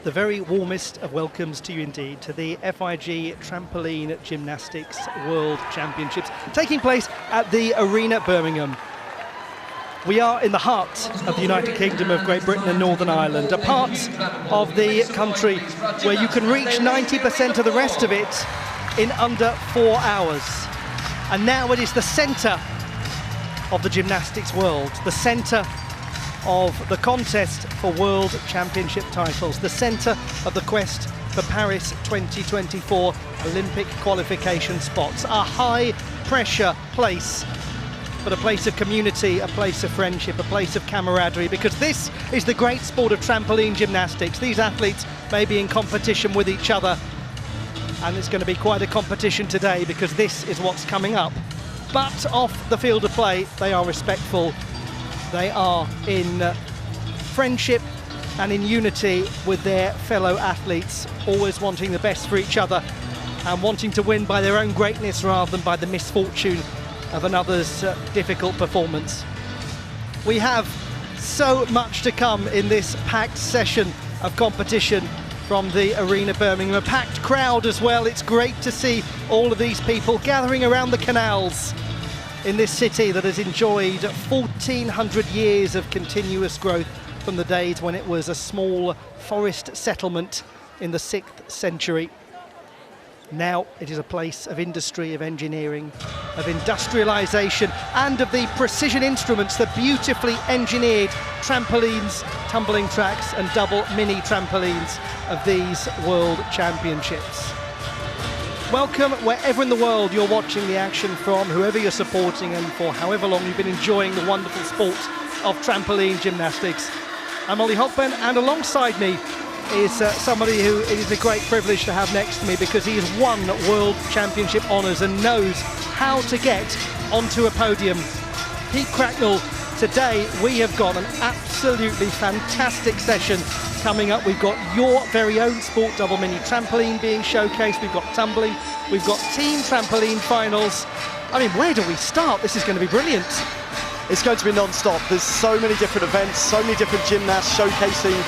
The very warmest of welcomes to you indeed to the FIG Trampoline Gymnastics World Championships taking place at the Arena Birmingham. We are in the heart of the United Kingdom of Great Britain and Northern Ireland, a part of the country where you can reach 90% of the rest of it in under 4 hours. And now it is the centre of the gymnastics world, the centre of the contest for World Championship titles, the centre of the quest for Paris 2024 Olympic qualification spots. A high-pressure place, but a place of community, a place of friendship, a place of camaraderie, because this is the great sport of trampoline gymnastics. These athletes may be in competition with each other, and it's going to be quite a competition today because this is what's coming up. But off the field of play, they are respectful. They are in friendship and in unity with their fellow athletes, always wanting the best for each other and wanting to win by their own greatness rather than by the misfortune of another's difficult performance. We have so much to come in this packed session of competition from the Arena Birmingham. A packed crowd as well. It's great to see all of these people gathering around the canals in this city that has enjoyed 1,400 years of continuous growth from the days when it was a small forest settlement in the 6th century. Now it is a place of industry, of engineering, of industrialisation, and of the precision instruments, the beautifully engineered trampolines, tumbling tracks and double mini trampolines of these World Championships. Welcome wherever in the world you're watching the action from, whoever you're supporting, and for however long you've been enjoying the wonderful sport of trampoline gymnastics. I'm Ollie Hogben, and alongside me is somebody who it is a great privilege to have next to me because he has won World Championship honours and knows how to get onto a podium. Pete Cracknell, today we have got an absolutely fantastic session coming up. We've got your very own sport, double mini trampoline being showcased. We've got tumbling. We've got team trampoline finals. I mean, where do we start? This is going to be brilliant. It's going to be non-stop. There's so many different events, so many different gymnasts showcasing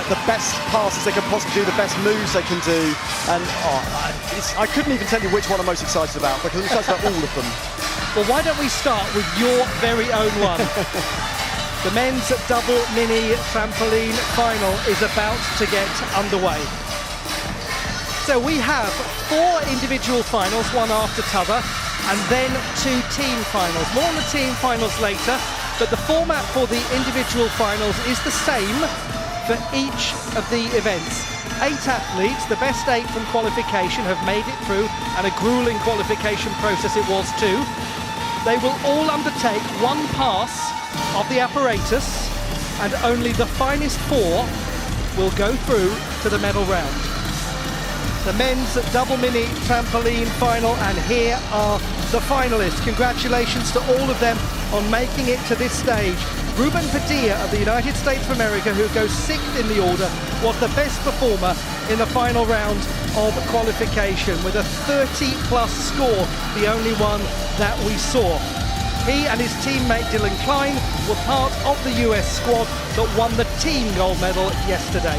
the best passes they can possibly do, the best moves they can do. And I couldn't even tell you which one I'm most excited about because I'm excited about all of them. Well, why don't we start with your very own one? The men's double mini trampoline final is about to get underway. So we have 4 individual finals, one after t'other, and then 2 team finals. More on the team finals later, but the format for the individual finals is the same for each of the events. 8 athletes, the best 8 from qualification, have made it through, and a grueling qualification process it was too. They will all undertake one pass of the apparatus, and only the finest 4 will go through to the medal round. The men's double mini trampoline final, and here are the finalists. Congratulations to all of them on making it to this stage. Ruben Padilla of the United States of America, who goes 6th in the order, was the best performer in the final round of qualification with a 30-plus score, the only one that we saw. He and his teammate Dylan Klein were part of the US squad that won the team gold medal yesterday.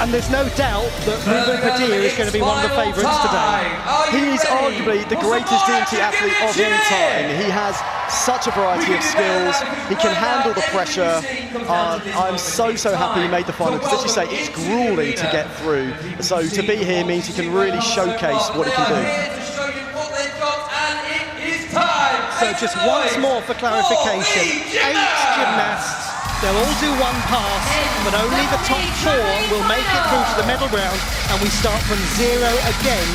And there's no doubt that Ruben Padilla is going to be one of the favourites today. He is arguably the greatest DMT athlete of all time. He has such a variety of skills. He can handle the pressure. I'm so happy he made the final because, as you say, it's grueling to get through. So to be here means he can really showcase what he can do. So just once more for clarification, 8 gymnasts. They'll all do one pass, but only the top 4 will make it through to the medal round, and we start from 0 again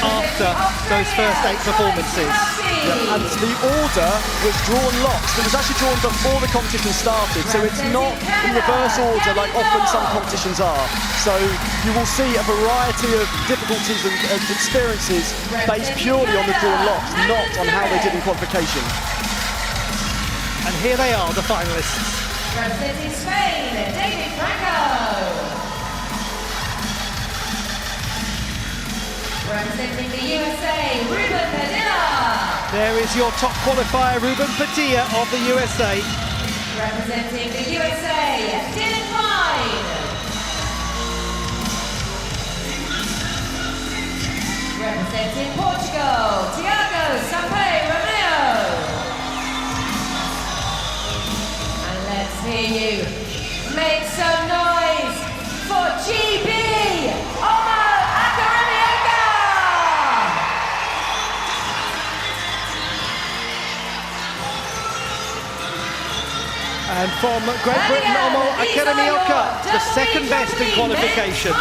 after those first 8 performances. Yeah, and the order was drawn locked. It was actually drawn before the competition started, so it's not in reverse order like often some competitions are. So you will see a variety of difficulties and experiences based purely on the drawn locks, not on how they did in qualification. And here they are, the finalists. Representing Spain, David Franco. Representing the USA, Ruben Padilla. There is your top qualifier, Ruben Padilla of the USA. Representing the USA, Dylan Klein. Representing Portugal, Tiago Sampaio Romeo. And let's hear you make some noise for GB Omo Akaramioka. And from Great Britain, Omo Akaramioka, the second best in qualification.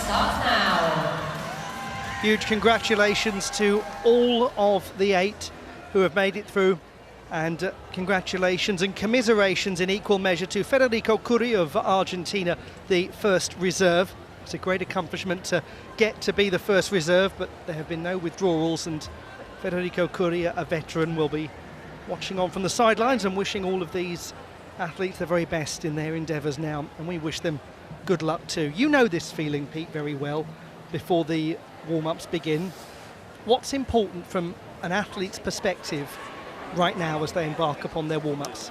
Starts now. Huge congratulations to all of the 8 who have made it through, and congratulations and commiserations in equal measure to Federico Curri of Argentina, the first reserve. It's a great accomplishment to get to be the first reserve, but there have been no withdrawals, and Federico Curri, a veteran, will be watching on from the sidelines and wishing all of these athletes the very best in their endeavours now, and we wish them good luck too. You know this feeling, Pete, very well before the warm-ups begin. What's important from an athlete's perspective right now as they embark upon their warm-ups?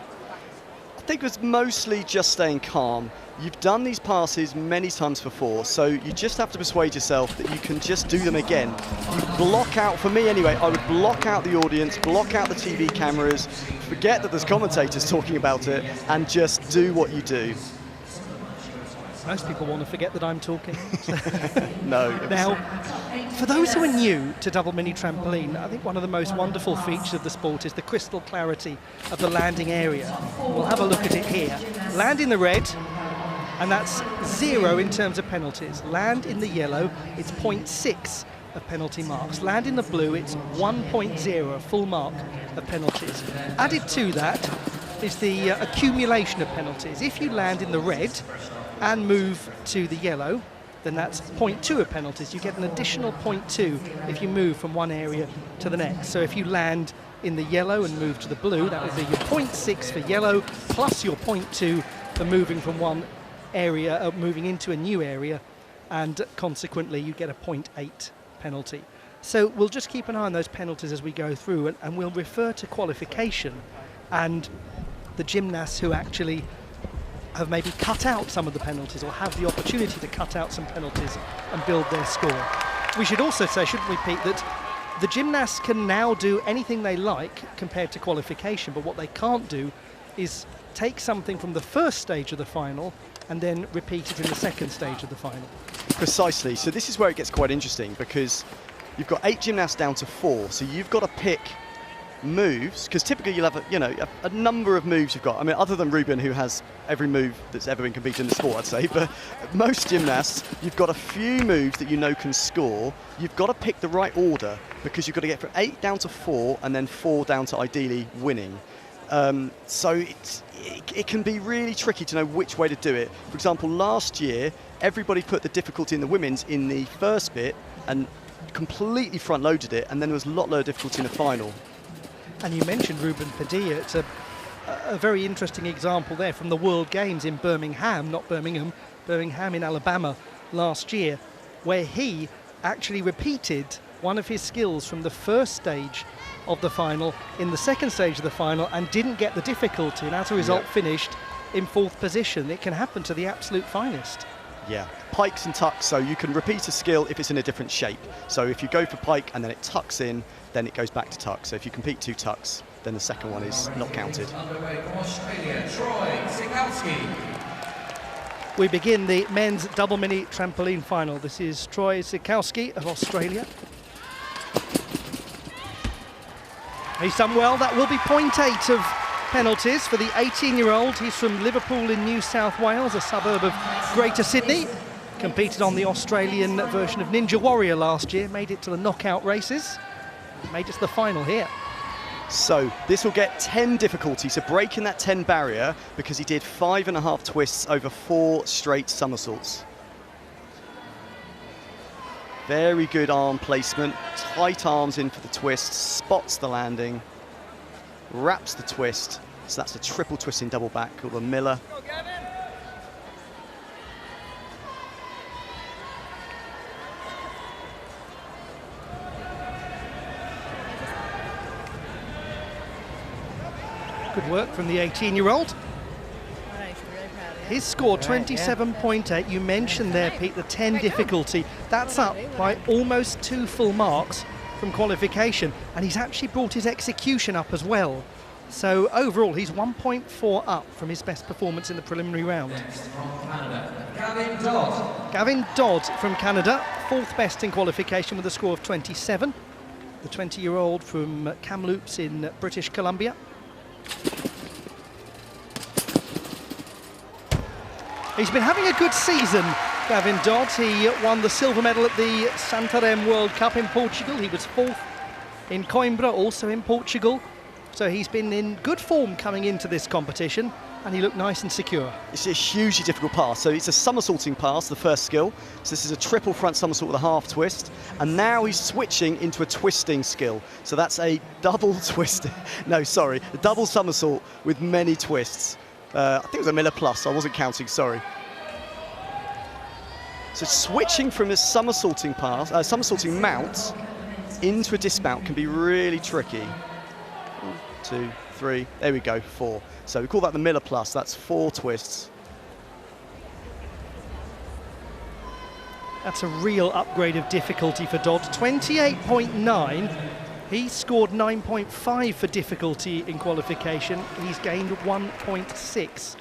I think it was mostly just staying calm. You've done these passes many times before, so you just have to persuade yourself that you can just do them again. You block out, for me anyway, I would block out the audience, block out the TV cameras, forget that there's commentators talking about it, and just do what you do. Most people want to forget that I'm talking. No. Now, for those who are new to double mini trampoline, I think one of the most wonderful features of the sport is the crystal clarity of the landing area. We'll have a look at it here. Land in the red, and that's 0 in terms of penalties. Land in the yellow, it's 0.6 of penalty marks. Land in the blue, it's 1.0, a full mark of penalties. Added to that is the accumulation of penalties. If you land in the red and move to the yellow, then that's 0.2 of penalties. You get an additional 0.2 if you move from one area to the next. So if you land in the yellow and move to the blue, that would be your 0.6 for yellow plus your 0.2 for moving from one area, moving into a new area, and consequently you get a 0.8 penalty. So we'll just keep an eye on those penalties as we go through, and we'll refer to qualification and the gymnasts who actually have maybe cut out some of the penalties or have the opportunity to cut out some penalties and build their score. We should also say, shouldn't we, Pete, that the gymnasts can now do anything they like compared to qualification, but what they can't do is take something from the first stage of the final and then repeat it in the second stage of the final. Precisely. So this is where it gets quite interesting, because you've got 8 gymnasts down to 4, so you've got to pick moves, because typically you'll have a number of moves you've got. I mean, other than Ruben, who has every move that's ever been competed in the sport, I'd say, but most gymnasts, you've got a few moves that you know can score. You've got to pick the right order, because you've got to get from 8 down to 4 and then 4 down to ideally winning. So it can be really tricky to know which way to do it. For example, last year, everybody put the difficulty in the women's in the first bit and completely front-loaded it, and then there was a lot lower difficulty in the final. And you mentioned Ruben Padilla. It's a very interesting example there from the World Games in Birmingham, not Birmingham, Birmingham in Alabama last year, where he actually repeated one of his skills from the first stage of the final in the second stage of the final and didn't get the difficulty, and as a result finished in 4th position. It can happen to the absolute finest. Yeah, pikes and tucks, so you can repeat a skill if it's in a different shape. So if you go for pike and then it tucks in, then it goes back to tuck. So if you compete 2 tucks, then the second one is not counted. Underway from Australia, Troy Sikowski. We begin the men's double mini trampoline final. This is Troy Sikowski of Australia. He's done well. That will be 0.8 of penalties for the 18-year-old. He's from Liverpool in New South Wales, a suburb of Greater Sydney. Competed on the Australian version of Ninja Warrior last year, made it to the knockout races, made it to the final here. So this will get 10 difficulty, so breaking that 10 barrier because he did 5.5 twists over 4 straight somersaults. Very good arm placement, tight arms in for the twist, spots the landing, wraps the twist. So that's a triple twisting double back called a Miller. Good work from the 18-year-old. His score, 27.8. You mentioned there, Pete, the 10 difficulty. That's up by almost 2 full marks from qualification. And he's actually brought his execution up as well. So overall, he's 1.4 up from his best performance in the preliminary round. Next from Canada, Gavin Dodd. Gavin Dodd from Canada, 4th best in qualification with a score of 27. The 20-year-old from Kamloops in British Columbia. He's been having a good season, Gavin Dodd. He won the silver medal at the Santarém World Cup in Portugal. He was 4th in Coimbra, also in Portugal. So he's been in good form coming into this competition, and he looked nice and secure. It's a hugely difficult pass. So it's a somersaulting pass, the first skill. So this is a triple front somersault with a half twist. And now he's switching into a twisting skill. So that's a double twist. No, sorry, a double somersault with many twists. I think it was a Miller Plus, I wasn't counting, sorry. So switching from a somersaulting pass, somersaulting mount into a dismount can be really tricky. 1, 2, 3, there we go, 4. So we call that the Miller Plus, that's 4 twists. That's a real upgrade of difficulty for Dodd. 28.9. He scored 9.5 for difficulty in qualification. He's gained 1.6.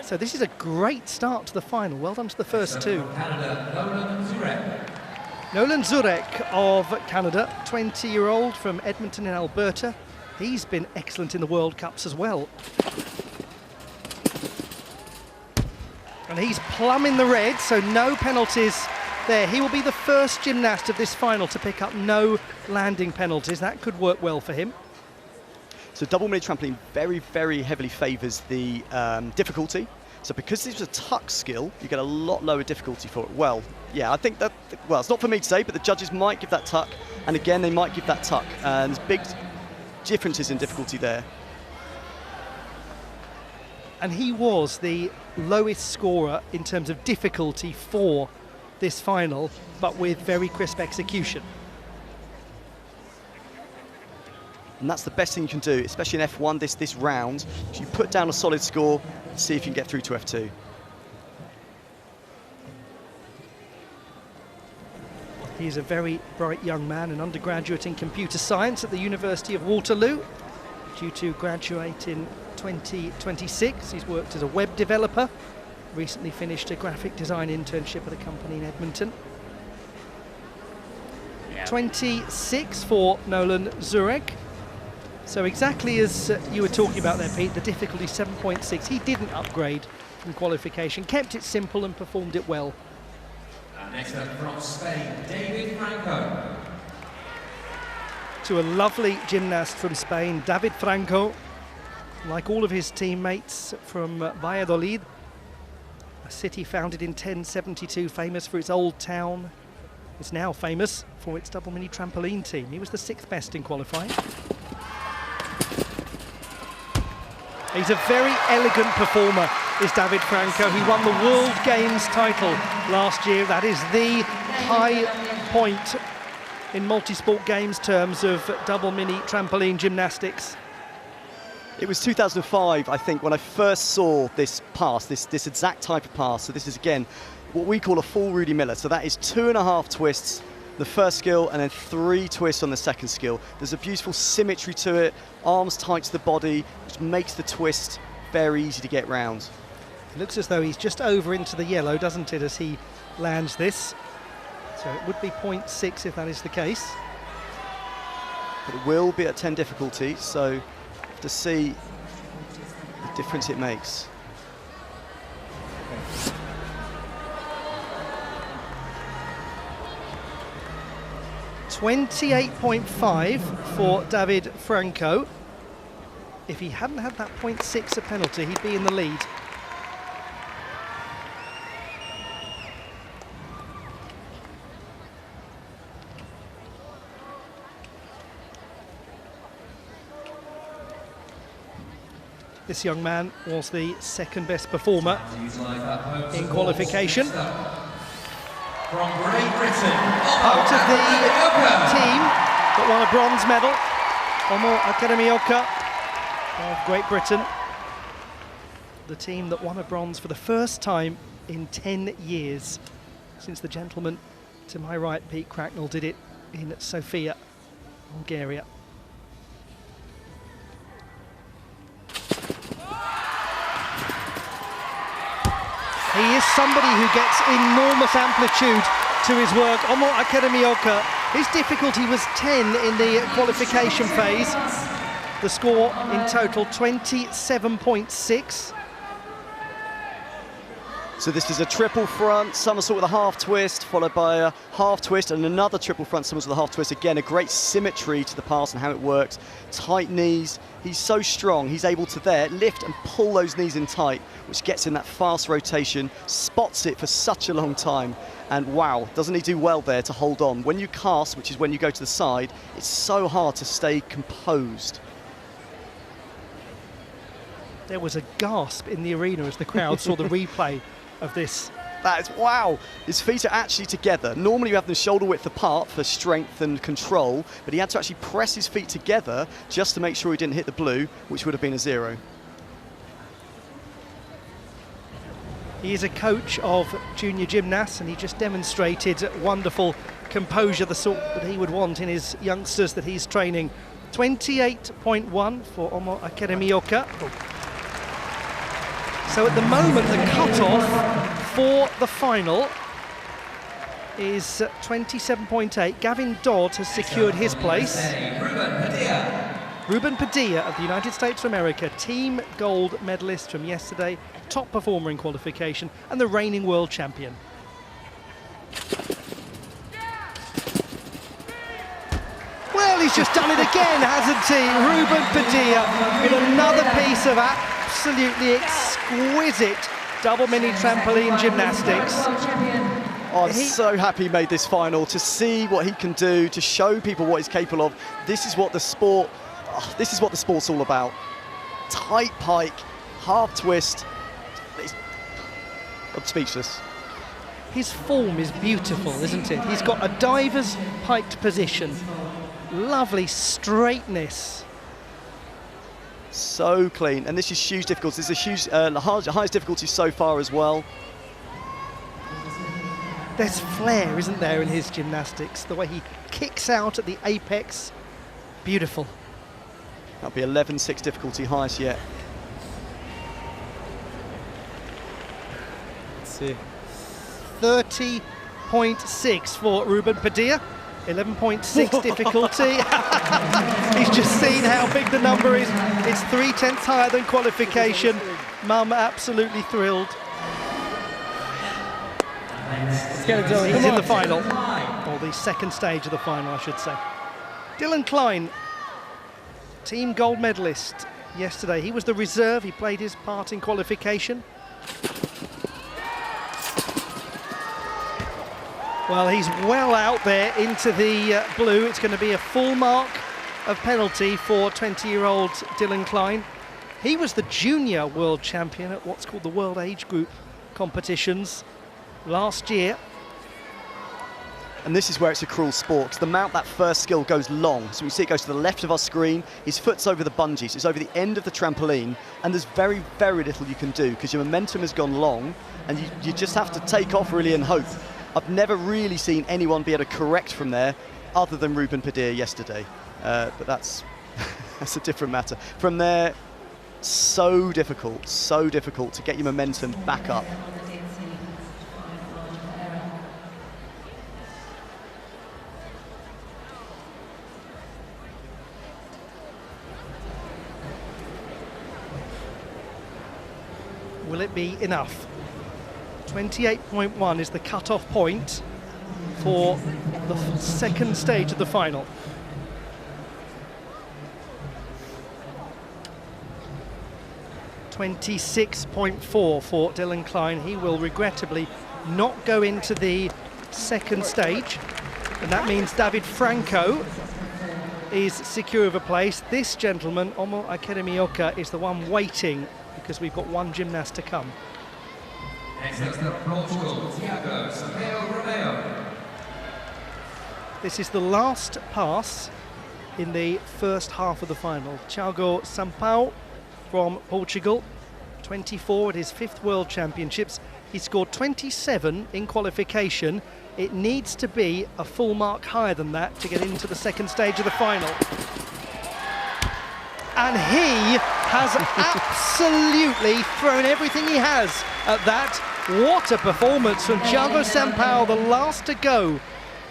So this is a great start to the final. Well done to the first 2. Canada, Nolan Zurek. Nolan Zurek of Canada, 20-year-old from Edmonton in Alberta. He's been excellent in the World Cups as well. And he's plumb in the red, so no penalties there. He will be the first gymnast of this final to pick up no landing penalties. That could work well for him. So double mini trampoline very, very heavily favours the difficulty. So because this was a tuck skill, you get a lot lower difficulty for it. Well, yeah, I think that, well, it's not for me to say, but the judges might give that tuck. And again, they might give that tuck. And there's big differences in difficulty there. And he was the lowest scorer in terms of difficulty for this final, but with very crisp execution. And that's the best thing you can do, especially in F1 this round. You put down a solid score, see if you can get through to F2. He's a very bright young man, an undergraduate in computer science at the University of Waterloo, due to graduate in 2026. He's worked as a web developer, recently finished a graphic design internship at a company in Edmonton. 26 for Nolan Zurek. So exactly as you were talking about there, Pete, the difficulty 7.6. He didn't upgrade from qualification, kept it simple and performed it well. And next up from Spain, David Franco. To a lovely gymnast from Spain, David Franco, like all of his teammates from Valladolid, a city founded in 1072, famous for its old town. It's now famous for its double mini trampoline team. He was the 6th best in qualifying. He's a very elegant performer, is David Franco. He won the World Games title last year. That is the high point in multi-sport games terms of double mini trampoline gymnastics. It was 2005, I think, when I first saw this pass, this exact type of pass. So this is, again, what we call a full Rudy Miller. So that is 2.5 twists, the first skill, and then 3 twists on the second skill. There's a beautiful symmetry to it, arms tight to the body, which makes the twist very easy to get round. It looks as though he's just over into the yellow, doesn't it, as he lands this? So it would be 0.6 if that is the case. But it will be at 10 difficulty, so to see the difference it makes. .28.5 for David Franco. If he hadn't had that 0.6 a penalty, he'd be in the lead. This young man was the second best performer in qualification. From Great Britain, Part of the team that won a bronze medal, Omo Akaramioka of Great Britain. The team that won a bronze for the first time in 10 years, since the gentleman to my right, Pete Cracknell, did it in Sofia, Bulgaria. He is somebody who gets enormous amplitude to his work. Omo Akaramioka, his difficulty was 10 in the qualification phase. The score in total 27.6. So this is a triple front somersault with a half twist, followed by a half twist and another triple front somersault with a half twist. Again, a great symmetry to the pass and how it works. Tight knees. He's so strong. He's able to there lift and pull those knees in tight, which gets in that fast rotation, spots it for such a long time. And wow, doesn't he do well there to hold on? When you cast, which is when you go to the side, it's so hard to stay composed. There was a gasp in the arena as the crowd saw the replay of this. That is, wow, his feet are actually together. Normally you have them shoulder width apart for strength and control, but he had to actually press his feet together just to make sure he didn't hit the blue, which would have been a 0. He is a coach of junior gymnasts and he just demonstrated wonderful composure, the sort that he would want in his youngsters that he's training. 28.1 for Omo Akaramioka. So at the moment, the cut-off for the final is 27.8. Gavin Dodd has secured his place. Ruben Padilla of the United States of America, team gold medalist from yesterday, top performer in qualification, and the reigning world champion. Well, he's just done it again, hasn't he? Ruben Padilla in another piece of absolutely exquisite double mini trampoline gymnastics. Oh, I'm so happy he made this final, to see what he can do, to show people what he's capable of. This is what the sport's all about. Tight pike, half twist. I'm speechless. His form is beautiful, isn't it? He's got a diver's piked position, lovely straightness. So clean, and this is huge difficulty. This is a huge, the highest difficulty so far as well. There's flair, isn't there, in his gymnastics? The way he kicks out at the apex, beautiful. That'll be 11.6 difficulty, highest yet. Let's see. 30.6 for Ruben Padilla. 11.6 difficulty. He's just seen how big the number is. It's 3/10 higher than qualification. Mum absolutely thrilled. He's in the final, or the second stage of the final, I should say. Dylan Klein, team gold medalist yesterday. He was the reserve. He played his part in qualification. Well, he's well out there into the blue. It's going to be a full mark of penalty for 20-year-old Dylan Klein. He was the junior world champion at what's called the World Age Group competitions last year. And this is where it's a cruel sport, because the mount, that first skill, goes long. So we see it goes to the left of our screen, his foot's over the bungee, so it's over the end of the trampoline, and there's very, very little you can do, because your momentum has gone long, and you just have to take off really and hope. I've never really seen anyone be able to correct from there, other than Ruben Padilla yesterday. But that's a different matter. From there, so difficult to get your momentum back up. Will it be enough? 28.1 is the cut-off point for the second stage of the final. 26.4 for Dylan Klein. He will regrettably not go into the second stage, and that means David Franco is secure of a place. This gentleman, Omo Akademioka, is the one waiting because we've got one gymnast to come. Next up from Portugal, Tiago Sampaio Romeo. This is the last pass in the first half of the final. Thiago Sampaio from Portugal, 24 at his 5th World Championships. He scored 27 in qualification. It needs to be a full mark higher than that to get into the second stage of the final. And he has absolutely thrown everything he has at that. What a performance from Thiago Sampaio, the last to go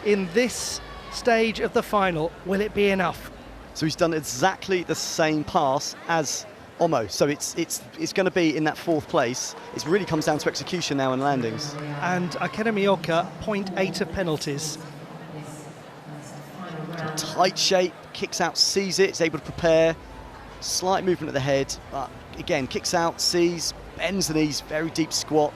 in this stage of the final. Will it be enough? So he's done exactly the same pass as Omo, so it's going to be in that 4th place. It really comes down to execution now and landings. And Akademioka, 0.8 of penalties. Tight shape, kicks out, sees it, is able to prepare. Slight movement of the head, but again, kicks out, sees, bends the knees, very deep squat.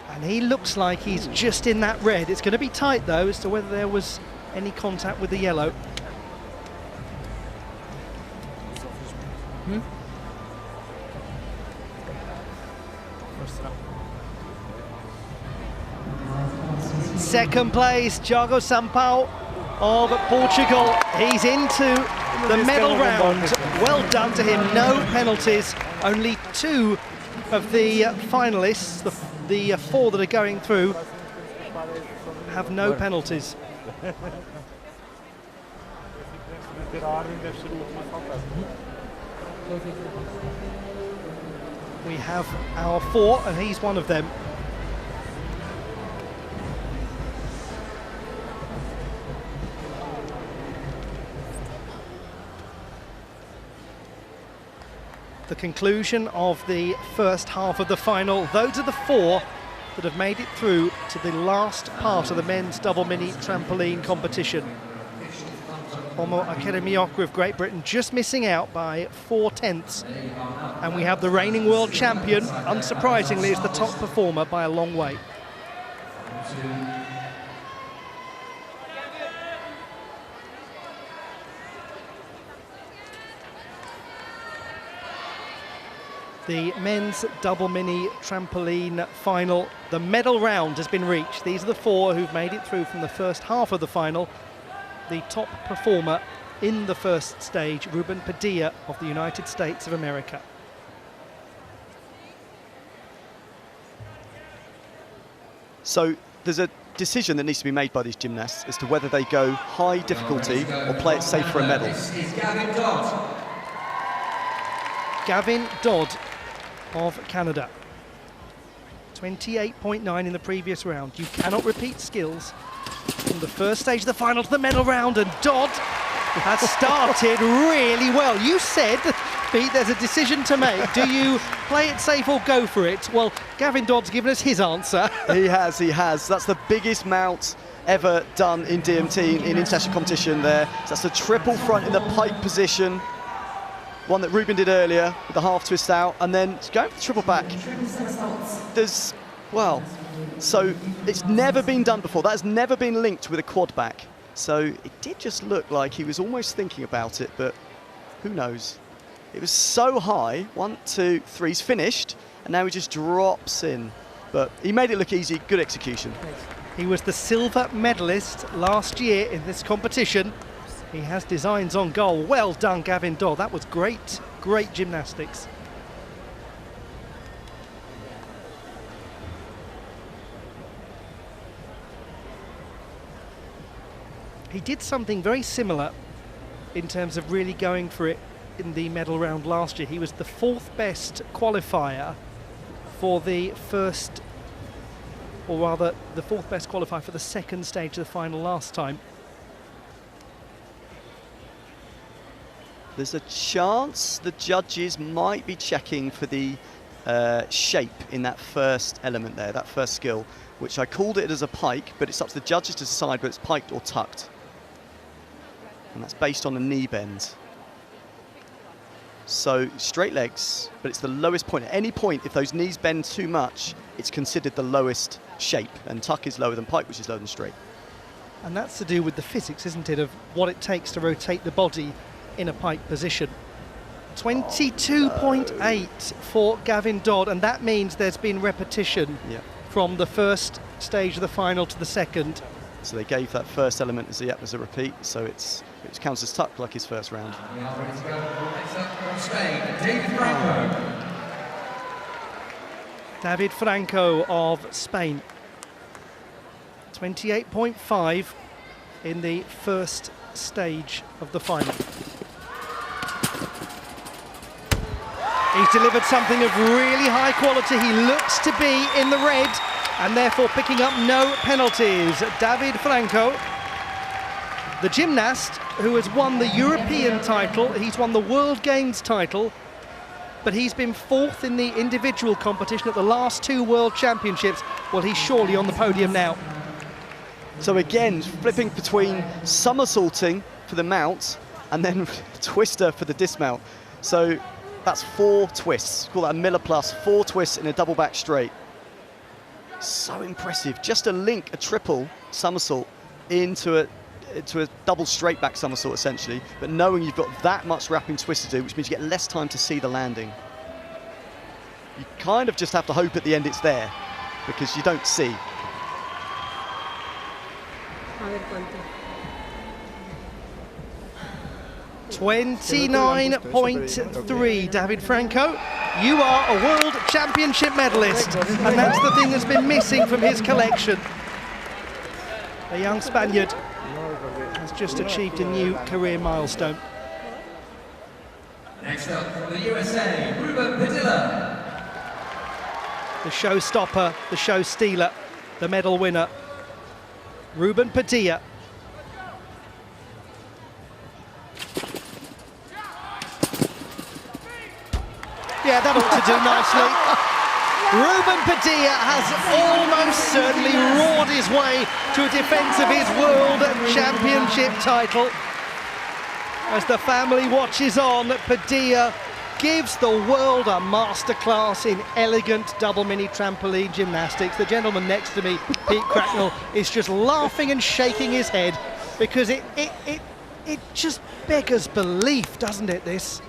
And he looks like he's just in that red. It's going to be tight though as to whether there was any contact with the yellow. Second place, Thiago Sampaio of Portugal. He's into the medal round. Well done to him, no penalties. Only 2 of the finalists, the 4 that are going through, have no penalties. We have our 4 and he's one of them. The conclusion of the first half of the final. Those are the 4 that have made it through to the last part of the men's double mini trampoline competition. Omo Akademioka of Great Britain just missing out by 4/10, and we have the reigning world champion, unsurprisingly, as the top performer by a long way. The men's double mini trampoline final, the medal round has been reached. These are the 4 who've made it through from the first half of the final. The top performer in the first stage, Ruben Padilla of the United States of America. So there's a decision that needs to be made by these gymnasts as to whether they go high difficulty or play it safe for a medal. This is Gavin Dodd. Gavin Dodd of Canada. 28.9 in the previous round. You cannot repeat skills from the first stage of the final to the medal round, and Dodd has started really well. You said, Pete, there's a decision to make. Do you play it safe or go for it? Well, Gavin Dodd's given us his answer. He has. That's the biggest mount ever done in DMT in international competition there. So that's the triple front in the pike position. One that Ruben did earlier with the half twist out, and then going for the triple back. So it's never been done before. That has never been linked with a quad back. So it did just look like he was almost thinking about it, but who knows? It was so high. 1, 2, 3, he's finished, and now he just drops in. But he made it look easy, good execution. He was the silver medalist last year in this competition. He has designs on goal. Well done, Gavin Dodd. That was great, great gymnastics. He did something very similar in terms of really going for it in the medal round last year. He was the 4th best qualifier for the first, or rather the 4th best qualifier for the second stage of the final last time. There's a chance the judges might be checking for the shape in that first element there, that first skill, which I called it as a pike, but it's up to the judges to decide whether it's piked or tucked. And that's based on a knee bend. So straight legs, but it's the lowest point. At any point, if those knees bend too much, it's considered the lowest shape. And tuck is lower than pike, which is lower than straight. And that's to do with the physics, isn't it, of what it takes to rotate the body in a pike position. 22.8 for Gavin Dodd, and that means there's been repetition from the first stage of the final to the second. So they gave that first element as a repeat, so it counts as tuck like his first round. We are ready to go. Next up from Spain, David Franco. David Franco of Spain. 28.5 in the first stage of the final. He's delivered something of really high quality. He looks to be in the red and therefore picking up no penalties. David Franco, the gymnast who has won the European title, he's won the World Games title, but he's been fourth in the individual competition at the last two World Championships. Well, he's surely on the podium now. So again, flipping between somersaulting for the mount and then twister for the dismount. So that's 4 twists. Call that a Miller plus, 4 twists in a double back straight. So impressive. Just to link a triple somersault into a double straight back somersault essentially, but knowing you've got that much wrapping twist to do, which means you get less time to see the landing. You kind of just have to hope at the end it's there, because you don't see. 29.3, David Franco. You are a World Championship medalist, and that's the thing that's been missing from his collection. The young Spaniard has just achieved a new career milestone. Next up from the USA, Ruben Padilla. The showstopper, the show stealer, the medal winner, Ruben Padilla. Yeah, that ought to do nicely. Ruben Padilla has almost certainly roared his way to a defence of his World Championship title. As the family watches on, Padilla gives the world a masterclass in elegant double mini trampoline gymnastics. The gentleman next to me, Pete Cracknell, is just laughing and shaking his head because it just beggars belief, doesn't it, this?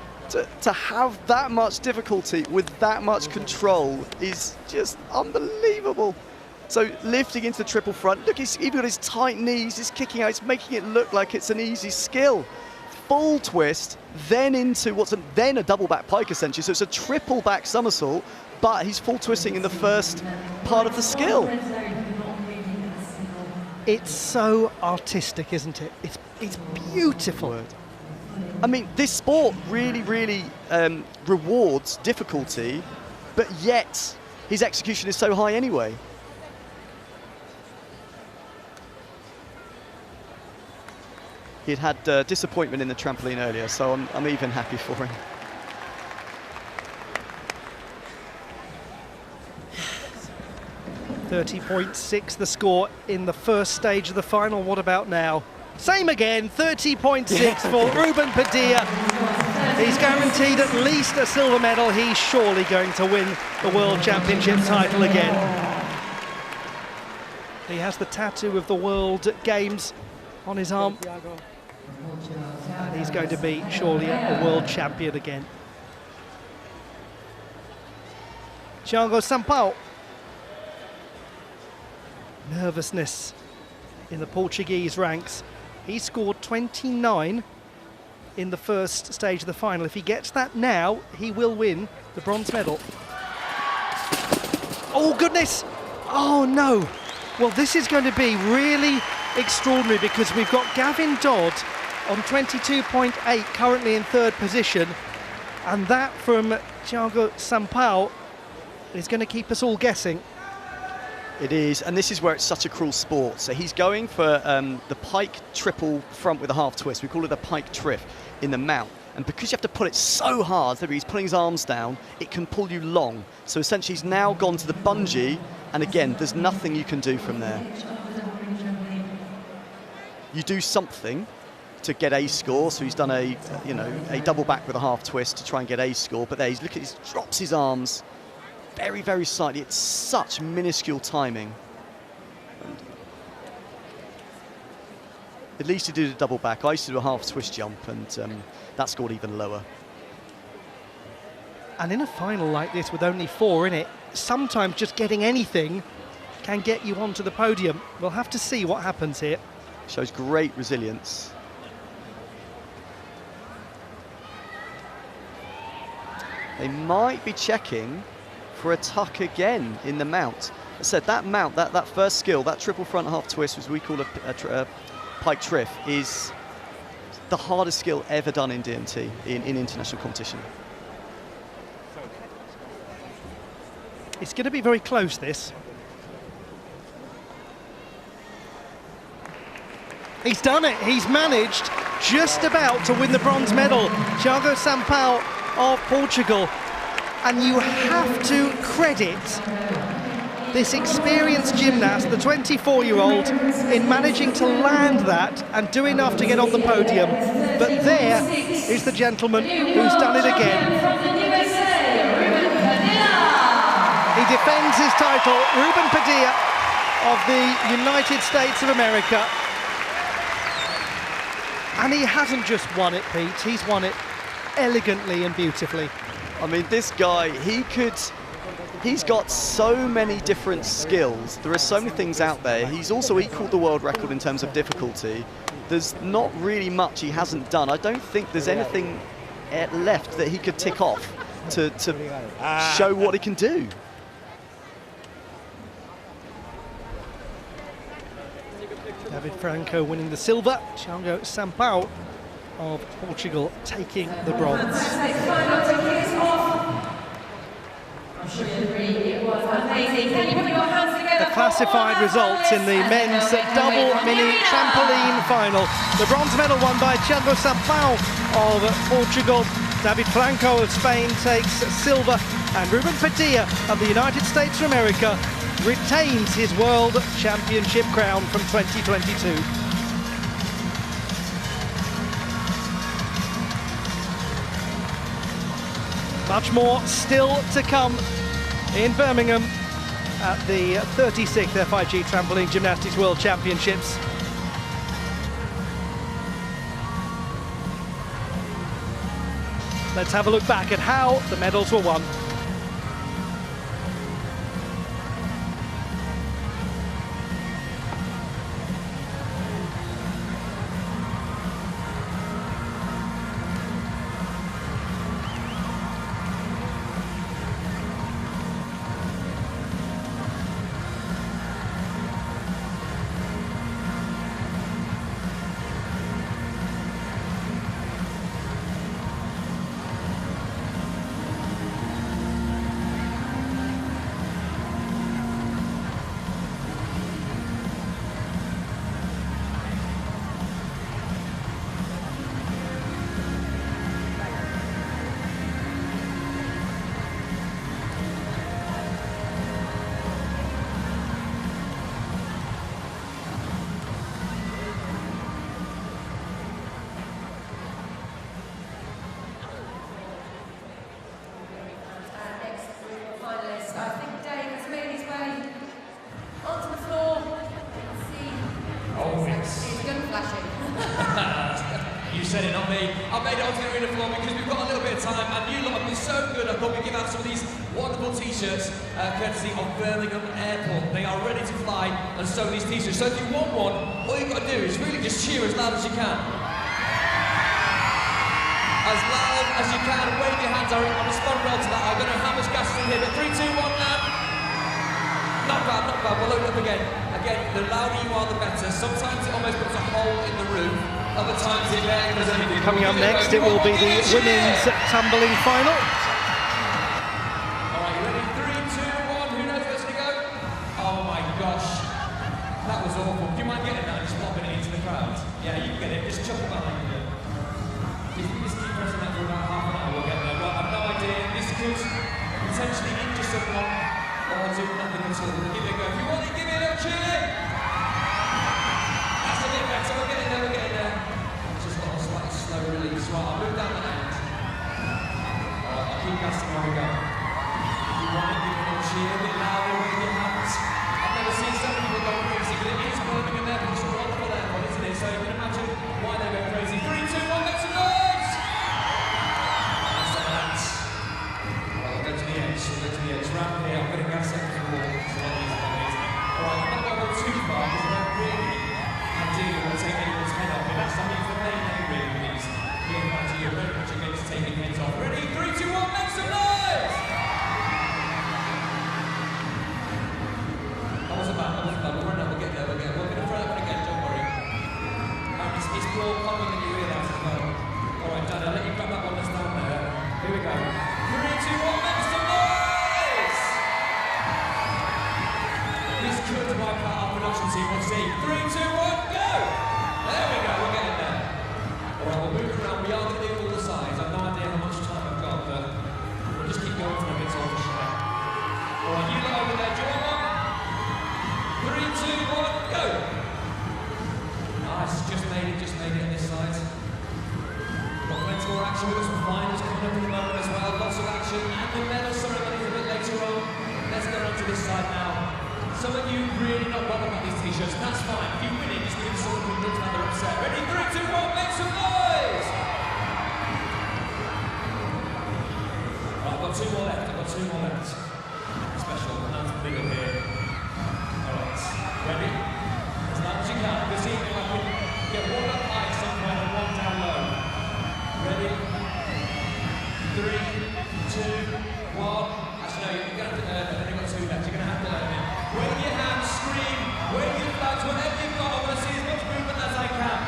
To have that much difficulty with that much control is just unbelievable. So lifting into the triple front, look, he's even got his tight knees, he's kicking out, he's making it look like it's an easy skill. Full twist, then into then a double back pike essentially, so it's a triple back somersault, but he's full twisting in the first part of the skill. It's so artistic, isn't it? It's beautiful. I mean, this sport really, really rewards difficulty, but yet his execution is so high anyway. He'd had disappointment in the trampoline earlier, so I'm even happy for him. .30.6 the score in the first stage of the final. What about now? Same again, 30.6 for Ruben Padilla. He's guaranteed at least a silver medal. He's surely going to win the World Championship title again. He has the tattoo of the World Games on his arm. And he's going to be surely a world champion again. Thiago Sampaio. Nervousness in the Portuguese ranks. He scored 29 in the first stage of the final. If he gets that now, he will win the bronze medal. Oh, goodness! Oh, no! Well, this is going to be really extraordinary because we've got Gavin Dodd on 22.8, currently in third position, and that from Thiago Sampaio is going to keep us all guessing. It is, and this is where it's such a cruel sport. So he's going for the pike triple front with a half twist. We call it a pike triff in the mount. And because you have to pull it so hard, so he's pulling his arms down, it can pull you long. So essentially he's now gone to the bungee, and again, there's nothing you can do from there. You do something, to get a score. So he's done a double back with a half twist to try and get a score. But there, he drops his arms very, very slightly. It's such minuscule timing. At least he did a double back. I used to do a half twist jump, and that scored even lower. And in a final like this with only 4 in it, sometimes just getting anything can get you onto the podium. We'll have to see what happens here. Shows great resilience. They might be checking for a tuck again in the mount. I said that mount, that first skill, that triple front half twist, as we call a pike triff, is the hardest skill ever done in DMT, in international competition. It's going to be very close, this. He's done it. He's managed just about to win the bronze medal. Thiago Sampaio of Portugal. And you have to credit this experienced gymnast, the 24-year-old, in managing to land that and do enough to get on the podium. But there is the gentleman who's done it again. He defends his title, Ruben Padilla of the United States of America. And he hasn't just won it, Pete, he's won it elegantly and beautifully. I mean, this guy, he's got so many different skills. There are so many things out there. He's also equaled the world record in terms of difficulty. There's not really much he hasn't done. I don't think there's anything left that he could tick off to show what he can do. David Franco winning the silver, Thiago Sampaio of Portugal taking the bronze. The classified results in the men's double mini trampoline final. The bronze medal won by Thiago Sampaio of Portugal. David Franco of Spain takes silver, and Ruben Padilla of the United States of America retains his World Championship crown from 2022. Much more still to come in Birmingham at the 36th FIG Trampoline Gymnastics World Championships. Let's have a look back at how the medals were won. You said it, not me. I made it onto the arena floor because we've got a little bit of time, and you lot have been so good. I thought we'd give out some of these wonderful t-shirts courtesy of Birmingham Airport. They are ready to fly and sew these t-shirts. So if you want one, all you've got to do is really just cheer as loud as you can. As loud as you can, wave your hands. I'll respond well to that. I don't know how much gas is in here, but 3, 2, 1 now. Not bad, not bad. We'll load it up again. Again, the louder you are, the better. Sometimes it almost puts a hole in the roof. Other times it barely does anything. Coming up next, it will be the women's tumbling final. All right, you ready? 3, 2, 1. Who knows where it's going to go? Oh my gosh. That was awful. Do you mind getting that and just popping it into the crowd? Yeah, you can get it. Just chuck it behind you. If we just keep pressing that for about half an hour, we'll get there. Well, I've no idea. This could potentially injure someone or do nothing at all. Give it a go. If you want it, give it a cheer. That's a bit better. We're getting there. We're getting there. Just so you can imagine why they went crazy. 3, 2, 1, make some noise! That's some of that. Alright, we'll go to the edge, Round here, I'm going to grab seconds of wall. It's a lot easier than it is. Alright, I'm not going to go too far because I don't really ideally want to take anyone's head off. If that's something for me, really please. Being back to you, very much against taking heads off. Ready? 3, 2, 1, make some noise! That wasn't bad. We'll run out, we'll get there, we're going to throw it up again, don't worry. It's more common than you realise as well. Alright, Dan, I'll let you grab that one that's down there. Here we go. 3, 2, 1, make some noise! This could wipe out our production team, we'll see. 3, 2, 1, go! There we go, we're getting there. Alright, we'll move around, we are going to do all the sides. I've no idea how much time I've got, but we'll just keep going till it gets all the share. Alright, you lot over there, do you want one? 3, 2, 1, go! Nice, just made it on this side. Got plenty more action, we've got some finals coming up in the moment as well, lots of action, and the medal ceremony a bit later on. Let's go on to this side now. Some of you really not bothered about these t-shirts, and that's fine. If you win it, just give someone who looks like they're upset. Ready? 3, 2, 1, make some noise! Right, I've got two more left. Special, hands in the middle here. Alright, ready? As loud as you can. This evening I can get one up high somewhere and one down low. Ready? 3, 2, 1. Actually, no, you're going to have to earn it. I've only got 2 left. You're going to have to earn it. Wave your hands, scream, wave your flags, whatever you've got. I want to see as much movement as I can.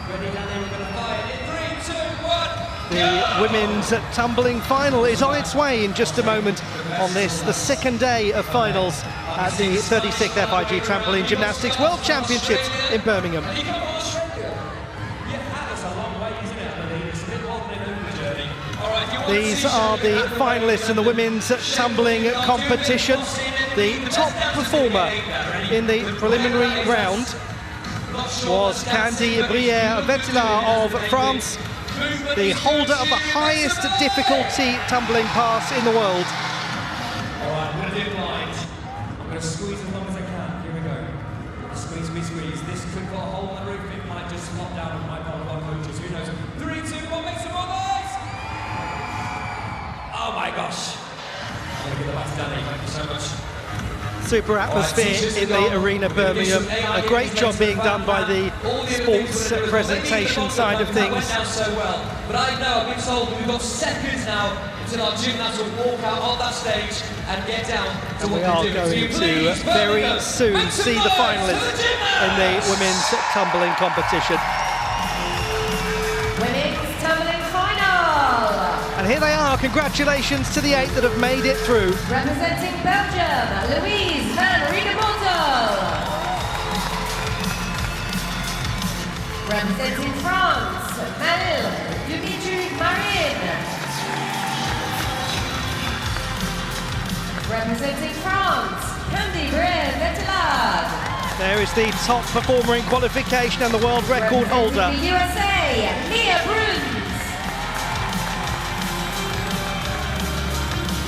Ready, Danny? We're going to fire in 3, 2, 1. The women's tumbling final is on its way in just a moment on this, the second day of finals at the 36th FIG Trampoline Gymnastics World Championships in Birmingham. These are the finalists in the women's tumbling competition. The top performer in the preliminary round was Candy Brière-Vettelard of France, the holder of the highest difficulty tumbling pass in the world. Alright, I'm going to do it blind. I'm going to squeeze as long as I can. Here we go. Squeeze. This could put a hole in the roof. It might just flop down on my part of our coaches. Who knows? 3, 2, 1, make some more noise! Oh my gosh. I'm going to give it back to Danny. Thank you so much. Super atmosphere in the Arena Birmingham. A great job being done by the sports presentation side of things. But I know, I've been told we've got seconds now until our gymnasts will walk out on that stage and get down to what We are going to very soon see the finalists in the women's tumbling competition. Women's tumbling final. And here they are. Congratulations to the 8 that have made it through. Representing Belgium, Louise van Riedemontel. Representing France, Manil Dumitru-Marin. Representing France, Candy Brière-Vettelard. There is the top performer in qualification and the world record holder. The USA, Mia Bruns.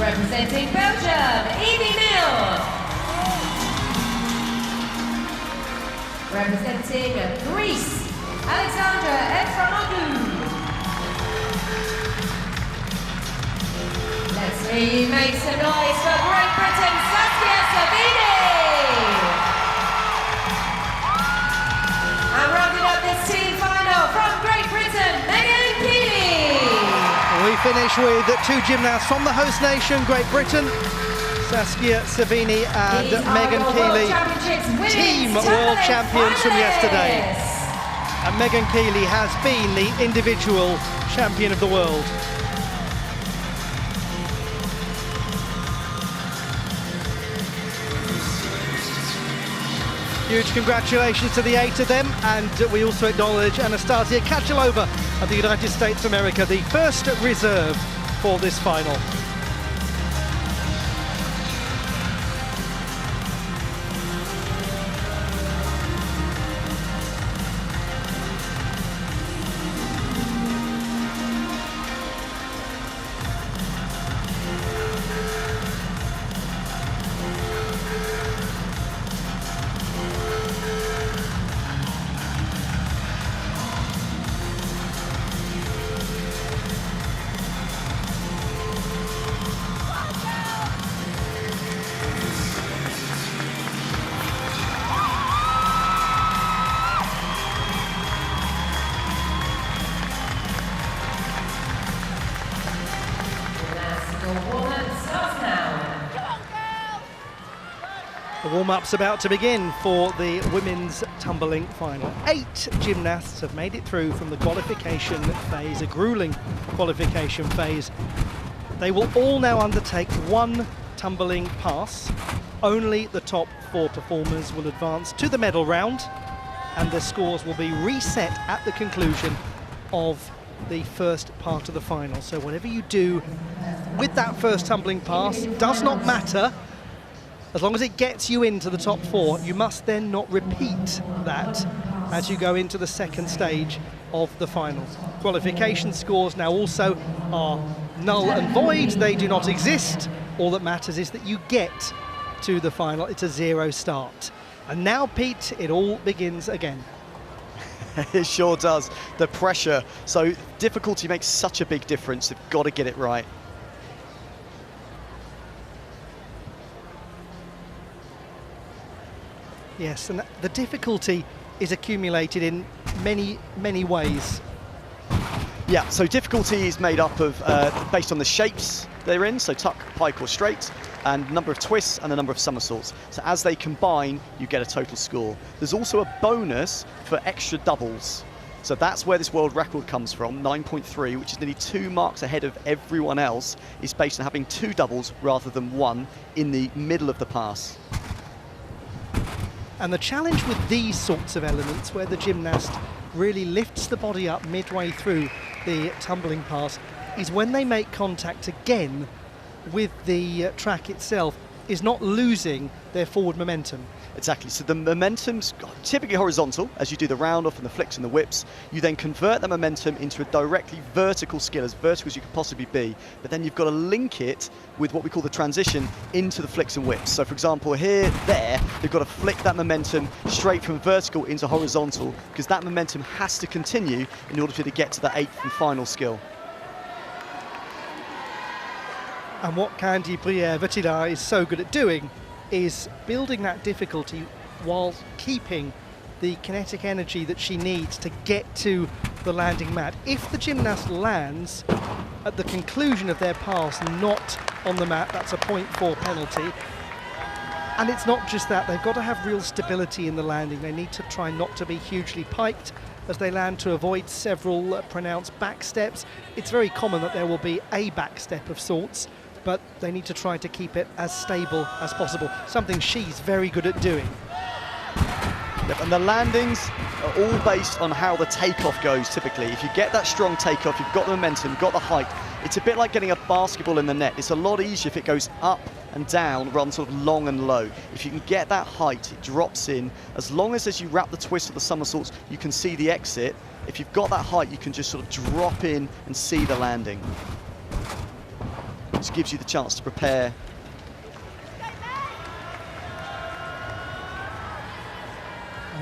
Representing Belgium, Evie Mill. Representing Greece, Alexandra Efranoglu. Let's hear you make some noise for Great Britain, Saskia Savini. And rounding up this team final from Great Britain, Megan Keeley. We finish with 2 gymnasts from the host nation, Great Britain, Saskia Savini and These are Megan your Keeley, World Championships women's team world tumbling champions from yesterday. finalists. And Megan Keeley has been the individual champion of the world. Huge congratulations to the 8 of them, and we also acknowledge Anastasia Kachalova of the United States of America, the first reserve for this final. Warm-up's about to begin for the women's tumbling final. 8 gymnasts have made it through from the qualification phase, a grueling qualification phase. They will all now undertake one tumbling pass. Only the top 4 performers will advance to the medal round, and their scores will be reset at the conclusion of the first part of the final. So whatever you do with that first tumbling pass does not matter. As long as it gets you into the top 4, you must then not repeat that as you go into the second stage of the final. Qualification scores now also are null and void. They do not exist. All that matters is that you get to the final. It's a 0 start. And now, Pete, it all begins again. It sure does. The pressure. So difficulty makes such a big difference. They've got to get it right. Yes, and the difficulty is accumulated in many, many ways. Yeah, so difficulty is made up of, based on the shapes they're in, so tuck, pike or straight, and number of twists and the number of somersaults. So as they combine, you get a total score. There's also a bonus for extra doubles. So that's where this world record comes from, 9.3, which is nearly 2 marks ahead of everyone else, is based on having 2 doubles rather than 1 in the middle of the pass. And the challenge with these sorts of elements, where the gymnast really lifts the body up midway through the tumbling pass, is when they make contact again with the track itself, is not losing their forward momentum. Exactly, so the momentum's typically horizontal as you do the round off and the flicks and the whips. You then convert that momentum into a directly vertical skill, as vertical as you could possibly be, but then you've got to link it with what we call the transition into the flicks and whips. So for example, here, there, they've got to flick that momentum straight from vertical into horizontal, because that momentum has to continue in order to get to the 8th and final skill. And what Candy Brière-Vetila is so good at doing is building that difficulty while keeping the kinetic energy that she needs to get to the landing mat. If the gymnast lands at the conclusion of their pass not on the mat, that's a 0.4 penalty. And it's not just that, they've got to have real stability in the landing. They need to try not to be hugely piked as they land, to avoid several pronounced back steps. It's very common that there will be a back step of sorts, but they need to try to keep it as stable as possible, something she's very good at doing. Yep, and the landings are all based on how the takeoff goes typically. If you get that strong takeoff, you've got the momentum, you've got the height, it's a bit like getting a basketball in the net. It's a lot easier if it goes up and down rather than sort of long and low. If you can get that height, it drops in. As long as you wrap the twist of the somersaults, you can see the exit. If you've got that height, you can just sort of drop in and see the landing. Which gives you the chance to prepare.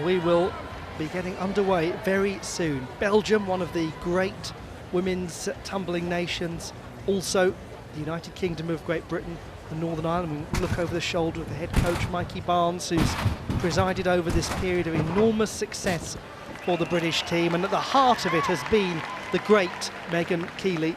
We will be getting underway very soon. Belgium, one of the great women's tumbling nations. Also, the United Kingdom of Great Britain and Northern Ireland. We look over the shoulder of the head coach, Mikey Barnes, who's presided over this period of enormous success for the British team. And at the heart of it has been the great Megan Keeley,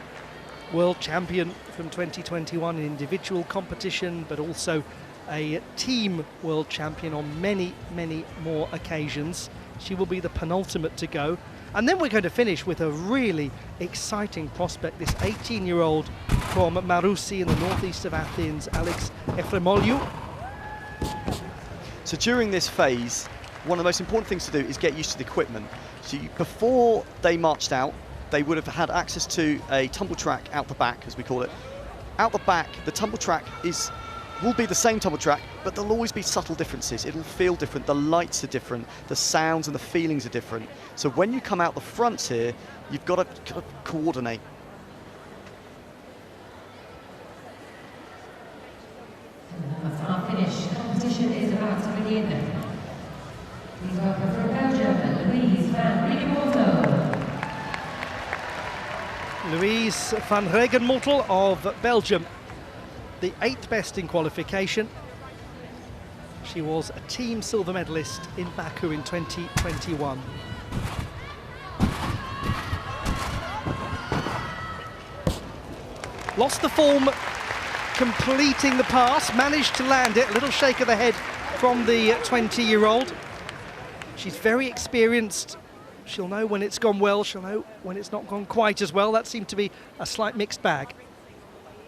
world champion from 2021 in individual competition, but also a team world champion on many, many more occasions. She will be the penultimate to go. And then we're going to finish with a really exciting prospect, this 18-year-old from Marousi in the northeast of Athens, Alex Efremoliou. So during this phase, one of the most important things to do is get used to the equipment. So before they marched out, they would have had access to a tumble track out the back, as we call it. Out the back, the tumble track will be the same tumble track, but there'll always be subtle differences. It'll feel different, the lights are different, the sounds and the feelings are different. So when you come out the front here, you've got to kind of coordinate. Our finish. Competition is about to begin. Please welcome from Belgium, Louise van Regenmortel. Louise van Regenmortel of Belgium, the 8th best in qualification. She was a team silver medalist in Baku in 2021. Lost the form completing the pass, managed to land it, a little shake of the head from the 20-year-old. She's very experienced. She'll know when it's gone well, she'll know when it's not gone quite as well. That seemed to be a slight mixed bag.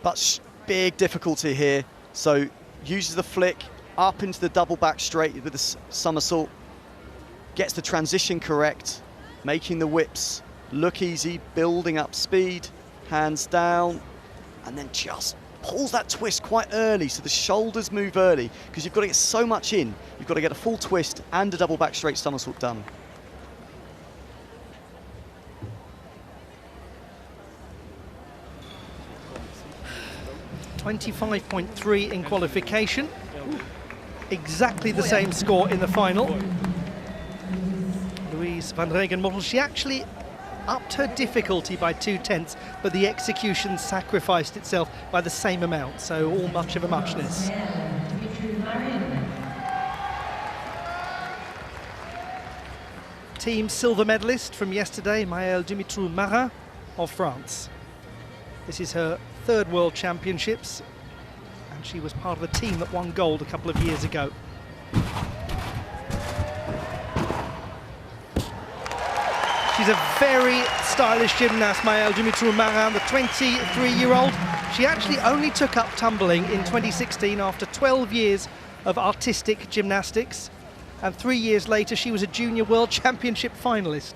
But big difficulty here. So uses the flick up into the double back straight with the somersault. Gets the transition correct, making the whips look easy, building up speed, hands down, and then just pulls that twist quite early, so the shoulders move early, because you've got to get so much in. You've got to get a full twist and a double back straight somersault done. .25.3 in qualification. Exactly the same score in the final. Louise van Regenmortel, she actually upped her difficulty by 2/10, but the execution sacrificed itself by the same amount, so all much of a muchness. Team silver medalist from yesterday, Maëlle Dumitrou-Marin of France. This is her third World Championships, and she was part of the team that won gold a couple of years ago. She's a very stylish gymnast, Maëlle Dumitrou-Marin, the 23-year-old. She actually only took up tumbling in 2016 after 12 years of artistic gymnastics, and 3 years later she was a Junior World Championship finalist.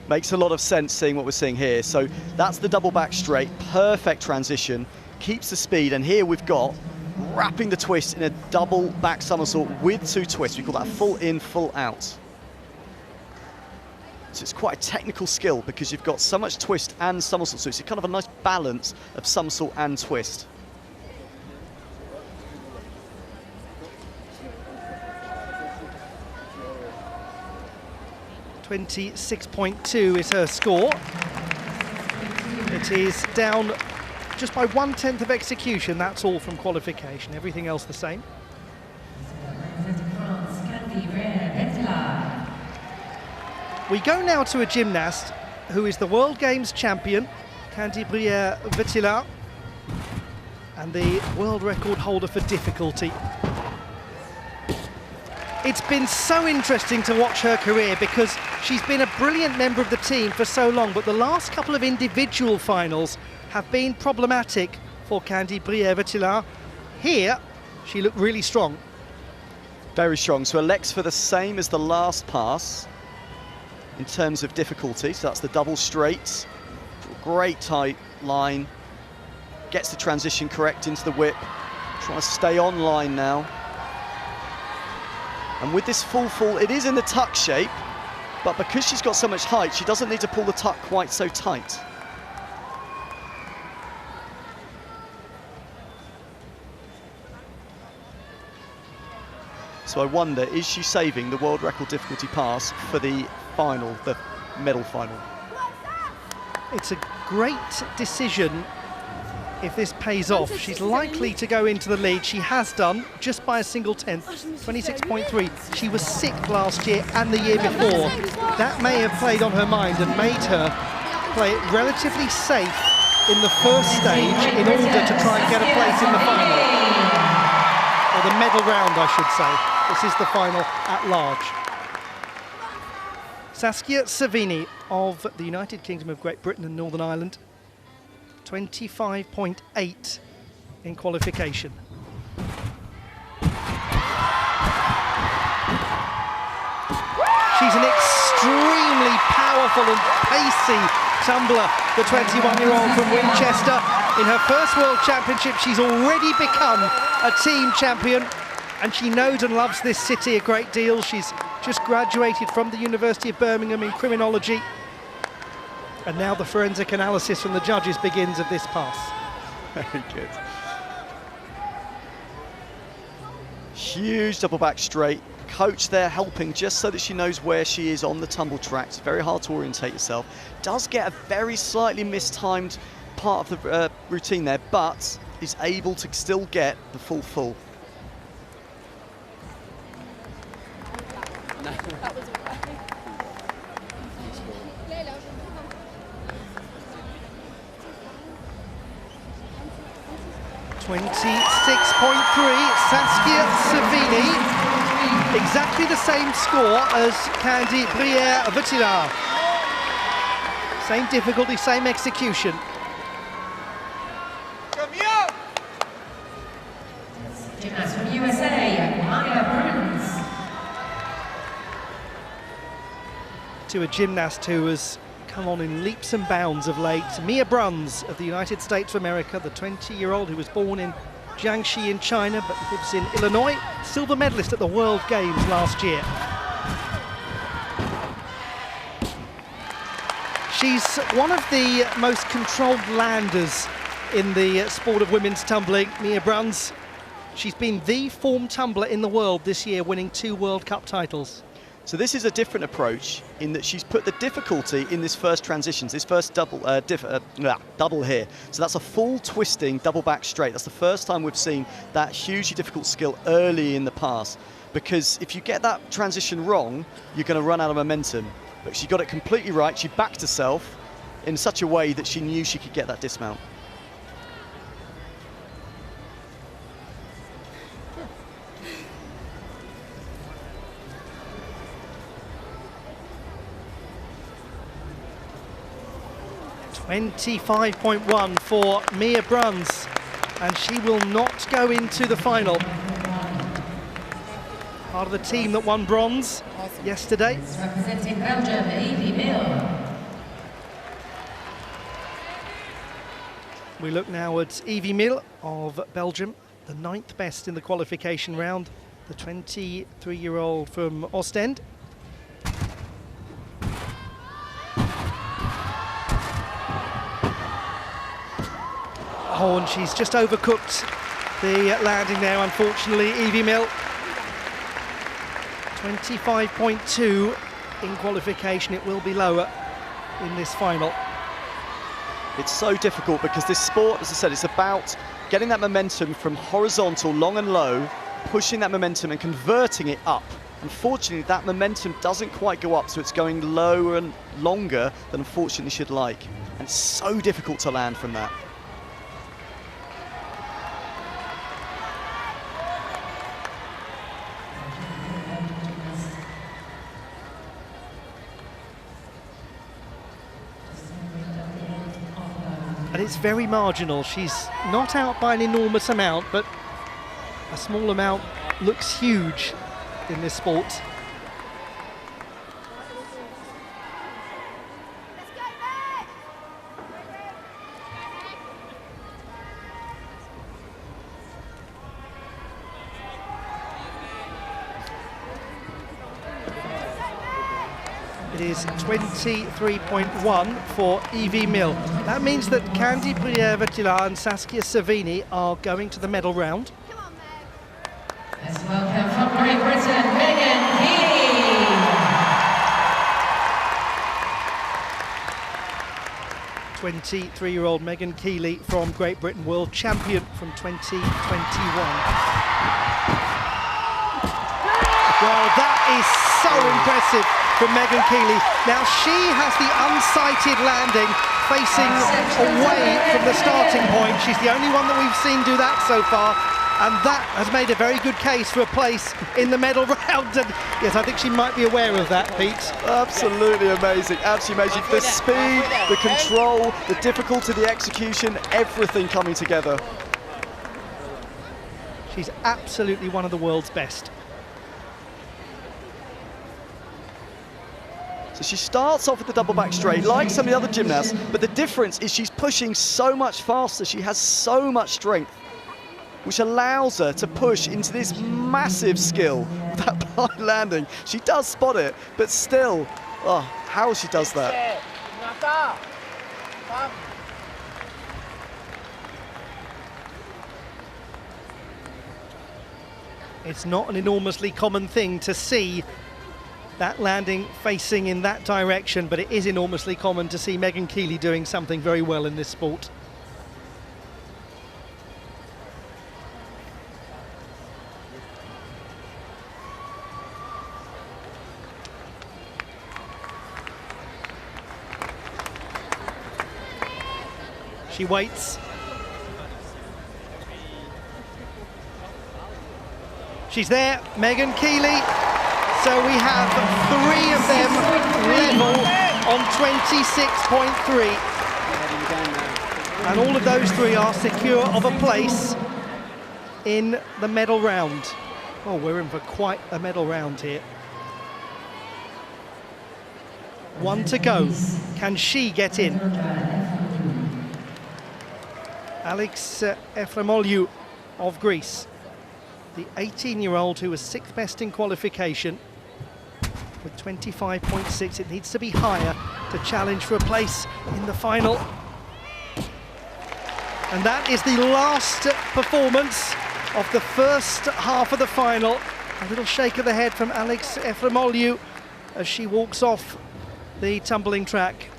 Makes a lot of sense seeing what we're seeing here. So that's the double back straight, perfect transition, keeps the speed, and here we've got wrapping the twist in a double back somersault with 2 twists. We call that full in, full out. So it's quite a technical skill because you've got so much twist and somersault, so it's kind of a nice balance of somersault and twist. .26.2 is her score. It is down just by 1/10 of execution. That's all from qualification. Everything else the same. We go now to a gymnast who is the World Games champion, Candy Brière-Vettila, and the world record holder for difficulty. It's been so interesting to watch her career because she's been a brilliant member of the team for so long, but the last couple of individual finals have been problematic for Candy Brière-Vettila. Here, she looked really strong. Very strong. So elects for the same as the last pass in terms of difficulty. So that's the double straight. Great tight line. Gets the transition correct into the whip. Trying to stay on line now. And with this full, it is in the tuck shape, but because she's got so much height, she doesn't need to pull the tuck quite so tight. So I wonder, is she saving the world record difficulty pass for the final, the medal final? It's a great decision if this pays off. She's likely to go into the lead. She has done, just by a single 10th, 26.3. She was sick last year and the year before. That may have played on her mind and made her play it relatively safe in the first stage in order to try and get a place in the final. Or the medal round, I should say. This is the final at large. Saskia Savini of the United Kingdom of Great Britain and Northern Ireland. 25.8 in qualification. She's an extremely powerful and pacey tumbler, the 21-year-old from Winchester. In her first World Championship, she's already become a team champion, and she knows and loves this city a great deal. She's just graduated from the University of Birmingham in criminology. And now the forensic analysis from the judges begins of this pass. Very good. Huge double back straight. Coach there helping just so that she knows where she is on the tumble track. It's very hard to orientate yourself. Does get a very slightly mistimed part of the routine there, but is able to still get the full. Saskia Savini, exactly the same score as Candy Briere-Vetillard. Same difficulty, same execution. Gymnast from USA, Maya Bruns. To a gymnast who has come on in leaps and bounds of late, Mia Bruns of the United States of America, the 20-year-old who was born in Jiangxi in China but lives in Illinois, silver medalist at the World Games last year. She's one of the most controlled landers in the sport of women's tumbling, Mia Bruns. She's been the form tumbler in the world this year, winning 2 World Cup titles. So this is a different approach in that she's put the difficulty in this first transitions, this first double here. So that's a full twisting double back straight. That's the first time we've seen that hugely difficult skill early in the pass. Because if you get that transition wrong, you're going to run out of momentum. But she got it completely right. She backed herself in such a way that she knew she could get that dismount. .25.1 for Mia Bruns, and she will not go into the final. Part of the team that won bronze yesterday. Representing Belgium, Evie Mill. We look now at Evie Mill of Belgium, the 9th best in the qualification round, the 23-year-old from Ostend. Oh, and she's just overcooked the landing there, unfortunately, Evie Mill. 25.2 in qualification. It will be lower in this final. It's so difficult because this sport, as I said, it's about getting that momentum from horizontal, long and low, pushing that momentum and converting it up. Unfortunately, that momentum doesn't quite go up, so it's going lower and longer than unfortunately should like. And it's so difficult to land from that. And it's very marginal. She's not out by an enormous amount, but a small amount looks huge in this sport. It is 23.1 for Evie Mill. That means that Candy Briere-Vetillard and Saskia Savini are going to the medal round. Let's welcome from Great Britain, Megan Healy. 23-year-old Megan Keeley from Great Britain, world champion from 2021. Well, that is so impressive from Megan Keeley. Now she has the unsighted landing facing away from the starting point. She's the only one that we've seen do that so far, and that has made a very good case for a place in the medal round. And yes, I think she might be aware of that, Pete. Absolutely amazing, absolutely amazing. The speed, the control, the difficulty, the execution, everything coming together. She's absolutely one of the world's best. So she starts off with the double back straight, like some of the other gymnasts, but the difference is she's pushing so much faster. She has so much strength, which allows her to push into this massive skill, that blind landing. She does spot it, but still, oh, how she does that. It's not an enormously common thing to see that landing facing in that direction, but it is enormously common to see Megan Keeley doing something very well in this sport. She waits. She's there, Megan Keeley. So we have 3 of them level on 26.3. And all of those 3 are secure of a place in the medal round. Oh, we're in for quite a medal round here. 1 to go. Can she get in? Alex Efremoliou of Greece, the 18-year-old who was 6th best in qualification with 25.6. It needs to be higher to challenge for a place in the final. And that is the last performance of the first half of the final. A little shake of the head from Alex Efremoliou as she walks off the tumbling track.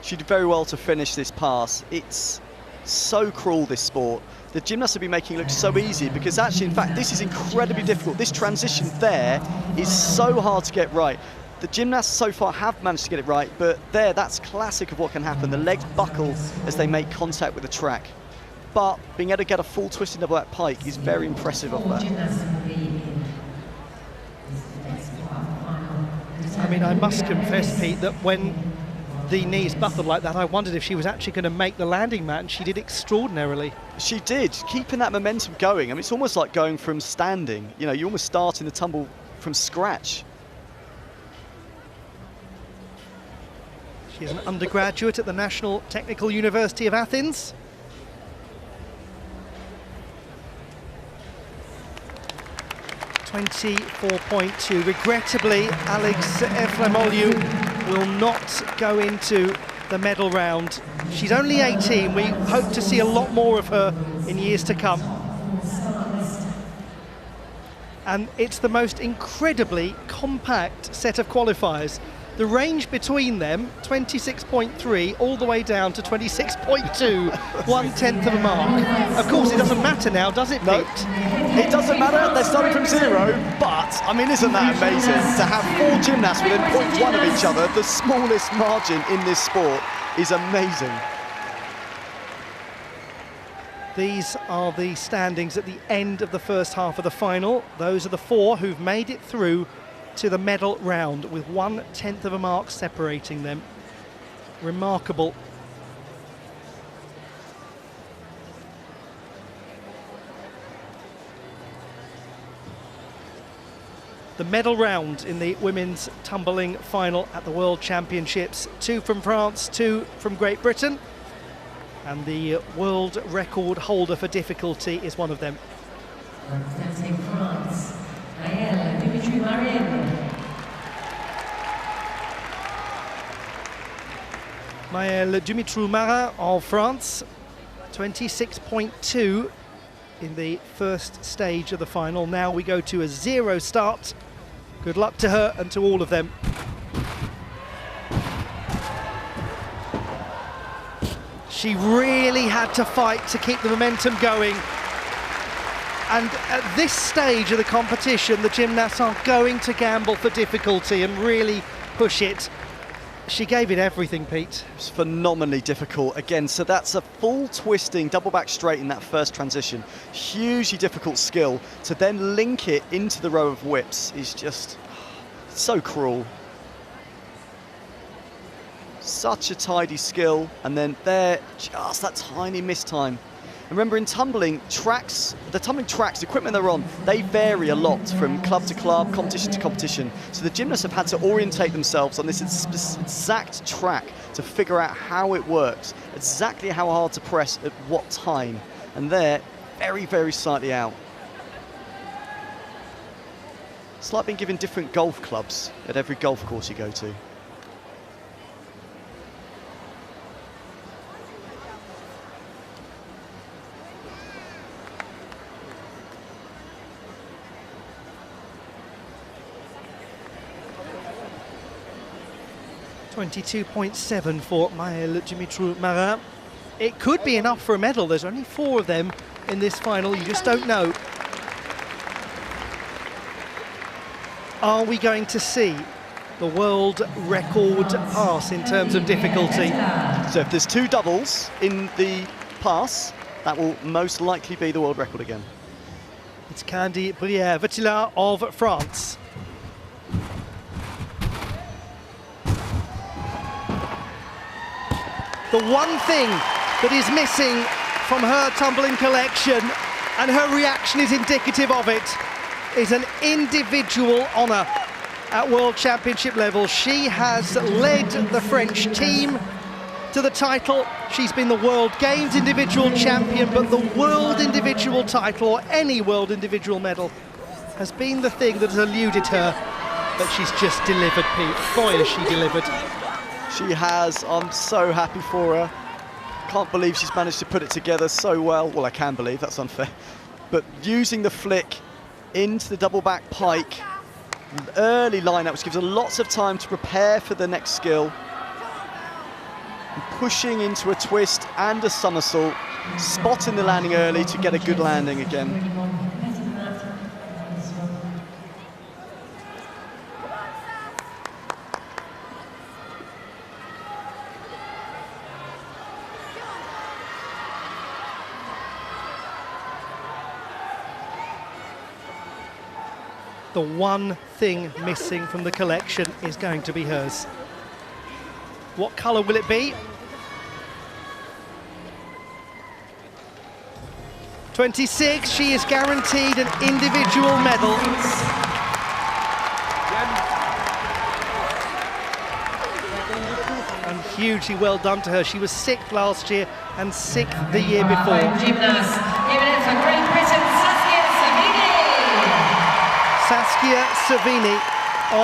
She did very well to finish this pass. It's so cruel, this sport. The gymnasts have been making it look so easy because actually, in fact, this is incredibly difficult. This transition there is so hard to get right. The gymnasts so far have managed to get it right, but there, that's classic of what can happen. The legs buckle as they make contact with the track. But being able to get a full twisting double back pike is very impressive of that. I mean, I must confess, Pete, that when the knees buckled like that, I wondered if she was actually going to make the landing mat, and she did extraordinarily. She did, keeping that momentum going. I mean, it's almost like going from standing. You know, you're almost starting the tumble from scratch. She's an undergraduate at the National Technical University of Athens. .24.2. Regrettably, Alex Efremoliou will not go into the medal round. She's only 18. We hope to see a lot more of her in years to come. And it's the most incredibly compact set of qualifiers. The range between them, 26.3 all the way down to 26.2, 1/10 of a mark. Of course, it doesn't matter now, does it, Pete? No, it doesn't matter. They're starting from 0, but, I mean, isn't that amazing? To have 4 gymnasts within 0.1 of each other, the smallest margin in this sport, is amazing. These are the standings at the end of the first half of the final. Those are the 4 who've made it through to the medal round, with 1/10 of a mark separating them. Remarkable. The medal round in the women's tumbling final at the World Championships. 2 from France, 2 from Great Britain. And the world record holder for difficulty is one of them. Representing France, Maëlle Dumitru-Marin. Maëlle Dumitru-Marin of France, 26.2 in the first stage of the final. Now we go to a 0 start. Good luck to her and to all of them. She really had to fight to keep the momentum going. And at this stage of the competition, the gymnasts are going to gamble for difficulty and really push it. She gave it everything, Pete. It's phenomenally difficult. Again, so that's a full twisting double back straight in that first transition. Hugely difficult skill. To then link it into the row of whips is just so cruel. Such a tidy skill, and then there, just that tiny miss time. And remember, in tumbling, the tumbling tracks, the equipment they're on, they vary a lot from club to club, competition to competition. So the gymnasts have had to orientate themselves on this exact track to figure out how it works, exactly how hard to press at what time. And they're very, very slightly out. It's like being given different golf clubs at every golf course you go to. .22.7 for Maëlle Dumitru-Marin. It could be enough for a medal. There's only 4 of them in this final. You just don't know. Are we going to see the world record pass in terms of difficulty? So if there's 2 doubles in the pass, that will most likely be the world record again. It's Candy Brière-Vetila of France. The one thing that is missing from her tumbling collection, and her reaction is indicative of it, is an individual honour at World Championship level. She has led the French team to the title. She's been the World Games individual champion, but the World individual title, or any World individual medal, has been the thing that has eluded her. But she's just delivered, Pete. Boy, has she delivered. She has. I'm so happy for her. Can't believe she's managed to put it together so well. Well, I can believe, that's unfair. But using the flick into the double back pike, early line-up, which gives her lots of time to prepare for the next skill. And pushing into a twist and a somersault, spotting the landing early to get a good landing again. The one thing missing from the collection is going to be hers. What colour will it be? 26, she is guaranteed an individual medal. And hugely well done to her. She was 6th last year and 6th the year before. Gymnast, giving it for Great Britain, Saskia Savini. Saskia Savini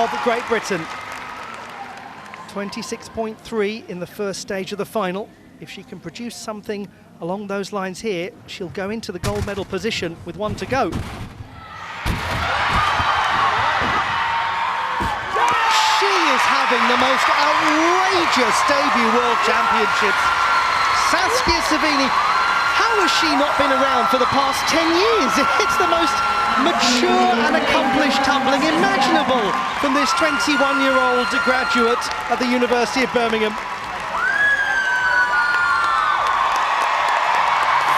of Great Britain. 26.3 in the first stage of the final. If she can produce something along those lines here, she'll go into the gold medal position with one to go. She is having the most outrageous debut World Championships. Saskia Savini, how has she not been around for the past 10 years? It's the most mature and accomplished tumbling imaginable from this 21-year-old graduate at the University of Birmingham.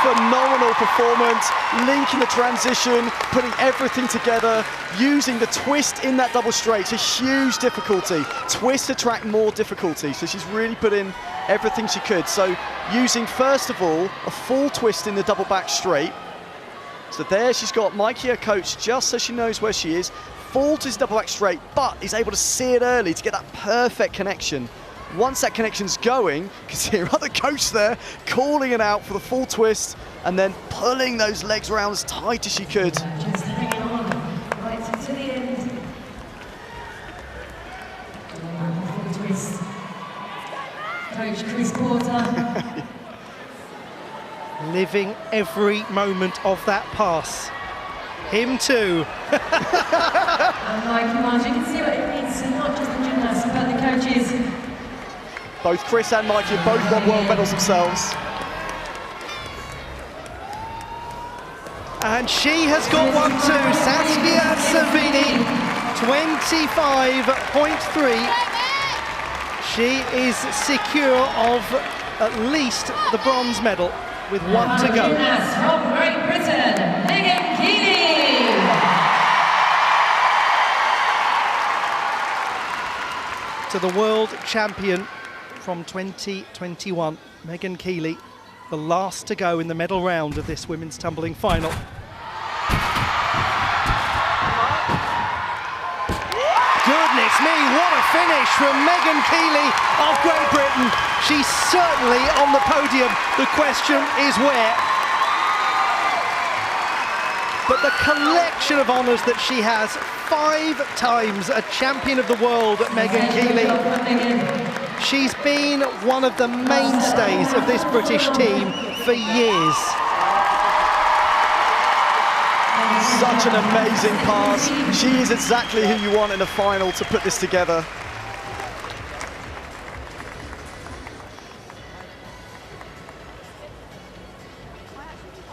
Phenomenal performance, linking the transition, putting everything together, using the twist in that double straight to huge difficulty. Twist attract more difficulty, so she's really put in everything she could. So using, first of all, a full twist in the double back straight. So there she's got Mikey, her coach, just so she knows where she is. Full twist double back straight, but is able to see it early to get that perfect connection. Once that connection's going, you can see her other coach there calling it out for the full twist and then pulling those legs around as tight as she could. Just hanging on, right to the end. Full twist. Coach Chris Porter. Living every moment of that pass. Him too. And Mikey Marge, you can see what it means to not just the gymnasts, but the coaches. Both Chris and Mikey have both won world medals themselves. And she has got one too. Saskia Savini, 25.3. She is secure of at least the bronze medal with one to go. Gymnast from Great Britain, Megan Keeley. To the world champion from 2021, Megan Keeley, the last to go in the medal round of this women's tumbling final. Goodness me, what a finish from Megan Keeley of Great Britain. She's certainly on the podium. The question is where. But the collection of honours that she has, 5 times a champion of the world, Megan Keeley. She's been one of the mainstays of this British team for years. Such an amazing pass. She is exactly who you want in a final to put this together.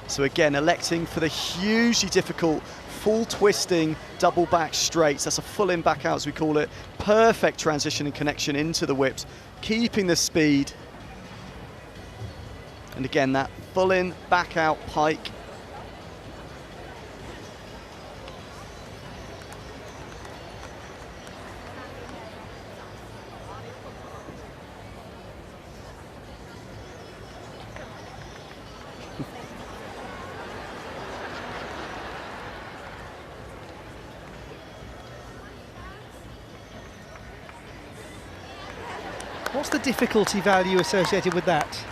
So again, electing for the hugely difficult full twisting double back straights. That's a full in back out, as we call it. Perfect transition and connection into the whips, keeping the speed. And again, that full in back out pike. What's the difficulty value associated with that?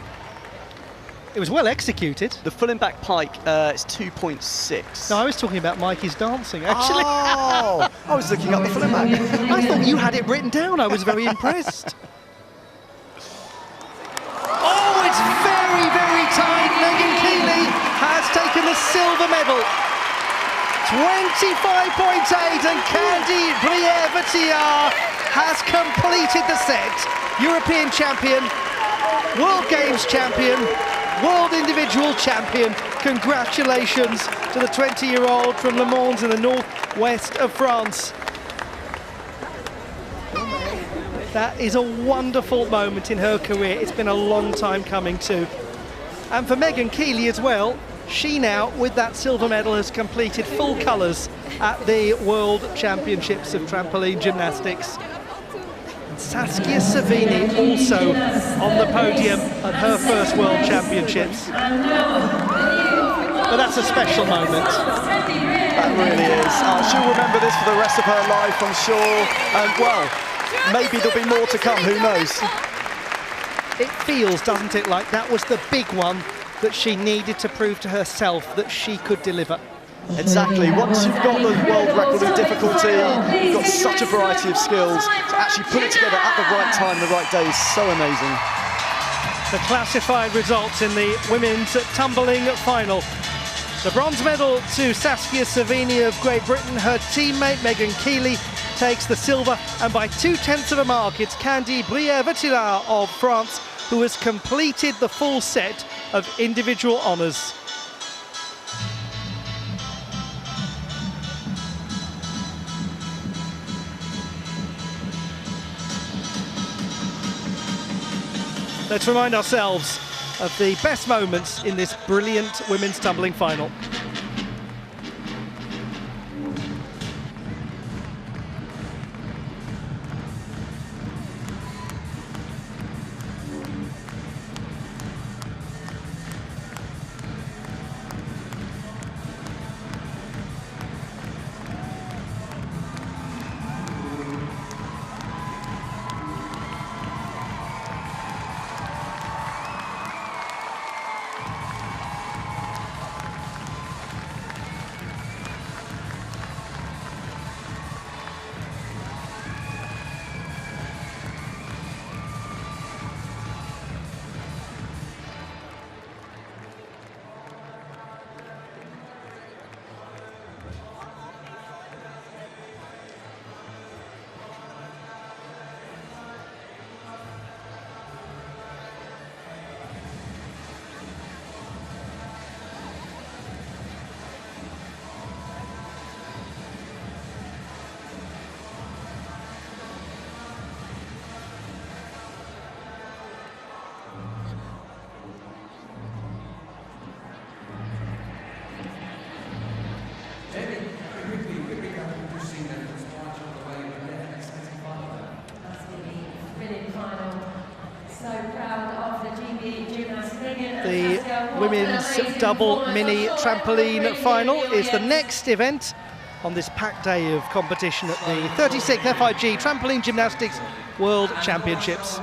It was well executed. The full back pike is 2.6. No, I was talking about Mikey's dancing, actually. Oh, I was looking up the full back. I thought you had it written down. I was very impressed. Oh, it's very, very tight. Megan Keeley has taken the silver medal. 25.8, and Candy Briere-Vetillard has completed the set. European champion, World Games champion, World Individual champion. Congratulations to the 20-year-old from Le Mans in the northwest of France. That is a wonderful moment in her career. It's been a long time coming too. And for Megan Keeley as well, she now, with that silver medal, has completed full colours at the World Championships of Trampoline Gymnastics. And Saskia Savini also on the podium at her first World Championships. But that's a special moment. That really is. She'll remember this for the rest of her life, I'm sure. And well, maybe there'll be more to come, who knows? It feels, doesn't it, like that was the big one that she needed to prove to herself that she could deliver. Exactly. Once you've got the world record in difficulty, you've got such a variety of skills, to actually put it together at the right time, the right day is so amazing. The classified results in the women's tumbling final. The bronze medal to Saskia Savini of Great Britain. Her teammate Megan Keeley takes the silver, and by 0.2 of a mark it's Candy Briere-Vetillard of France who has completed the full set of individual honours. Let's remind ourselves of the best moments in this brilliant women's tumbling final. The women's double mini trampoline final is the next event on this packed day of competition at the 36th FIG Trampoline Gymnastics World Championships.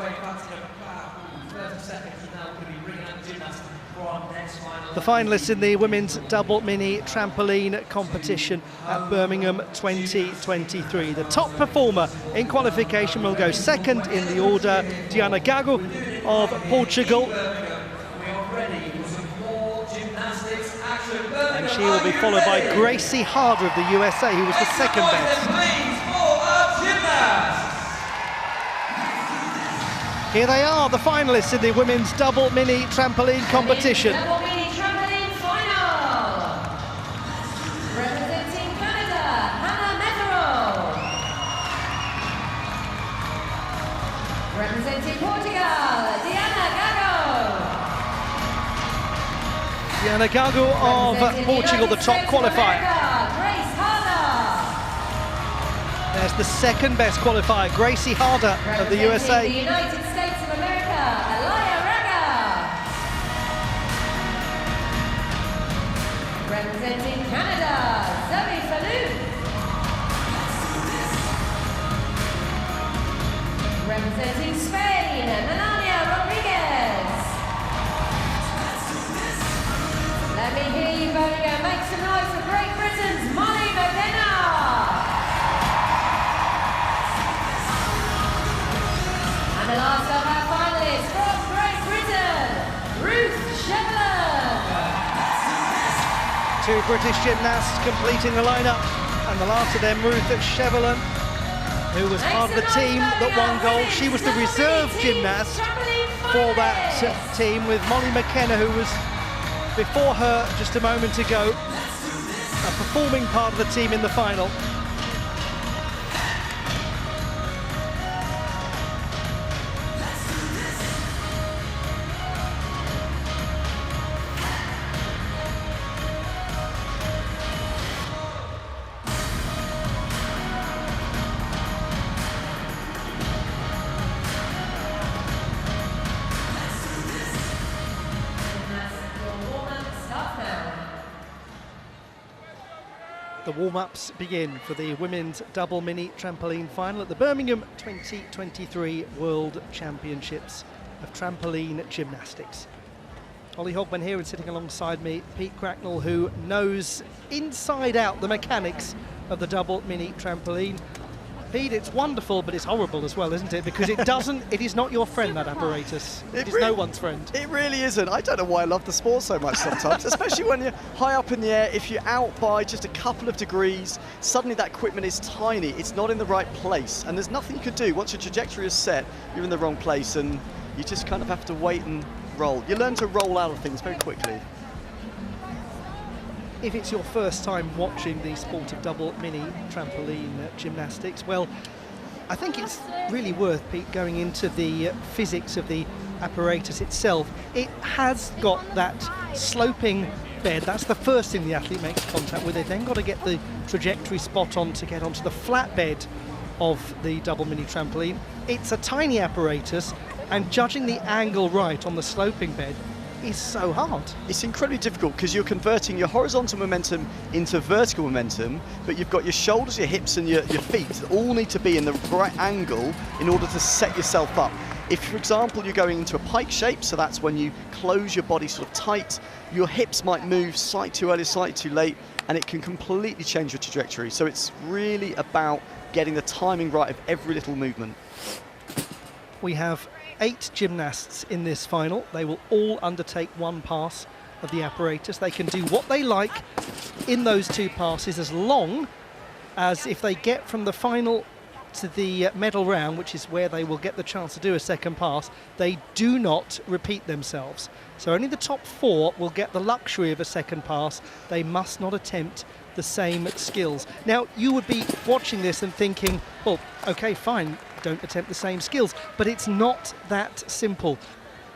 The finalists in the women's double mini trampoline competition at Birmingham 2023. The top performer in qualification will go second in the order, Diana Gago of Portugal. And she will be followed by Gracie Harder of the USA, who was the second best. Here they are, the finalists in the women's double mini trampoline competition. Representing Portugal, Diana Gago. Diana Gago of Portugal, the top qualifier. Grace Harder. There's the second best qualifier, Gracie Harder of the USA. The United States of America, Alaya Raga. Representing Canada, Zoe Falloon. Representing Spain, Spain, Melania Rodriguez. Let me hear you, Birmingham. Make some noise for Great Britain's Molly McKenna. And the last of our finalists from Great Britain, Ruth Shevlin. Two British gymnasts completing the lineup, and the last of them, Ruth Shevlin, who was part of the team that won gold. She was the reserve gymnast for that team, with Molly McKenna, who was before her just a moment ago, a performing part of the team in the final. The warm-ups begin for the women's double mini trampoline final at the Birmingham 2023 World Championships of Trampoline Gymnastics. Ollie Hogman here, and sitting alongside me, Pete Cracknell, who knows inside out the mechanics of the double mini trampoline. Pete, it's wonderful, but it's horrible as well, isn't it? Because it is not your friend, that apparatus. It is no one's friend. It really isn't. I don't know why I love the sport so much sometimes, especially when you're high up in the air. If you're out by just a couple of degrees, suddenly that equipment is tiny. It's not in the right place, and there's nothing you can do. Once your trajectory is set, you're in the wrong place, and you just kind of have to wait and roll. You learn to roll out of things very quickly. If it's your first time watching the sport of double mini trampoline gymnastics, well, I think it's really worth, Pete, going into the physics of the apparatus itself. It has got that sloping bed. That's the first thing the athlete makes contact with. They've then got to get the trajectory spot on to get onto the flat bed of the double mini trampoline. It's a tiny apparatus, and judging the angle right on the sloping bed is so hard. It's incredibly difficult because you're converting your horizontal momentum into vertical momentum, but you've got your shoulders, your hips and your feet that all need to be in the right angle in order to set yourself up. If, for example, you're going into a pike shape, so that's when you close your body sort of tight, your hips might move slightly too early, slightly too late, and it can completely change your trajectory. So it's really about getting the timing right of every little movement. We have 8 gymnasts in this final. They will all undertake one pass of the apparatus. They can do what they like in those 2 passes, as long as, if they get from the final to the medal round, which is where they will get the chance to do a second pass, they do not repeat themselves. So only the top 4 will get the luxury of a second pass. They must not attempt the same skills. Now, you would be watching this and thinking, well, okay, fine, don't attempt the same skills, but it's not that simple.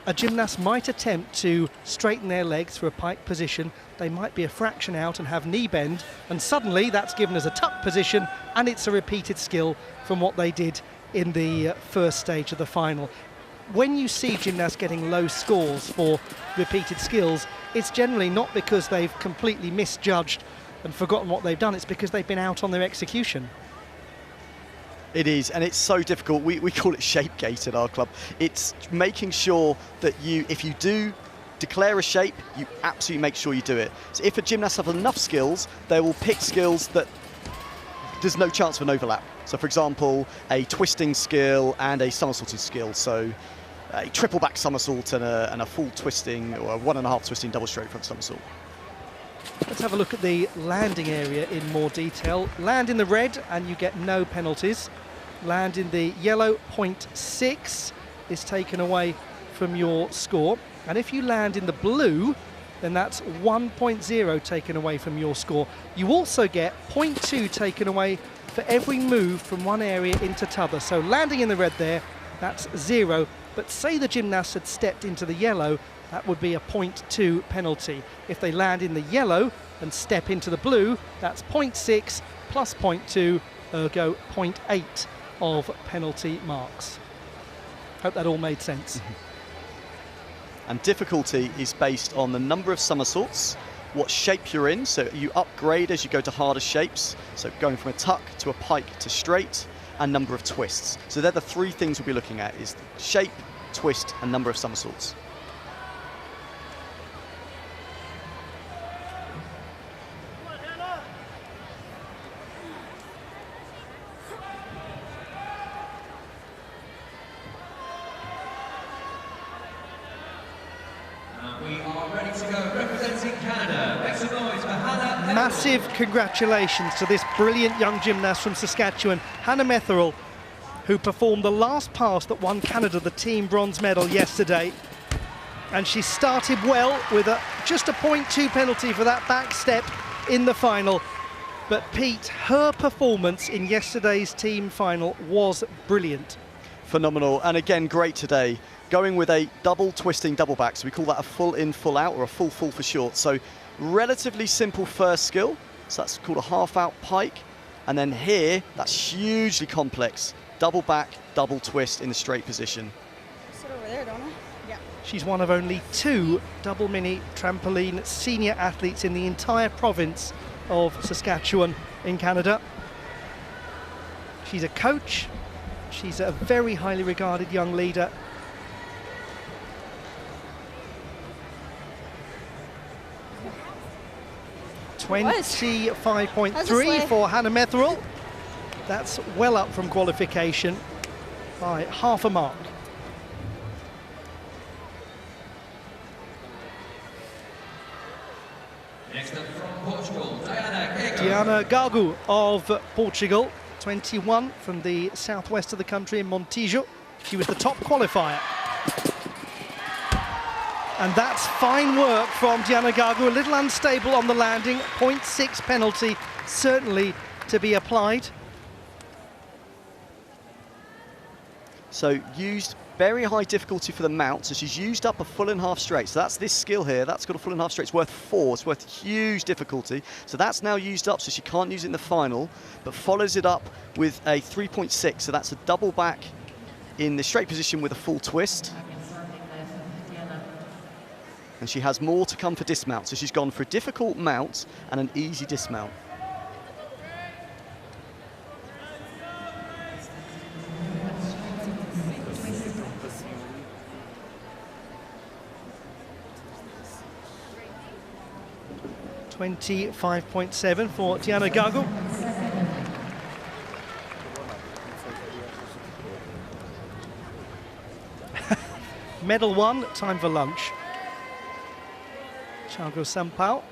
A gymnast might attempt to straighten their legs for a pike position. They might be a fraction out and have knee bend, and suddenly that's given as a tuck position, and it's a repeated skill from what they did in the first stage of the final. When you see gymnasts getting low scores for repeated skills, it's generally not because they've completely misjudged and forgotten what they've done. It's because they've been out on their execution. It is, and it's so difficult. We call it shape gate at our club. It's making sure that if you do declare a shape, you absolutely make sure you do it. So if a gymnast has enough skills, they will pick skills that there's no chance of an overlap. So for example, a twisting skill and a somersaulting skill. So a triple back somersault and a full twisting, or a 1.5 twisting double stroke front somersault. Let's have a look at the landing area in more detail. Land in the red and you get no penalties. Land in the yellow, 0.6 is taken away from your score. And if you land in the blue, then that's 1.0 taken away from your score. You also get 0.2 taken away for every move from one area into t'other. So landing in the red there, that's 0. But say the gymnast had stepped into the yellow, that would be a 0.2 penalty. If they land in the yellow and step into the blue, that's 0.6 plus 0.2, ergo 0.8 of penalty marks. Hope that all made sense. And difficulty is based on the number of somersaults, what shape you're in, so you upgrade as you go to harder shapes, so going from a tuck to a pike to straight, and number of twists. So they're the 3 things we'll be looking at, is shape, twist, and number of somersaults. We are ready to go, representing Canada. Make some noise for Hannah. Massive congratulations to this brilliant young gymnast from Saskatchewan, Hannah Metherell, who performed the last pass that won Canada the team bronze medal yesterday. And she started well with just a 0.2 penalty for that back step in the final. But Pete, her performance in yesterday's team final was brilliant. Phenomenal, and again, great today. Going with a double twisting double back, so we call that a full in, full out, or a full for short. So relatively simple first skill, so that's called a half out pike. And then here, that's hugely complex. Double back, double twist in the straight position. Sit over there, don't I? Yeah. She's one of only 2 double mini trampoline senior athletes in the entire province of Saskatchewan in Canada. She's a coach. She's a very highly regarded young leader. Was. 25.3 for Hannah Metherell. That's well up from qualification by half a mark. Next up from Portugal, Diana Gago. Diana Gago of Portugal, 21 from the southwest of the country in Montijo. She was the top qualifier. And that's fine work from Diana Gago, a little unstable on the landing, 0.6 penalty, certainly to be applied. So used very high difficulty for the mount, so she's used up a full and half straight. So that's this skill here, that's got a full and half straight, it's worth 4, it's worth huge difficulty. So that's now used up, so she can't use it in the final, but follows it up with a 3.6, so that's a double back in the straight position with a full twist. And she has more to come for dismount, so she's gone for a difficult mount and an easy dismount. .25.7 for Diana Gago. Medal 1, time for lunch. Thiago Sampaio.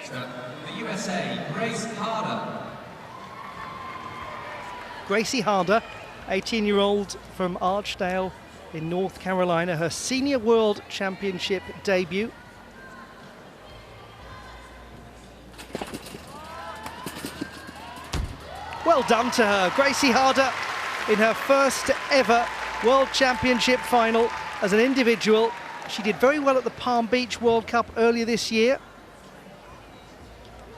So, the USA, Grace Harder. Gracie Harder, 18-year-old from Archdale in North Carolina, her senior world championship debut. Well done to her. Gracie Harder in her first ever World Championship final as an individual. She did very well at the Palm Beach World Cup earlier this year.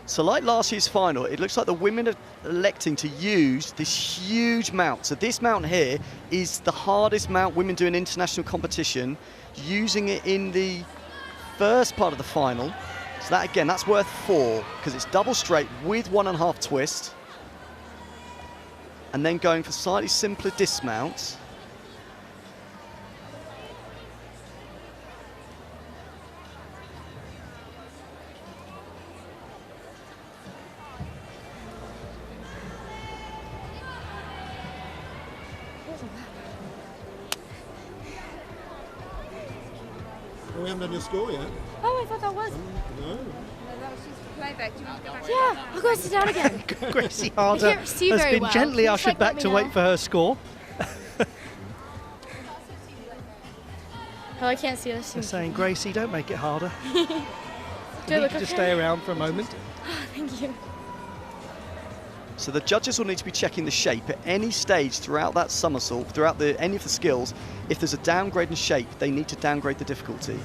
So like last year's final, it looks like the women are electing to use this huge mount. So this mount here is the hardest mount women do in international competition, using it in the first part of the final. So that again, that's worth 4, because it's double straight with 1.5 twist. And then going for slightly simpler dismounts. We haven't done your score yet. Oh, I thought that was. No. That was just playback. Do you want to go back? Yeah, I'll go sit down again. Gracie Harder can't see has very been well. gently Can you ushered just, back let to me wait know? for her score. Oh, I can't see this. They're saying, Gracie, don't make it harder. Do You I need look to just okay? stay around for a moment. Thank you. So the judges will need to be checking the shape at any stage throughout that somersault, throughout any of the skills. If there's a downgrade in shape, they need to downgrade the difficulty.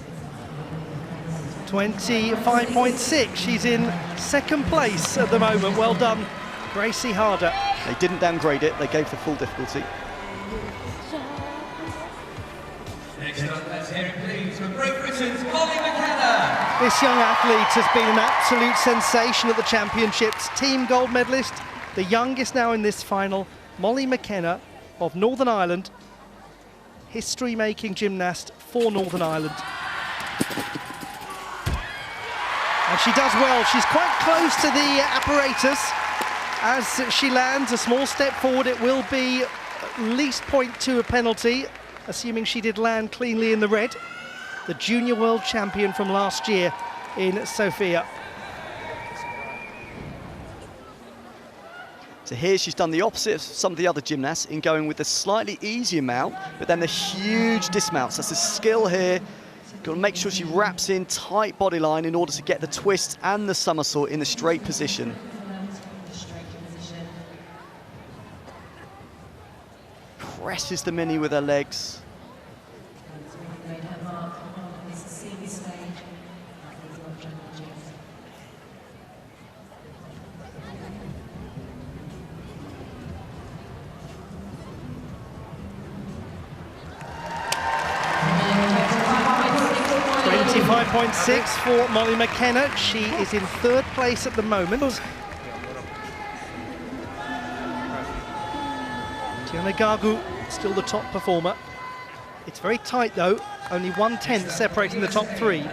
25.6. She's in second place at the moment. Well done, Gracie Harder. They didn't downgrade it, they gave the full difficulty. Next up, let's hear it please from Great Britain's Molly McKenna. This young athlete has been an absolute sensation at the championships. Team gold medalist, the youngest now in this final, Molly McKenna of Northern Ireland, history-making gymnast for Northern Ireland. And she does well. She's quite close to the apparatus. As she lands a small step forward, it will be at least 0.2 a penalty, assuming she did land cleanly in the red. The junior world champion from last year in Sofia. So here she's done the opposite of some of the other gymnasts in going with the slightly easier mount, but then the huge dismounts. That's a skill here. Got to make sure she wraps in tight body line in order to get the twist and the somersault in the straight position. Presses the mini with her legs. 25.6 for Molly McKenna. She is in third place at the moment. Tiana Gagu still the top performer. It's very tight though, only 1/10 separating the top three.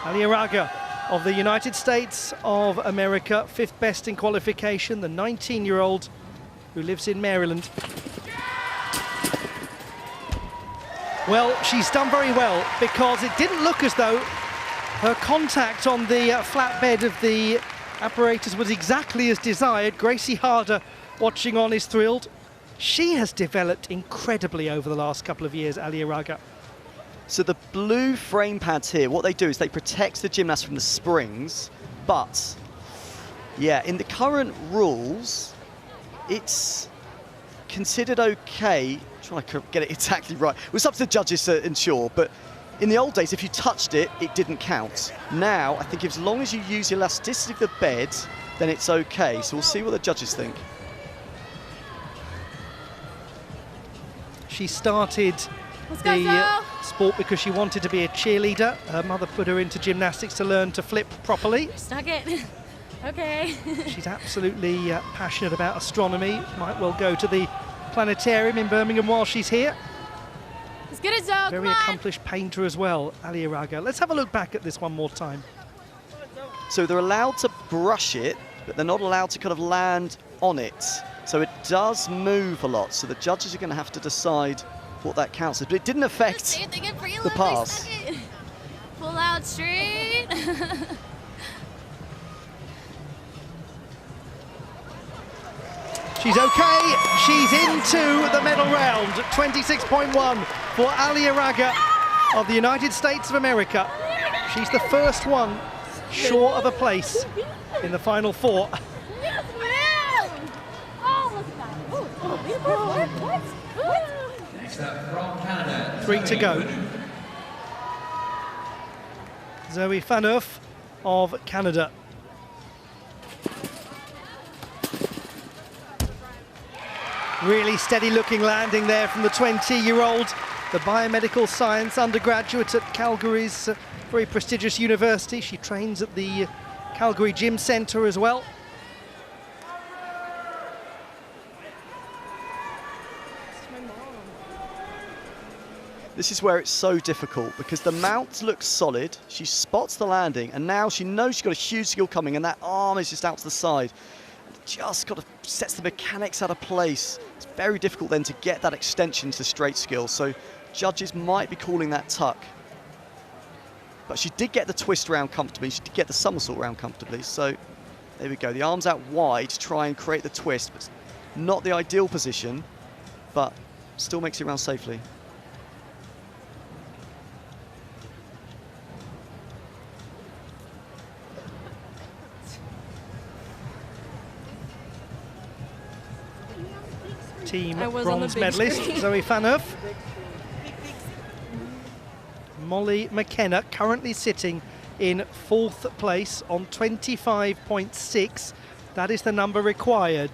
Alia Raga of the United States of America, 5th best in qualification, the 19-year-old who lives in Maryland. Well, she's done very well because it didn't look as though her contact on the flatbed of the apparatus was exactly as desired. Gracie Harder, watching on, is thrilled. She has developed incredibly over the last couple of years, Alia Raga. So the blue frame pads here, what they do is they protect the gymnast from the springs, but yeah, in the current rules, it's considered okay. Trying to get it exactly right. It was up to the judges to ensure, but in the old days, if you touched it, it didn't count. Now, I think as long as you use the elasticity of the bed, then it's okay. So we'll see what the judges think. She started the sport because she wanted to be a cheerleader. Her mother put her into gymnastics to learn to flip properly. Stuck it. Okay. She's absolutely passionate about astronomy. Might well go to the planetarium in Birmingham while she's here. As good as Zoe. Very accomplished painter as well, Alia Raga. Let's have a look back at this one more time. So they're allowed to brush it, but they're not allowed to kind of land on it. So it does move a lot. So the judges are going to have to decide what that counts as. But it didn't affect the pass. Pull out straight. She's okay. She's into the medal round. 26.1 for Alia Raga of the United States of America. She's the first one short of a place in the final four. Next up from Canada. 3 to go. Zoe Phaneuf of Canada. Really steady looking landing there from the 20-year-old, the biomedical science undergraduate at Calgary's very prestigious university. She trains at the Calgary Gym Centre as well. This is where it's so difficult because the mount looks solid, she spots the landing, and now she knows she's got a huge skill coming, and that arm is just out to the side. Just kind of sets the mechanics out of place. It's very difficult then to get that extension to straight skill, so judges might be calling that tuck. But she did get the twist round comfortably, she did get the somersault round comfortably, so there we go. The arms out wide to try and create the twist, but not the ideal position, but still makes it round safely. Team bronze medalist Zoe Phaneuf. Molly McKenna currently sitting in 4th place on 25.6. That is the number required.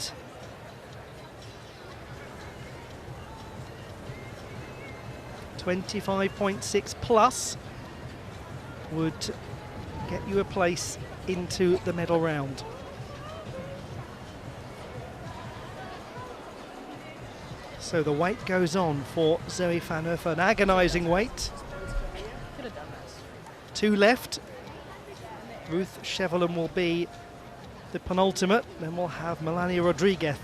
.25.6 plus would get you a place into the medal round. So the weight goes on for Zoe van Hoof, an agonising weight. 2 left. Ruth Chevallon will be the penultimate, then we'll have Melania Rodriguez.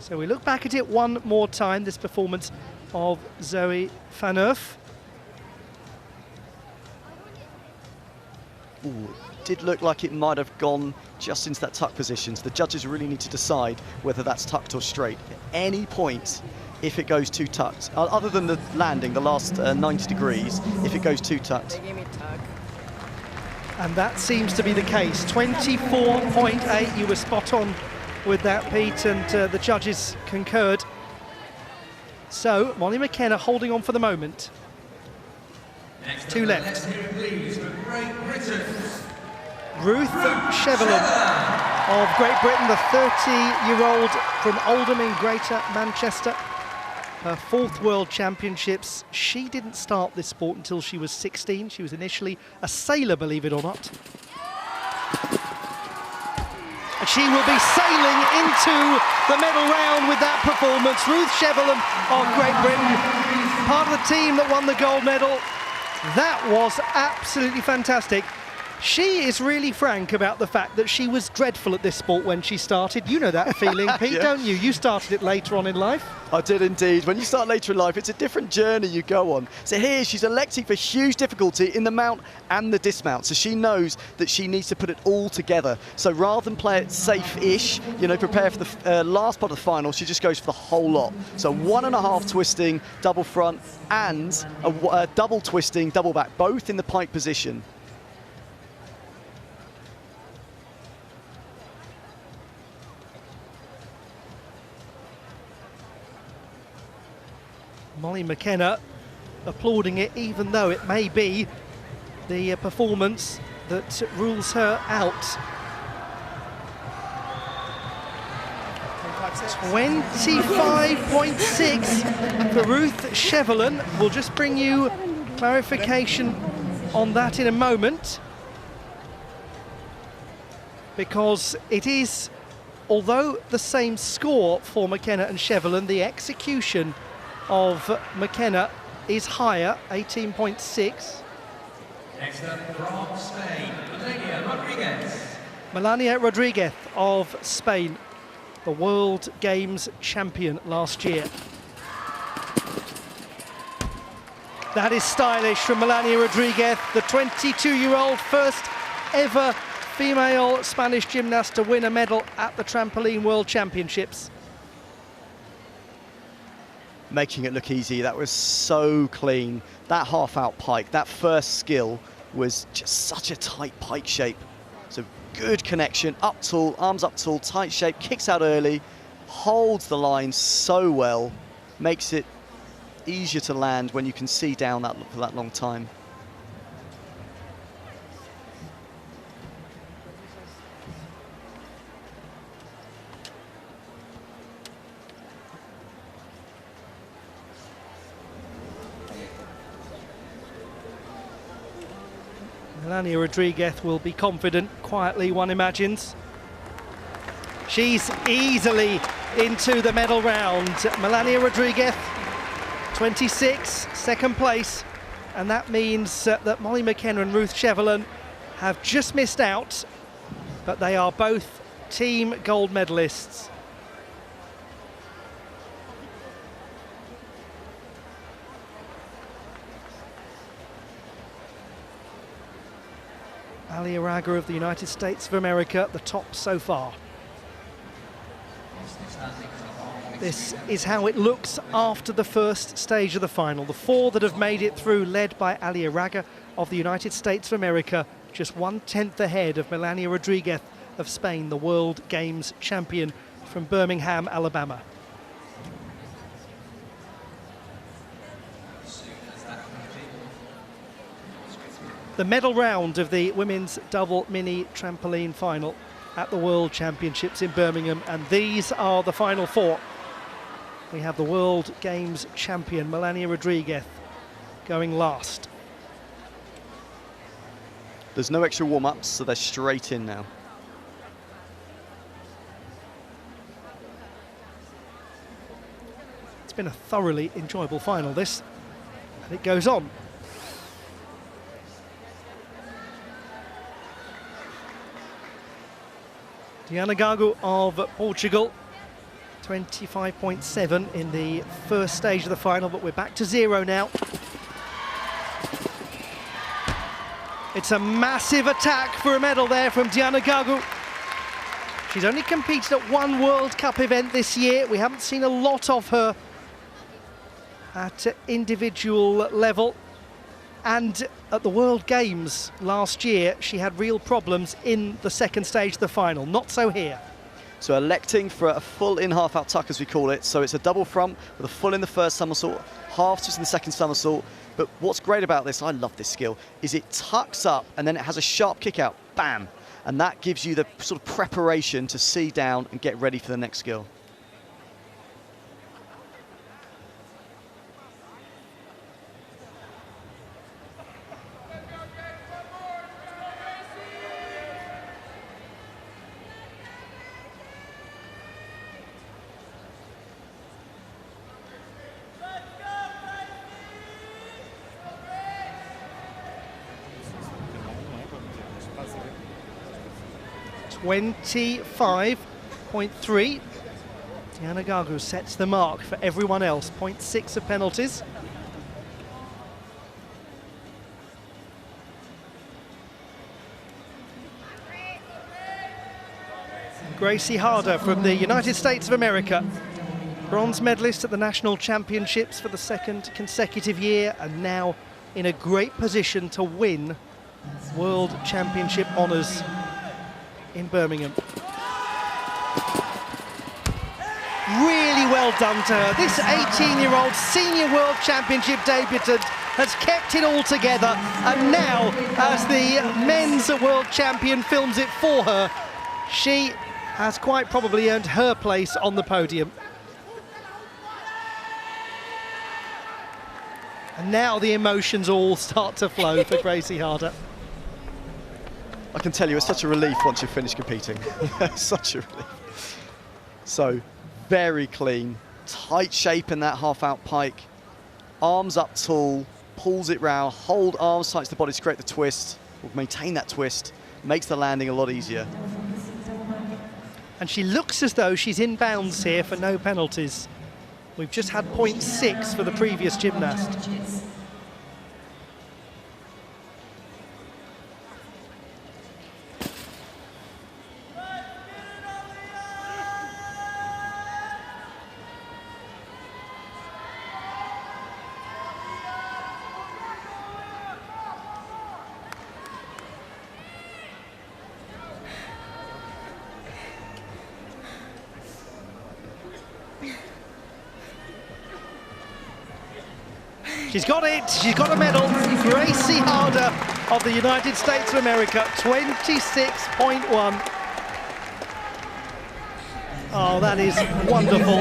So we look back at it one more time, this performance of Zoe van Hoof. Ooh, did look like it might have gone just into that tuck position. So the judges really need to decide whether that's tucked or straight. At any point, if it goes too tucked, other than the landing, the last 90 degrees, if it goes too tucked. And that seems to be the case. 24.8, you were spot on with that, Pete, and the judges concurred. So Molly McKenna holding on for the moment. 2 left. Let's hear it, please, for Great Britain. Ruth Chevallon of Great Britain, the 30-year-old from Oldham in Greater Manchester. Her 4th World Championships. She didn't start this sport until she was 16. She was initially a sailor, believe it or not. And she will be sailing into the medal round with that performance. Ruth Chevallon of Great Britain, part of the team that won the gold medal. That was absolutely fantastic. She is really frank about the fact that she was dreadful at this sport when she started. You know that feeling, Pete, Yeah. don't you? You started it later on in life. I did indeed. When you start later in life, it's a different journey you go on. So here she's electing for huge difficulty in the mount and the dismount. So she knows that she needs to put it all together. So rather than play it safe-ish, you know, prepare for the last part of the final, she just goes for the whole lot. So 1.5 twisting, double front, and a double twisting, double back, both in the pike position. Molly McKenna applauding it, even though it may be the performance that rules her out. 25.6 for Ruth Chevallon. We'll just bring you clarification on that in a moment, because it is, although the same score for McKenna and Chevallon, the execution of McKenna is higher, 18.6. Next up from Spain, Melania Rodriguez. Melania Rodriguez of Spain, the World Games champion last year. That is stylish from Melania Rodriguez, the 22-year-old first ever female Spanish gymnast to win a medal at the Trampoline World Championships. Making it look easy. That was so clean. That half-out pike, that first skill was just such a tight pike shape. So good connection, up tall, arms up tall, tight shape, kicks out early, holds the line so well, makes it easier to land when you can see down that for that long time. Melania Rodriguez will be confident, quietly, one imagines. She's easily into the medal round. Melania Rodriguez, 26, second place. And that means that Molly McKenna and Ruth Chevallon have just missed out, but they are both team gold medalists. Aliaraga of the United States of America, the top so far. This is how it looks after the first stage of the final. The 4 that have made it through, led by Aliaraga of the United States of America, just 1/10 ahead of Melania Rodriguez of Spain, the World Games champion from Birmingham, Alabama. The medal round of the women's double mini trampoline final at the World Championships in Birmingham, and these are the final 4. We have the World Games champion Melania Rodriguez going last. There's no extra warm-ups, so they're straight in now. It's been a thoroughly enjoyable final, this. And it goes on. Diana Gago of Portugal, 25.7 in the first stage of the final, but we're back to 0 now. It's a massive attack for a medal there from Diana Gago. She's only competed at one World Cup event this year. We haven't seen a lot of her at individual level. And at the World Games last year, she had real problems in the second stage of the final. Not so here. So electing for a full in half out tuck, as we call it. So it's a double front with a full in the first somersault, half just in the second somersault. But what's great about this, I love this skill, is it tucks up and then it has a sharp kick out, bam. And that gives you the sort of preparation to see down and get ready for the next skill. .25.3. Diana Gago sets the mark for everyone else. 0.6 of penalties. Gracie Harder from the United States of America. Bronze medalist at the National Championships for the second consecutive year, and now in a great position to win World Championship honours in Birmingham. Really well done to her. This 18-year-old senior World Championship debutant has kept it all together, and now, as the men's world champion films it for her, she has quite probably earned her place on the podium. And now the emotions all start to flow for Gracie Harder. I can tell you, it's such a relief once you've finished competing. Such a relief. So, very clean, tight shape in that half-out pike. Arms up tall, pulls it round, hold arms tight to the body to create the twist, or maintain that twist, makes the landing a lot easier. And she looks as though she's in bounds here for no penalties. We've just had 0.6 for the previous gymnast. She's got it, she's got a medal. Gracie Harder of the United States of America, 26.1. Oh, that is wonderful.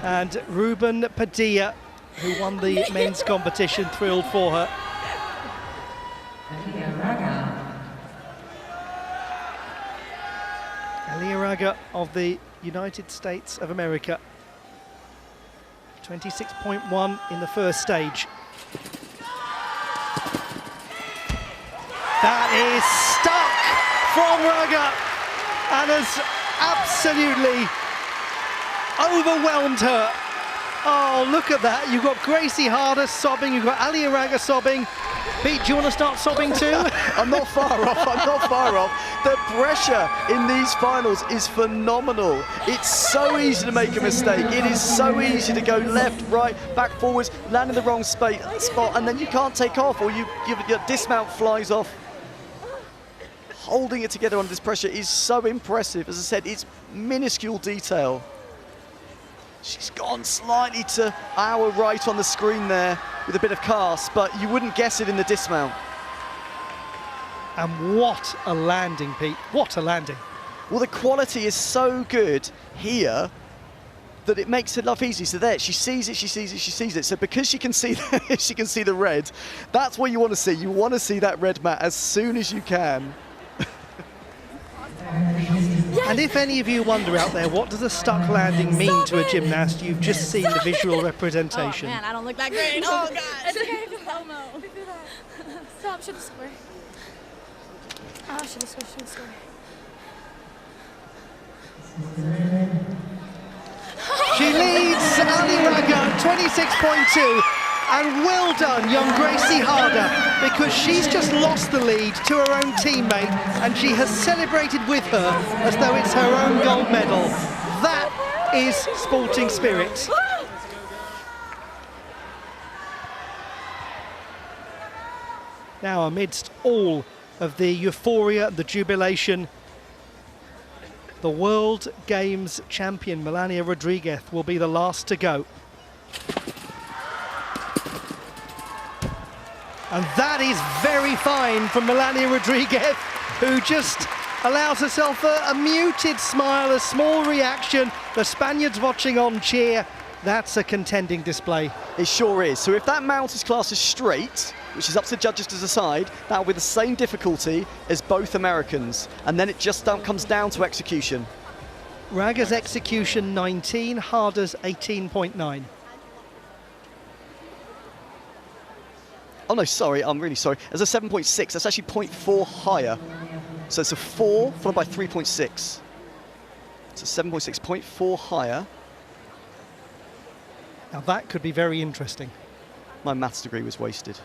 And Ruben Padilla, who won the men's competition, thrilled for her. Aliaraga of the United States of America. 26.1 in the first stage. That is stuck from Raga and has absolutely overwhelmed her. Oh, look at that. You've got Gracie Harder sobbing, you've got Aliaraga sobbing. Pete, do you want to start sobbing too? I'm not far off, I'm not far off. The pressure in these finals is phenomenal. It's so easy to make a mistake. It is so easy to go left, right, back, forwards, land in the wrong spot, and then you can't take off, or your dismount flies off. Holding it together under this pressure is so impressive. As I said, it's minuscule detail. She's gone slightly to our right on the screen there with a bit of cast, but you wouldn't guess it in the dismount. And what a landing, Pete. What a landing. Well, the quality is so good here that it makes it life easy. So there, she sees it, she sees it, she sees it. So because she can see she can see the red, that's what you want to see. You want to see that red mat as soon as you can. And if any of you wonder out there, what does a stuck landing mean to a gymnast, you've just seen the visual representation. Oh man, I don't look that great. Oh god. It's okay, I feel FOMO. Stop, should have scored. Oh, should have scored, She leads Ali Raga 26.2, and well done, young Gracie Harder, because she's just lost the lead to her own teammate, and she has celebrated with her as though it's her own gold medal. That is sporting spirit. Now, amidst all of the euphoria and the jubilation, the World Games champion Melania Rodriguez will be the last to go. And that is very fine from Melania Rodriguez, who just allows herself a muted smile, a small reaction. The Spaniards watching on cheer. That's a contending display. It sure is. So if that mount is classed as straight, which is up to the judges to decide, that will be the same difficulty as both Americans. And then it just comes down to execution. Raga's execution 19, Harder's 18.9. Oh no, sorry, I'm really sorry. There's a 7.6, that's actually 0.4 higher. So it's a 4 followed by 3.6. So 7.6, 0.4 higher. Now that could be very interesting. My maths degree was wasted.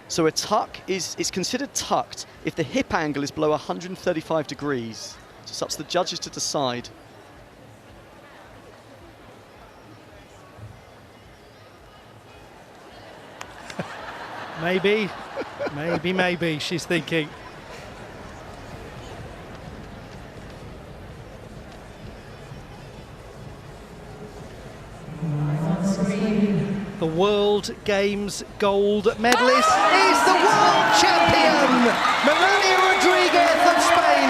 So a tuck is considered tucked if the hip angle is below 135 degrees. So it's up to the judges to decide. Maybe, maybe, she's thinking. The World Games gold medalist is the world champion, Melania Rodriguez of Spain.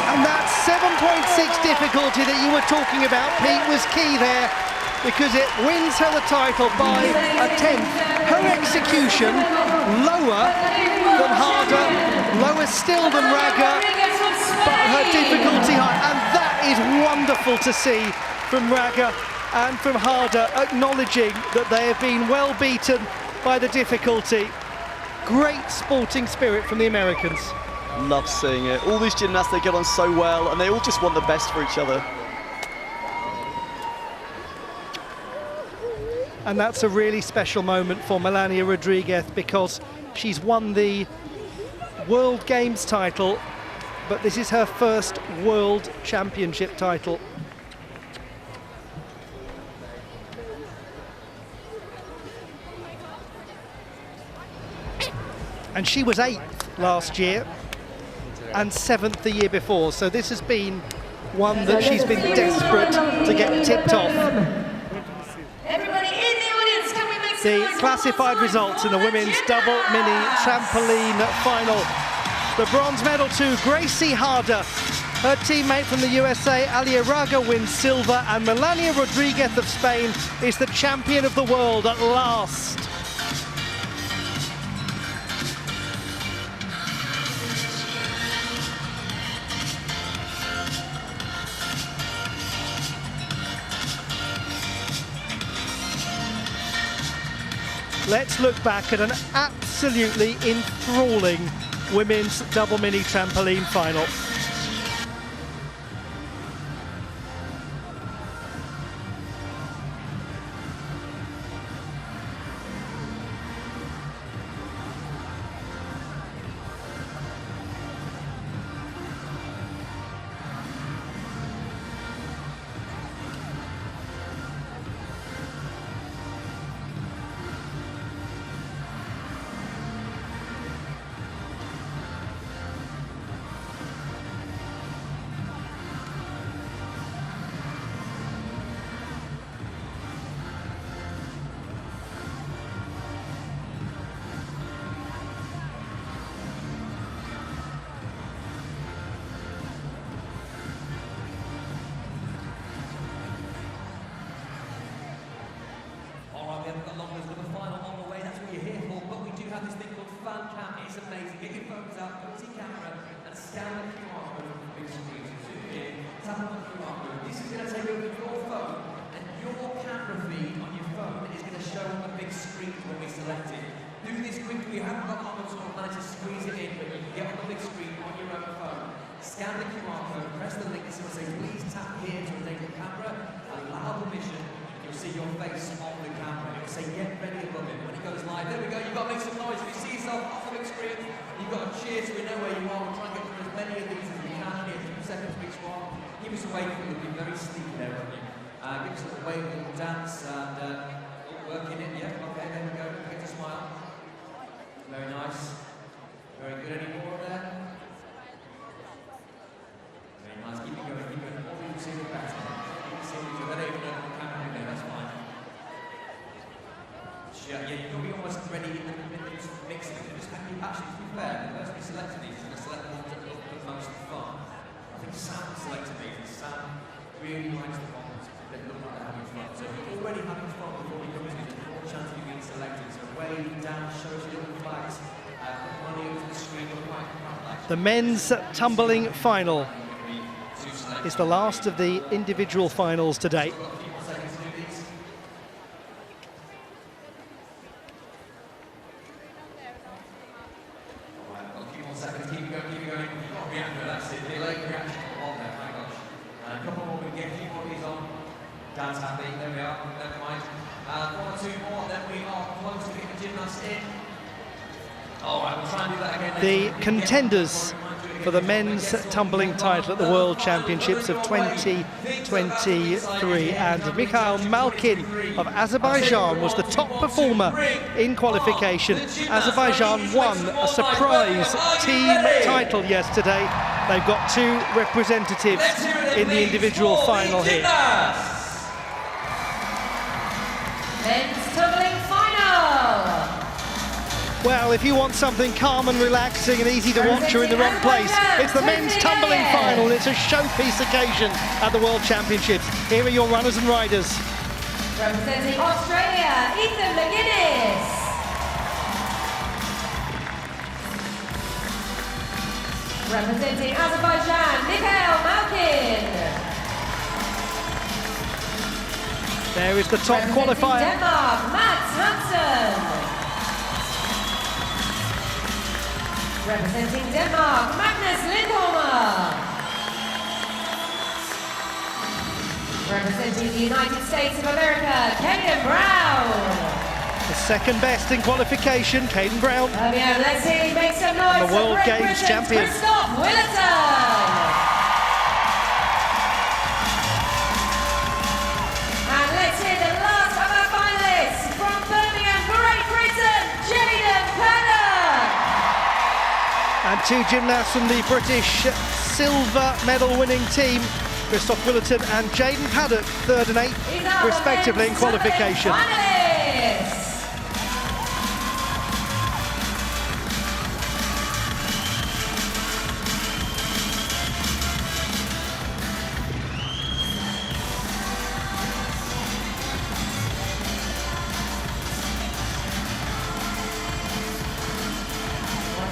And that 7.6 difficulty that you were talking about, Pete, was key there, because it wins her the title by a tenth. Her execution lower than Harder, lower still than Raga, but her difficulty high. And that is wonderful to see from Raga and from Harder, acknowledging that they have been well beaten by the difficulty. Great sporting spirit from the Americans. Love seeing it. All these gymnasts, they get on so well, and they all just want the best for each other. And that's a really special moment for Melania Rodriguez, because she's won the World Games title, but this is her first World Championship title. And she was 8th last year and 7th the year before, so this has been one that she's been desperate to get tipped off. Everybody in the audience, can we make some The noise for classified one more results in the time? women's double mini trampoline final. The bronze medal to Gracie Harder. Her teammate from the USA, Alia Raga, wins silver, and Melania Rodriguez of Spain is the champion of the world at last. Let's look back at an absolutely enthralling women's double mini trampoline final. amazing. Get your phones out, go to your camera, and scan the QR code on the big screen. Zoom in, tap on the QR code. This is going to take over your phone, and your camera feed on your phone is going to show on the big screen when we select it. Do this quickly. You haven't got on sort of managed to squeeze it in, but you can get on the big screen on your own phone. Scan the QR code, press the link, it's going to say, please tap here to enable camera, allow permission. You'll see your face on the camera. It'll say, get ready above it. When it goes live, there we go. You've got to make some noise. If you see yourself off the big screen, you've got to cheer so we know where you are. We'll try and get through as many of these as we can. Here, 2 seconds for each one. Give us a wave. You'll be very sleepy there, won't you? Give us a little wave, a little dance, and working it. Yeah, okay, there we go. Don't forget to smile. Very nice. Very good. Any more there? Very nice. Keep it going. Keep it going. All you see the better. Keep it seeing each other. They don't even know the camera again. That's fine. Yeah, you've got to be almost ready in the mix of it. Just actually, to be fair, the person who selected these is going to select the ones that look the most fun. I think Sam selected these, and Sam really likes the ones that look like they're having fun. So if you're already having fun before we come to it, there's more chance of you being selected. So wave down, show us your little flags, put money over the screen, look like The men's tumbling final is the last of the individual finals to date. Dan's happy, there we are, never mind. 1 or 2 more, then we are close to getting the gymnasts in. Alright, we'll try and do that again. The contenders for the men's tumbling title at the World Championships of 2023, and Mikhail Malkin of Azerbaijan was the top performer in qualification. Azerbaijan won a surprise team title yesterday. They've got 2 representatives in the individual final here. Men's tumbling final. Well, if you want something calm and relaxing and easy to watch, you're in the wrong place. It's the men's tumbling final, and it's a showpiece occasion at the World Championships. Here are your runners and riders. Representing Australia, Ethan McGuinness. Representing Azerbaijan, Mikhail Malkin. There is the top qualifier. Denmark, Mats Hansen. Representing Denmark, Magnus Lindholmer. Representing the United States of America, Caden Brown. The second best in qualification, Caden Brown. Let's see, make some noise. The World Games champion. Christoph Willerton. And let's hear the last of our finalists from Birmingham, Great Britain, Jaden Paddock. And 2 gymnasts from the British silver medal winning team, Christoph Willerton and Jaden Paddock, 3rd and 8th, respectively in qualification. Finalists.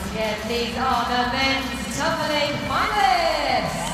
Again, these are the men's tumbling finalists.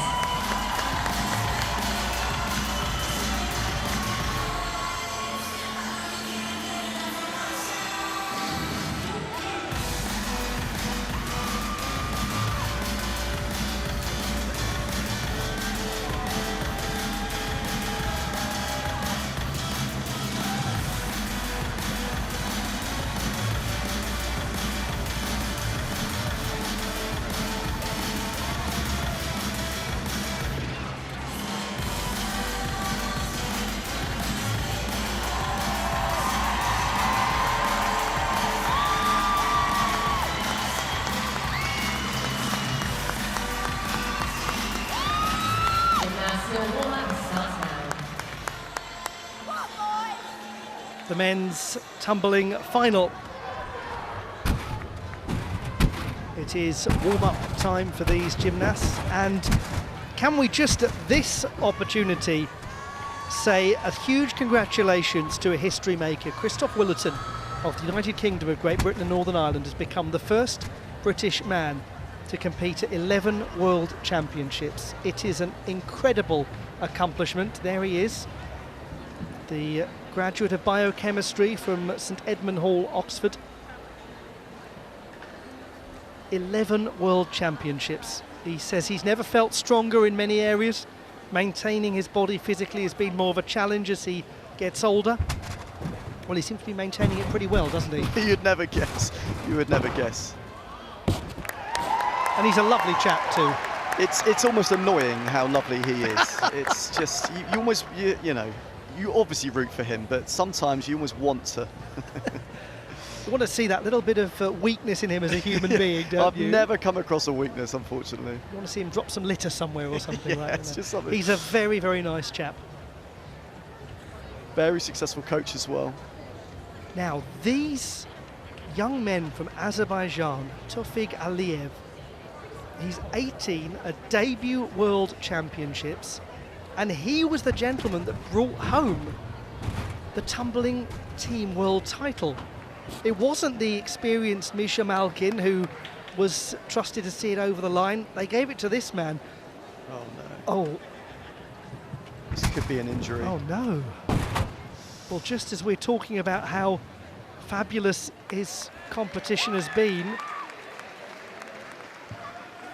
The men's tumbling final. It is warm-up time for these gymnasts, and can we just at this opportunity say a huge congratulations to a history maker. Christoph Willerton of the United Kingdom of Great Britain and Northern Ireland has become the first British man to compete at 11 World Championships. It is an incredible accomplishment. There he is, the graduate of biochemistry from St Edmund Hall, Oxford. 11 World Championships. He says he's never felt stronger in many areas. Maintaining his body physically has been more of a challenge as he gets older. Well, he seems to be maintaining it pretty well, doesn't he? You'd never guess. You would never guess. And he's a lovely chap too. It's almost annoying how lovely he is. It's just, you almost, you know, you obviously root for him, but sometimes you almost want to. You want to see that little bit of weakness in him as a human being, don't I've you? never come across a weakness, unfortunately. You want to see him drop some litter somewhere or something like that. It's just something. He's a very, very nice chap. Very successful coach as well. Now, these young men from Azerbaijan, Tofig Aliyev, he's 18, a debut World Championships, and he was the gentleman that brought home the tumbling team world title. It wasn't the experienced Misha Malkin who was trusted to see it over the line. They gave it to this man. Oh no. Oh, This could be an injury. oh no. Well, just as we're talking about how fabulous his competition has been.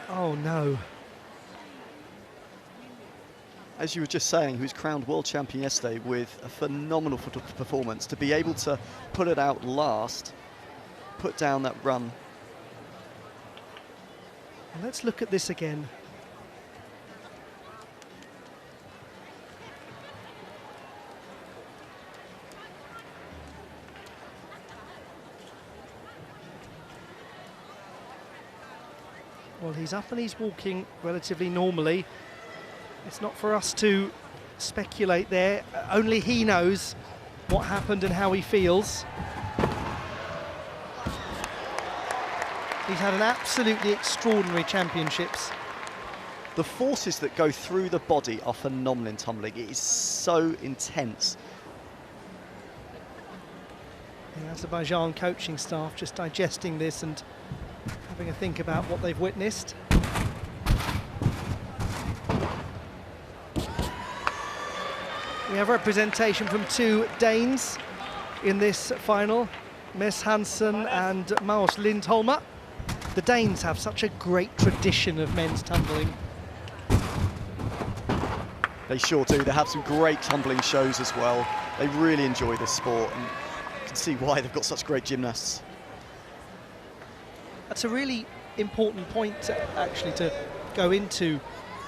Oh no. As you were just saying, he was crowned world champion yesterday with a phenomenal performance. To be able to put it out last, put down that run. Let's look at this again. Well, he's up and he's walking relatively normally. It's not for us to speculate there. Only he knows what happened and how he feels. He's had an absolutely extraordinary championships. The forces that go through the body are phenomenal in tumbling. It is so intense. The Azerbaijan coaching staff just digesting this and having a think about what they've witnessed. We have representation from two Danes in this final, Mads Hansen and Maus Lindholmer. The Danes have such a great tradition of men's tumbling. They sure do. They have some great tumbling shows as well. They really enjoy this sport, and you can see why they've got such great gymnasts. That's a really important point actually to go into,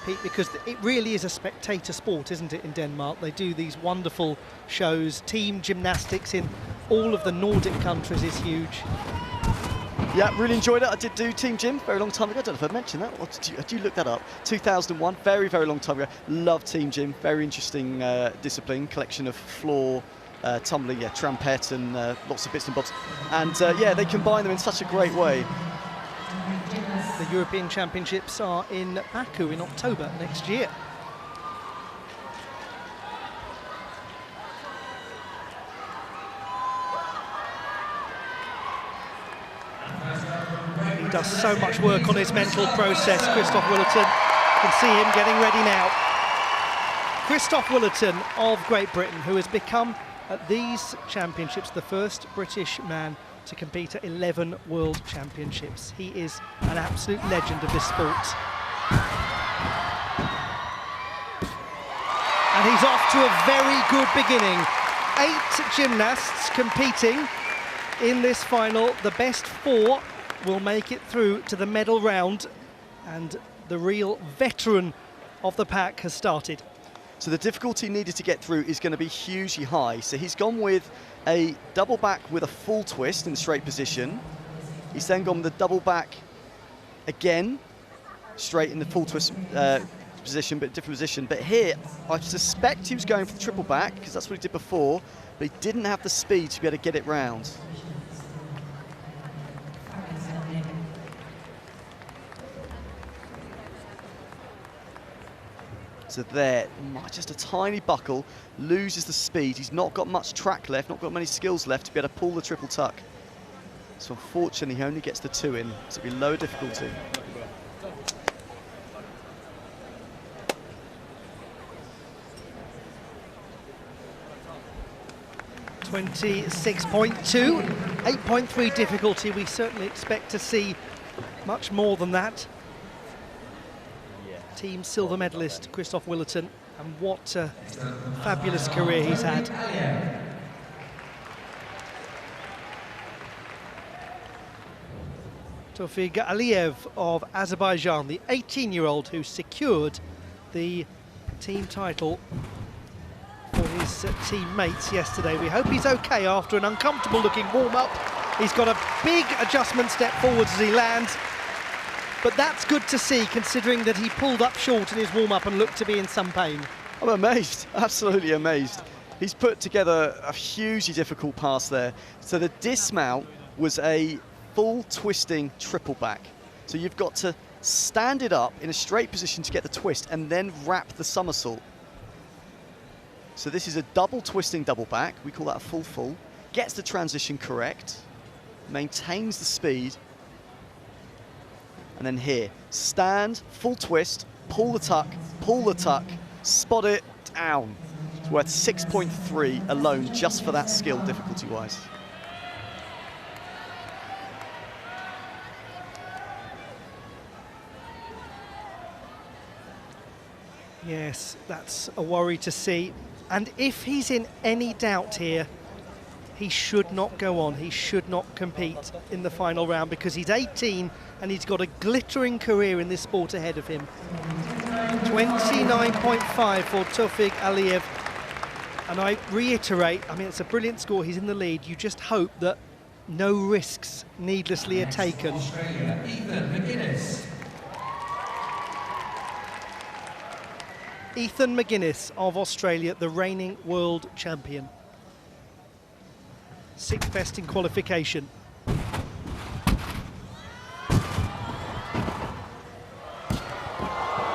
Pete, because it really is a spectator sport, isn't it, in Denmark? They do these wonderful shows. Team gymnastics in all of the Nordic countries is huge. Yeah, really enjoyed it. I did do Team Gym very long time ago. I don't know if I mentioned that. Or did you look that up? 2001, very, very long time ago. Love Team Gym, very interesting discipline, collection of floor tumbling, yeah, trampette and lots of bits and bobs. And yeah, they combine them in such a great way. The European Championships are in Baku in October next year. He does so much work on his mental process, Christoph Willerton. You can see him getting ready now. Christoph Willerton of Great Britain, who has become, at these championships, the first British man to compete at 11 World Championships. He is an absolute legend of this sport. And he's off to a very good beginning. 8 gymnasts competing in this final. The best 4 will make it through to the medal round, and the real veteran of the pack has started. So the difficulty needed to get through is going to be hugely high. So he's gone with a double back with a full twist in the straight position. He's then gone with a double back again, straight in the full twist position, but different position. But here, I suspect he was going for the triple back, because that's what he did before, but he didn't have the speed to be able to get it round. So there, just a tiny buckle, loses the speed. He's not got much track left, not got many skills left to be able to pull the triple tuck. So unfortunately, he only gets the 2 in, so it'll be low difficulty. 26.2, 8.3 difficulty. We certainly expect to see much more than that. Team silver medalist Christoph Willerton, and what a fabulous career he's had. Tofig Aliyev of Azerbaijan, the 18-year-old who secured the team title for his teammates yesterday. We hope he's okay after an uncomfortable looking warm-up. He's got a big adjustment step forwards as he lands, but that's good to see considering that he pulled up short in his warm-up and looked to be in some pain. I'm amazed, absolutely amazed. He's put together a hugely difficult pass there. So the dismount was a full twisting triple back. So you've got to stand it up in a straight position to get the twist and then wrap the somersault. So this is a double twisting double back. We call that a full. Gets the transition correct, maintains the speed. And then here, stand, full twist, pull the tuck, spot it, down. It's worth 6.3 alone just for that skill, difficulty-wise. Yes, that's a worry to see. And if he's in any doubt here, he should not go on. He should not compete in the final round because he's 18 and he's got a glittering career in this sport ahead of him. 29.5 for Tofig Aliyev. And I reiterate, I mean, it's a brilliant score. He's in the lead. You just hope that no risks needlessly are taken. Australia, Ethan McGuinness. Ethan McGuinness of Australia, the reigning world champion. 6th best in qualification.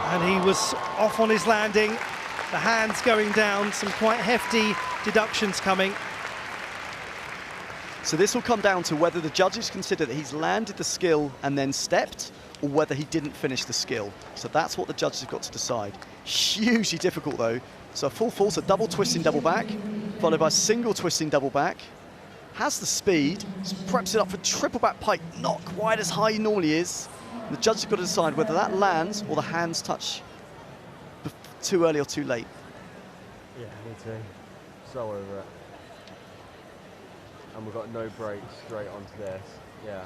And he was off on his landing, the hands going down, some quite hefty deductions coming. So this will come down to whether the judges consider that he's landed the skill and then stepped, or whether he didn't finish the skill. So that's what the judges have got to decide. Hugely difficult though. So a full, so double twisting double back, followed by single twisting double back. Has the speed, preps it up for triple back pike, not quite as high he normally is. The judges have got to decide whether that lands or the hands touch too early or too late. Yeah, me too. So over it. And we've got no brakes straight onto this. Yeah.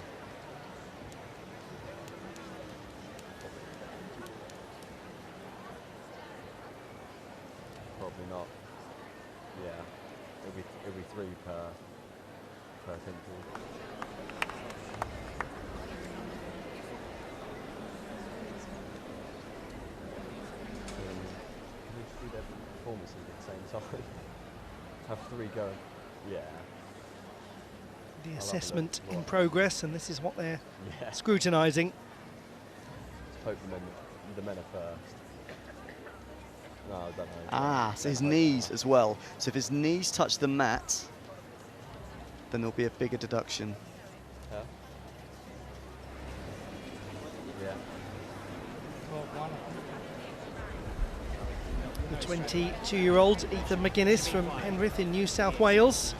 Probably not. Yeah. It'll be 3 per simple. Can we do their performances at the same time? Have 3 going. Yeah. The assessment in progress, and this is what they're scrutinising. Let's hope the men are first. No, I don't know. Ah, so his knees as well. So if his knees touch the mat, then there'll be a bigger deduction. Yeah. Yeah. The 22-year-old Ethan McGuinness from Penrith in New South Wales.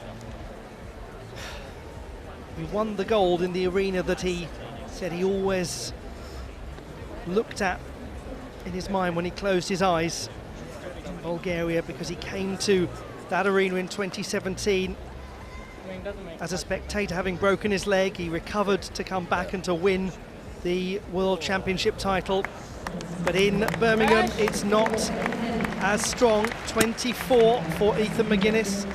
He won the gold in the arena that he said he always looked at in his mind when he closed his eyes in Bulgaria, because he came to that arena in 2017 as a spectator, having broken his leg. He recovered to come back and to win the World Championship title. But in Birmingham, it's not as strong. 24 for Ethan McGuinness.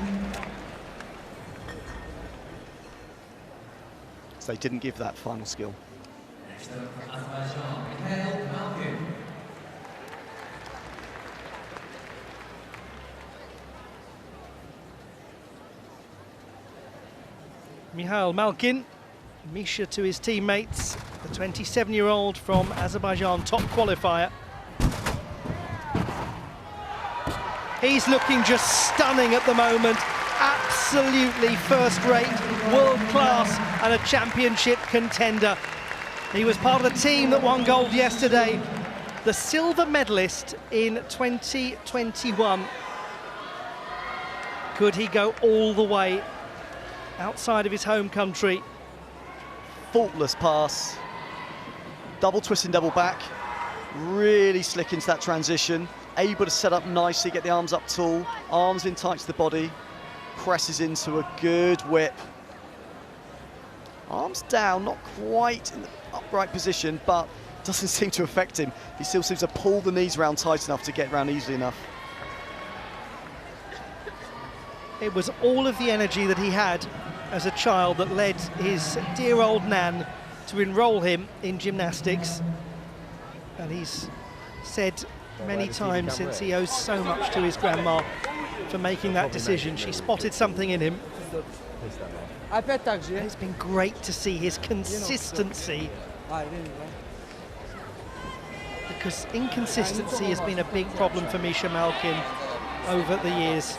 So they didn't give that final skill. Mikhail Malkin, Misha to his teammates, the 27-year-old from Azerbaijan, top qualifier. He's looking just stunning at the moment, absolutely absolutely first-rate, world-class and a championship contender. He was part of the team that won gold yesterday, the silver medalist in 2021. Could he go all the way outside of his home country? Faultless pass, double twist and double back, really slick into that transition, able to set up nicely, get the arms up tall, arms in tight to the body, presses into a good whip. Arms down, not quite in the upright position, but doesn't seem to affect him. He still seems to pull the knees round tight enough to get round easily enough. It was all of the energy that he had as a child that led his dear old nan to enroll him in gymnastics. And he's said many times since he owes so much to his grandma for making that decision. She spotted something in him. It's been great to see his consistency, because inconsistency has been a big problem for Misha Malkin over the years.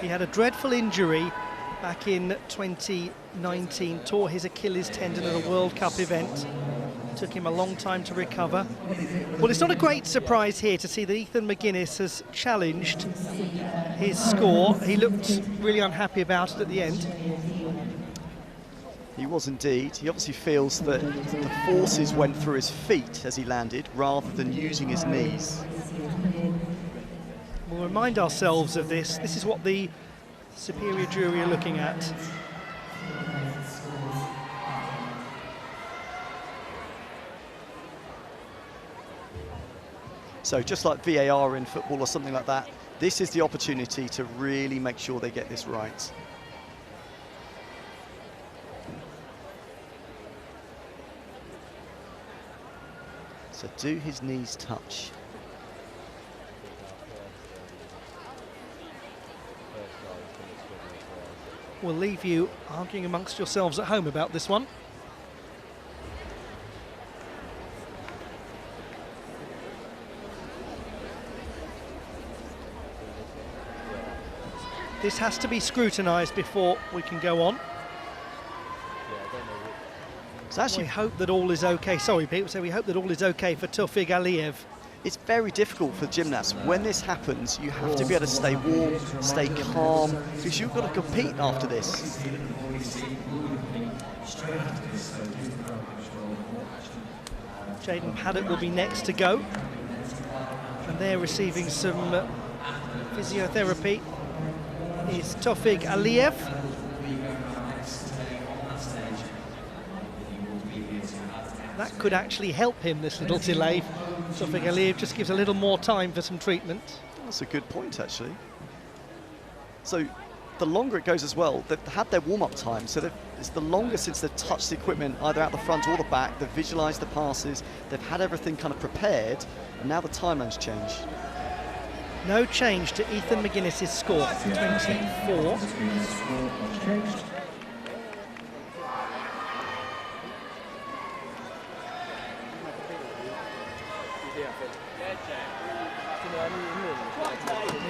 He had a dreadful injury back in 2019, tore his Achilles tendon at a World Cup event. Took him a long time to recover. Well, it's not a great surprise here to see that Ethan McGuinness has challenged his score. He looked really unhappy about it at the end. He was indeed. He obviously feels that the forces went through his feet as he landed rather than using his knees. We'll remind ourselves of this. This is what the superior jury are looking at. So just like VAR in football or something like that, this is the opportunity to really make sure they get this right. So do his knees touch? We'll leave you arguing amongst yourselves at home about this one. This has to be scrutinised before we can go on. It's actually, We hope that all is okay. Sorry, people say we hope that all is okay for Taufik Aliyev. it's very difficult for gymnasts. When this happens, you have to be able to stay warm, stay calm, because you've got to compete after this. Jaden Paddock will be next to go. And they're receiving some physiotherapy. Is Taufik Aliyev. That could actually help him, this little delay. Taufik Aliyev just gives a little more time for some treatment. That's a good point, actually. So the longer it goes as well, they've had their warm-up time, so it's the longest since they've touched the equipment, either out the front or the back. They've visualised the passes, they've had everything kind of prepared, and now the timeline's changed. No change to Ethan McGuinness's score, 24.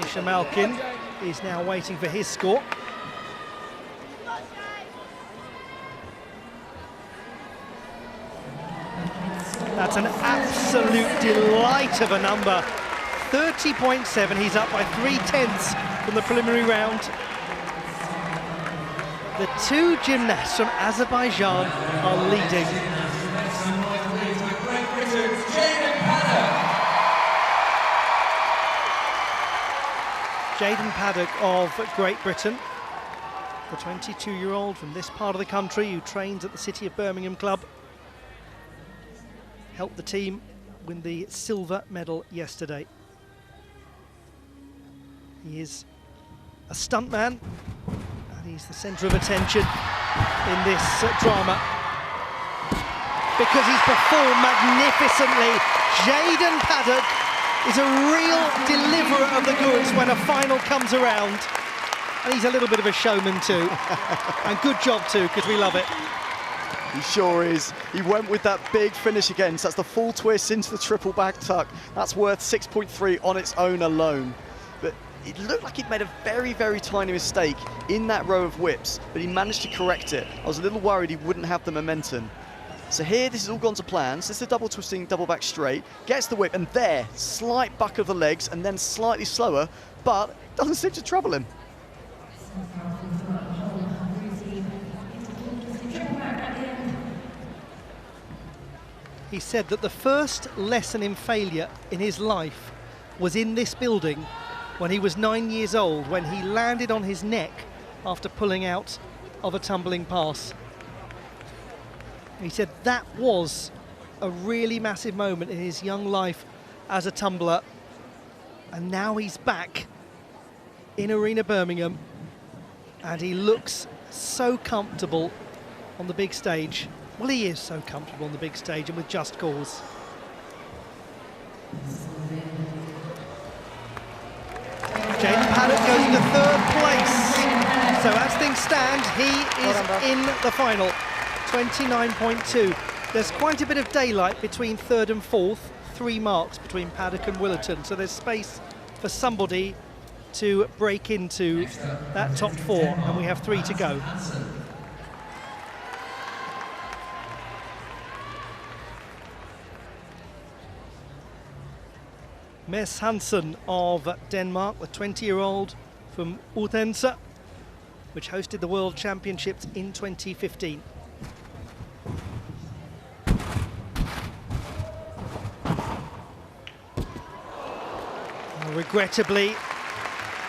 Misha Malkin is now waiting for his score. That's an absolute delight of a number. 30.7, he's up by 3/10 from the preliminary round. The two gymnasts from Azerbaijan are leading. Jaden Paddock of Great Britain, the 22-year-old from this part of the country who trains at the City of Birmingham club, helped the team win the silver medal yesterday. He is a stuntman, and he's the centre of attention in this drama because he's performed magnificently. Jaden Paddock is a real deliverer of the goods when a final comes around, and he's a little bit of a showman too. And good job too, because we love it. He sure is. He went with that big finish again, so that's the full twist into the triple back tuck. That's worth 6.3 on its own alone. it looked like he'd made a very, very tiny mistake in that row of whips, but he managed to correct it. I was a little worried he wouldn't have the momentum. So here, this has all gone to plan. So this is a double twisting, double back straight, gets the whip, and there, slight buck of the legs, and then slightly slower, but doesn't seem to trouble him. He said that the first lesson in failure in his life was in this building when he was 9 years old, when he landed on his neck after pulling out of a tumbling pass. He said that was a really massive moment in his young life as a tumbler, and now he's back in Arena Birmingham, and he looks so comfortable on the big stage. Well, he is so comfortable on the big stage, and with just cause. Jaden Paddock goes into third place. So as things stand, he is in the final, 29.2. There's quite a bit of daylight between third and fourth, 3 marks between Paddock and Willerton. So there's space for somebody to break into that top 4, and we have 3 to go. Mads Hansen of Denmark, the 20-year-old from Odense, which hosted the World Championships in 2015. Regrettably,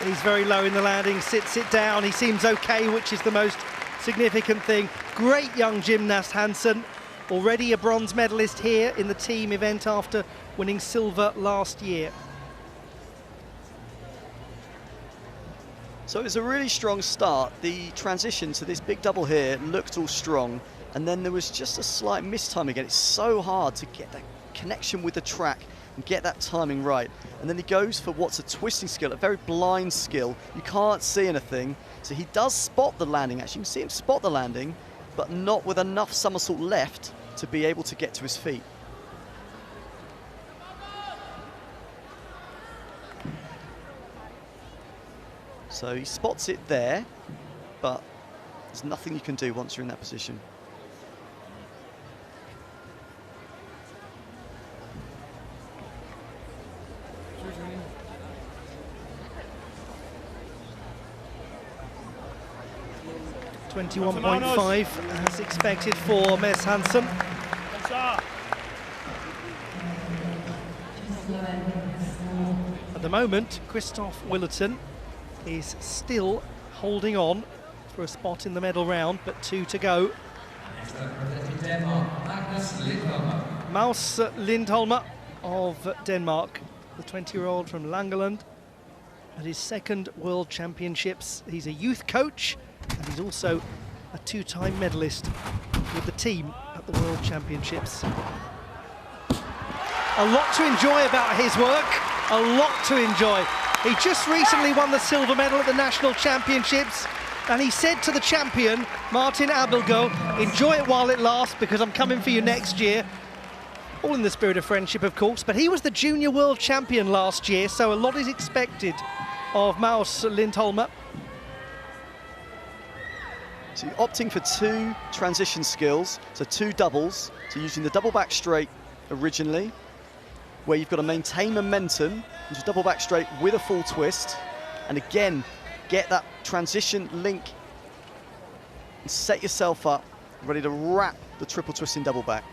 he's very low in the landing, sits it down. He seems okay, which is the most significant thing. Great young gymnast Hansen, already a bronze medalist here in the team event after winning silver last year. So it was a really strong start. The transition to this big double here looked all strong, and then there was just a slight mistime again. It's so hard to get that connection with the track and get that timing right. And then he goes for what's a twisting skill, a very blind skill. You can't see anything. So he does spot the landing, actually. You can see him spot the landing, but not with enough somersault left to be able to get to his feet. So he spots it there, but there's nothing you can do once you're in that position. .5 as expected for Mads Hansen. At the moment, Christoph Willerton is still holding on for a spot in the medal round, but 2 to go. Maus Lindholm of Denmark, the 20-year-old from Langeland, at his second World Championships. He's a youth coach, and he's also a 2-time medalist with the team at the World Championships. A lot to enjoy about his work, a lot to enjoy. He just recently won the silver medal at the National Championships, and he said to the champion, Martin Abildgaard, enjoy it while it lasts, because I'm coming for you next year. All in the spirit of friendship, of course, but he was the junior world champion last year, so a lot is expected of Maus Lindholm. So you're opting for 2 transition skills, so 2 doubles. So using the double back straight originally, where you've got to maintain momentum, which is double back straight with a full twist, and again, get that transition link and set yourself up, ready to wrap the triple twisting double back.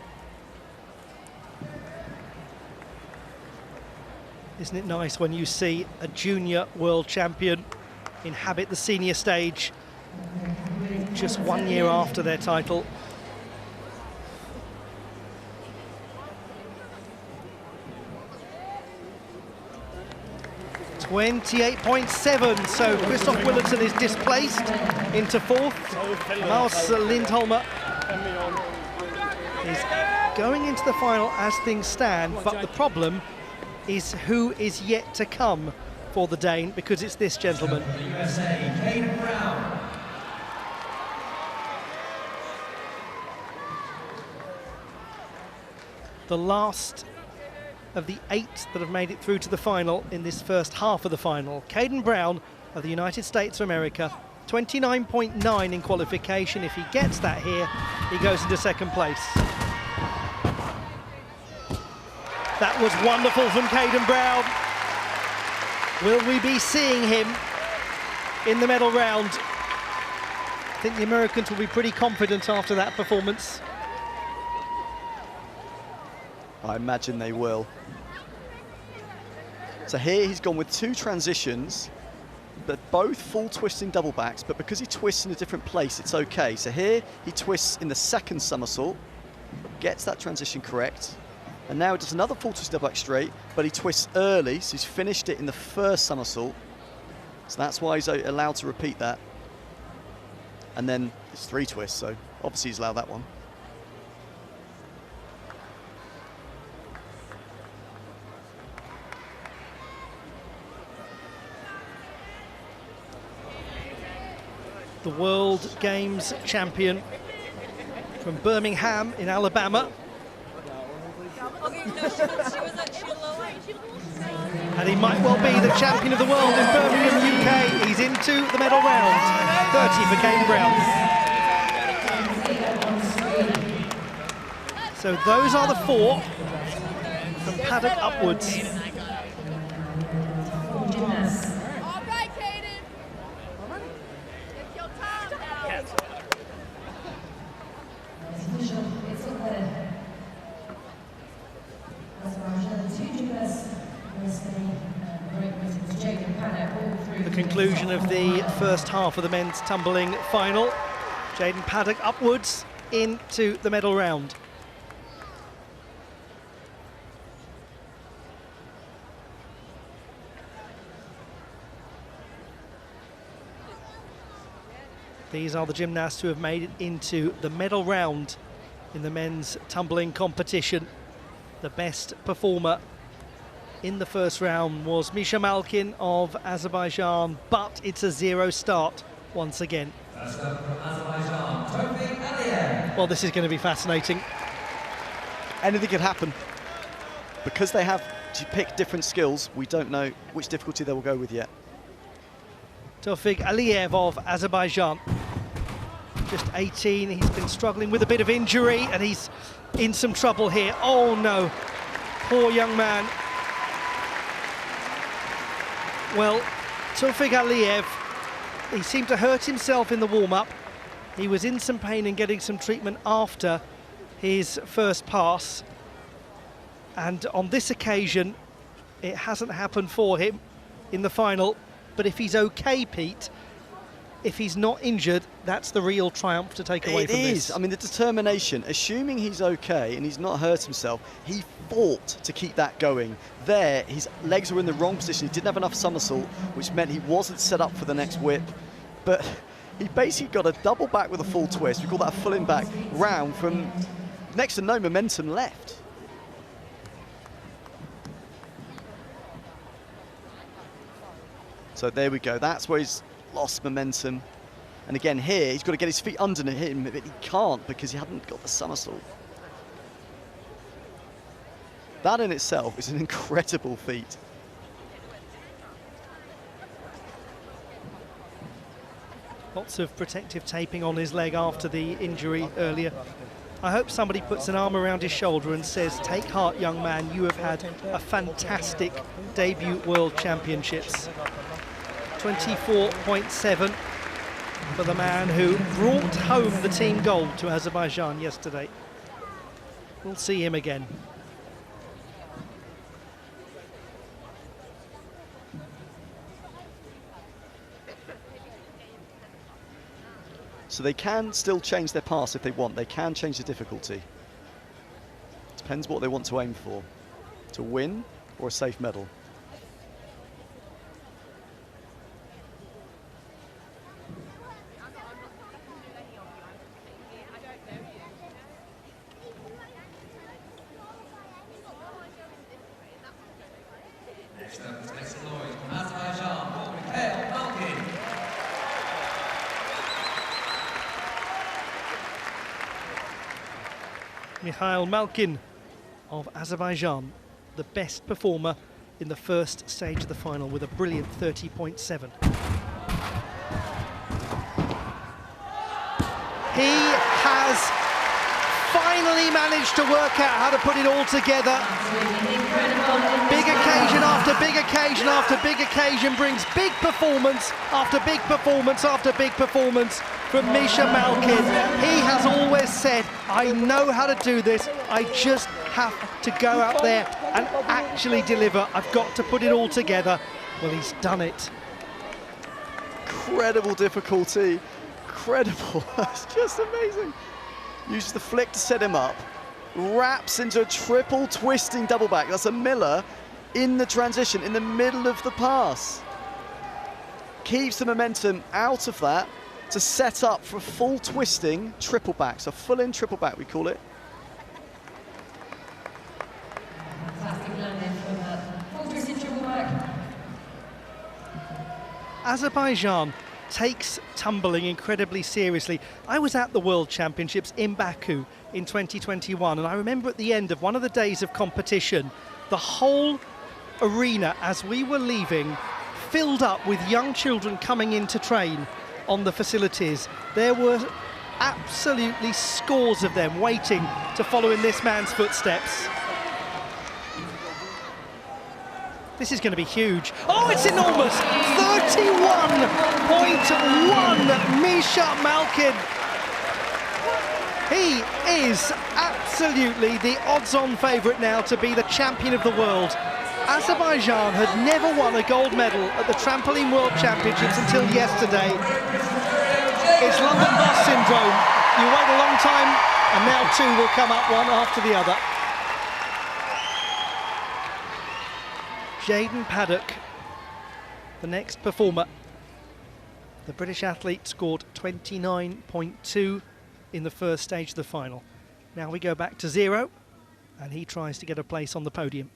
Isn't it nice when you see a junior world champion inhabit the senior stage just 1 year after their title? .28.7, so Christoph Willerton is displaced into 4th. Maus Lindholm is going into the final as things stand, but the problem is who is yet to come for the Dane, because it's this gentleman. The last of the 8 that have made it through to the final in this first half of the final. Caden Brown of the United States of America, 29.9 in qualification. If he gets that here, he goes into second place. That was wonderful from Caden Brown. Will we be seeing him in the medal round? I think the Americans will be pretty confident after that performance. I imagine they will. So here he's gone with 2 transitions, but both full twisting double backs, but because he twists in a different place, it's okay. So here he twists in the second somersault, gets that transition correct, and now he does another full twist double back straight, but he twists early, so he's finished it in the first somersault. So that's why he's allowed to repeat that. And then it's 3 twists, so obviously he's allowed that one. The World Games champion from Birmingham in Alabama. And he might well be the champion of the world in Birmingham, UK. He's into the medal round. 30 for Caden Brown. So those are the 4 from paddock upwards. The conclusion of the first half of the men's tumbling final. Jaden Paddock upwards into the medal round. These are the gymnasts who have made it into the medal round in the men's tumbling competition. The best performer in the first round was Misha Malkin of Azerbaijan, but it's a 0 start once again. Well, this is going to be fascinating. Anything could happen. Because they have to pick different skills, we don't know which difficulty they will go with yet. Tofik Aliyev of Azerbaijan, just 18. He's been struggling with a bit of injury and he's in some trouble here. Oh no, poor young man. Well, Tofik Aliyev, he seemed to hurt himself in the warm-up. He was in some pain and getting some treatment after his first pass. And on this occasion, it hasn't happened for him in the final. But if he's okay, Pete, if he's not injured, that's the real triumph to take away from this. It is. I mean, the determination, assuming he's okay and he's not hurt himself, he fought to keep that going. There, his legs were in the wrong position. He didn't have enough somersault, which meant he wasn't set up for the next whip. But he basically got a double back with a full twist. We call that a full in back round from next to no momentum left. So there we go. That's where he's lost momentum. And again here, he's got to get his feet underneath him, but he can't because he hadn't got the somersault. That in itself is an incredible feat. Lots of protective taping on his leg after the injury earlier. I hope somebody puts an arm around his shoulder and says, take heart, young man, you have had a fantastic debut World Championships. 24.7 for the man who brought home the team gold to Azerbaijan yesterday. We'll see him again. So they can still change their pass if they want. They can change the difficulty. Depends what they want to aim for. To win or a safe medal. Next up is Alexa Lloyd from Azerbaijan, for Mikhail Malkin. Mikhail Malkin of Azerbaijan. the best performer in the first stage of the final with a brilliant 30.7. He has finally managed to work out how to put it all together. Big occasion after big occasion after big occasion brings big performance after big performance after big performance from Misha Malkin. He has always said, I know how to do this, I just have to go out there and actually deliver. I've got to put it all together. Well, he's done it. Incredible difficulty, incredible, it's just amazing. Uses the flick to set him up, wraps into a triple twisting double back. That's a Miller in the transition, in the middle of the pass. Keeps the momentum out of that to set up for a full twisting triple back, so full in triple back we call it. Fantastic landing from that. Full twisted triple back. Azerbaijan takes tumbling incredibly seriously. I was at the World Championships in Baku in 2021, and I remember at the end of one of the days of competition, the whole arena, as we were leaving, filled up with young children coming in to train on the facilities. There were absolutely scores of them waiting to follow in this man's footsteps. This is going to be huge. Oh, it's enormous! 31.1 Misha Malkin. He is absolutely the odds-on favourite now to be the champion of the world. Azerbaijan had never won a gold medal at the Trampoline World Championships until yesterday. It's London bus syndrome. You wait a long time, and now two will come up one after the other. Jayden Paddock, the next performer. The British athlete scored 29.2 in the first stage of the final. Now we go back to 0, and he tries to get a place on the podium.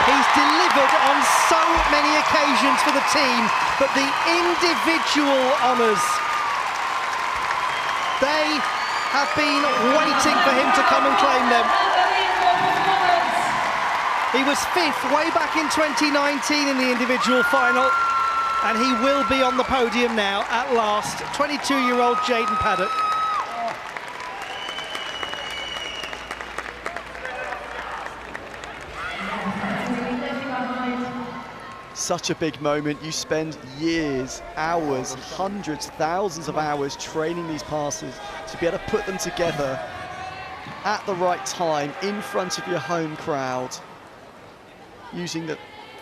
He's delivered on so many occasions for the team, but the individual honours, they have been waiting for him to come and claim them. He was 5th way back in 2019 in the individual final, and he will be on the podium now at last. 22-year-old Jayden Paddock. Such a big moment. You spend years, hours, hundreds, thousands of hours training these passes to be able to put them together at the right time in front of your home crowd, using the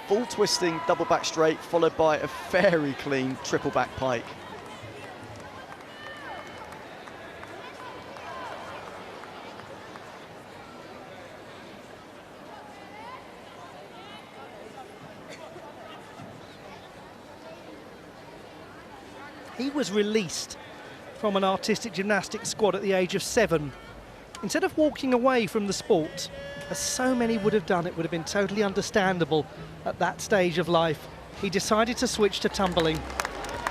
full twisting double back straight followed by a very clean triple back pike. He was released from an artistic gymnastics squad at the age of 7. Instead of walking away from the sport, as so many would have done, it would have been totally understandable at that stage of life, he decided to switch to tumbling.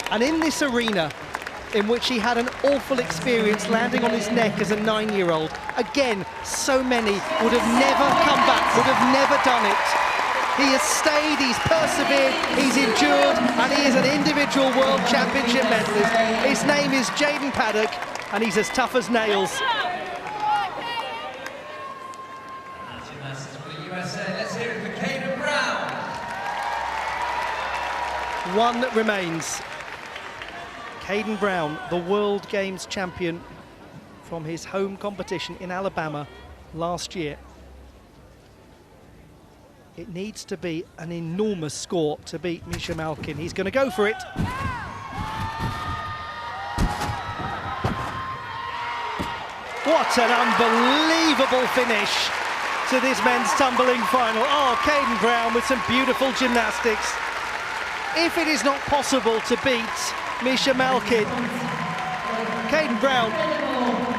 And in this arena, in which he had an awful experience landing on his neck as a 9-year-old, again, so many would have never come back, would have never done it. He has stayed, he's persevered, he's endured, and he is an individual World Championship medalist. His name is Jayden Paddock, and he's as tough as nails. Gymnastics for the USA. Let's hear it for Caden Brown. One remains. Caden Brown, the World Games champion from his home competition in Alabama last year. It needs to be an enormous score to beat Misha Malkin. He's going to go for it. What an unbelievable finish to this men's tumbling final. Oh, Caden Brown with some beautiful gymnastics. If it is not possible to beat Misha Malkin, Caden Brown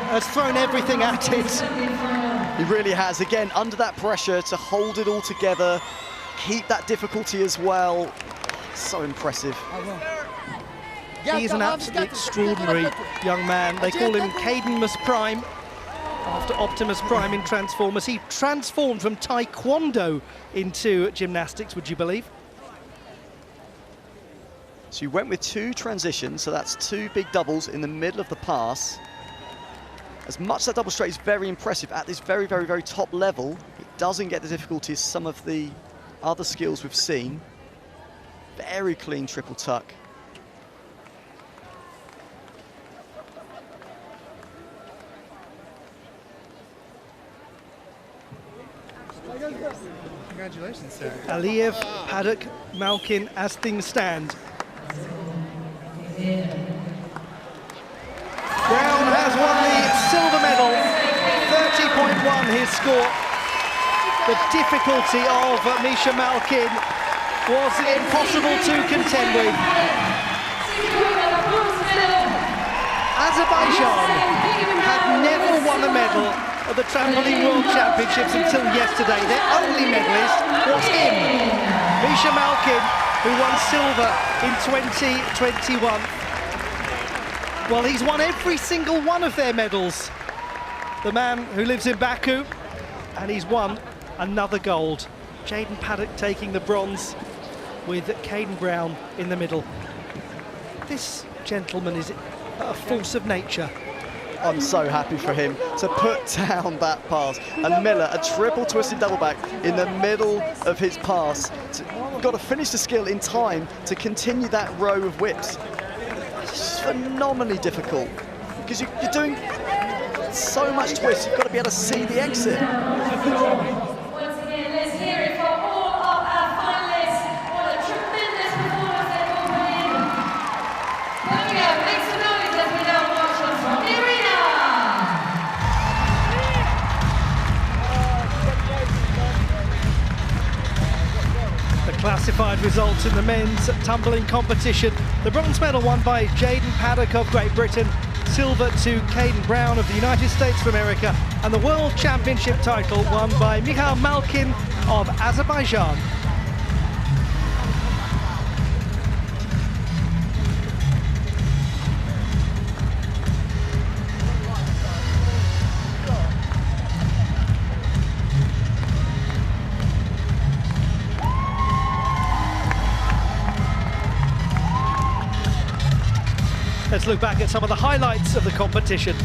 has thrown everything at it. He really has, again, under that pressure to hold it all together, keep that difficulty as well. So impressive. He is an absolutely extraordinary young man. They call him Cadmus Prime, after Optimus Prime in Transformers. He transformed from Taekwondo into gymnastics, would you believe? So you went with 2 transitions, so that's 2 big doubles in the middle of the pass. As much as that double straight is very impressive at this very, very, very top level, it doesn't get the difficulty as some of the other skills we've seen. Very clean triple tuck. Congratulations, sir. Aliyev, Paddock, Malkin as things stand. Brown has won the silver medal, 30.1 his score. The difficulty of Misha Malkin was impossible to contend with. Azerbaijan had never won a medal at the Trampoline World Championships until yesterday. Their only medalist was him, Misha Malkin, who won silver in 2021. Well, he's won every single one of their medals. The man who lives in Baku, and he's won another gold. Jaden Paddock taking the bronze with Caden Brown in the middle. This gentleman is a force of nature. I'm so happy for him to put down that pass. And Miller, a triple twisted double back in the middle of his pass. Got to finish the skill in time to continue that row of whips. It's phenomenally difficult because you're doing so much twist, you've got to be able to see the exit. Once again, let's hear it for all of our finalists. What a tremendous performance they've all put in. Birmingham, make some noise as we now march on from the arena. The classified results in the men's tumbling competition. The bronze medal won by Jaden Paddock of Great Britain, silver to Caden Brown of the United States of America, and the World Championship title won by Mikhail Malkin of Azerbaijan. Let's look back at some of the highlights of the competition.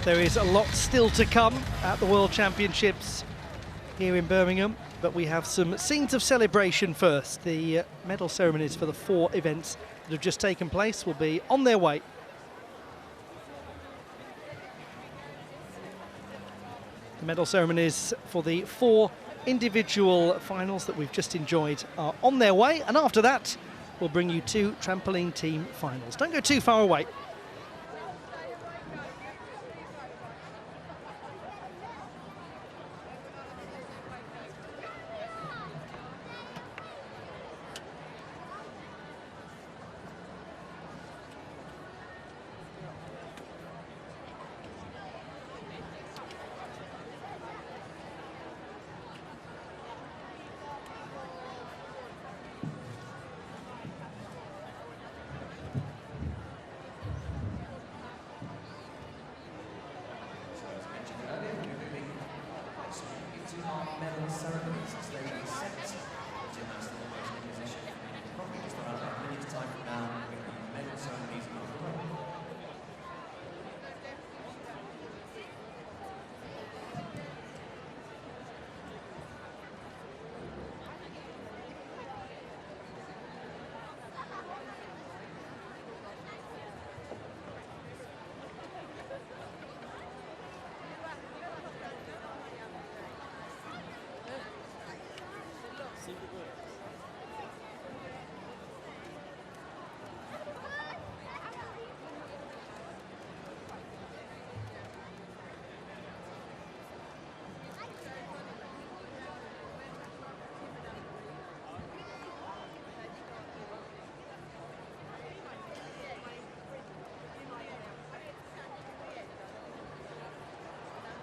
There is a lot still to come at the World Championships here in Birmingham, but we have some scenes of celebration first. The medal ceremonies for the 4 events that have just taken place will be on their way. The medal ceremonies for the 4 individual finals that we've just enjoyed are on their way, and after that we'll bring you 2 trampoline team finals. Don't go too far away.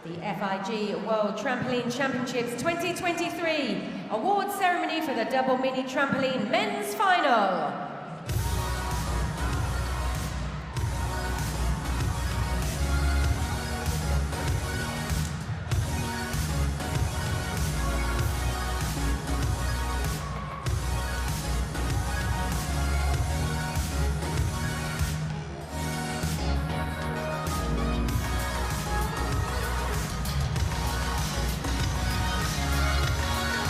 The FIG World Trampoline Championships 2023 award ceremony for the double mini trampoline men's final.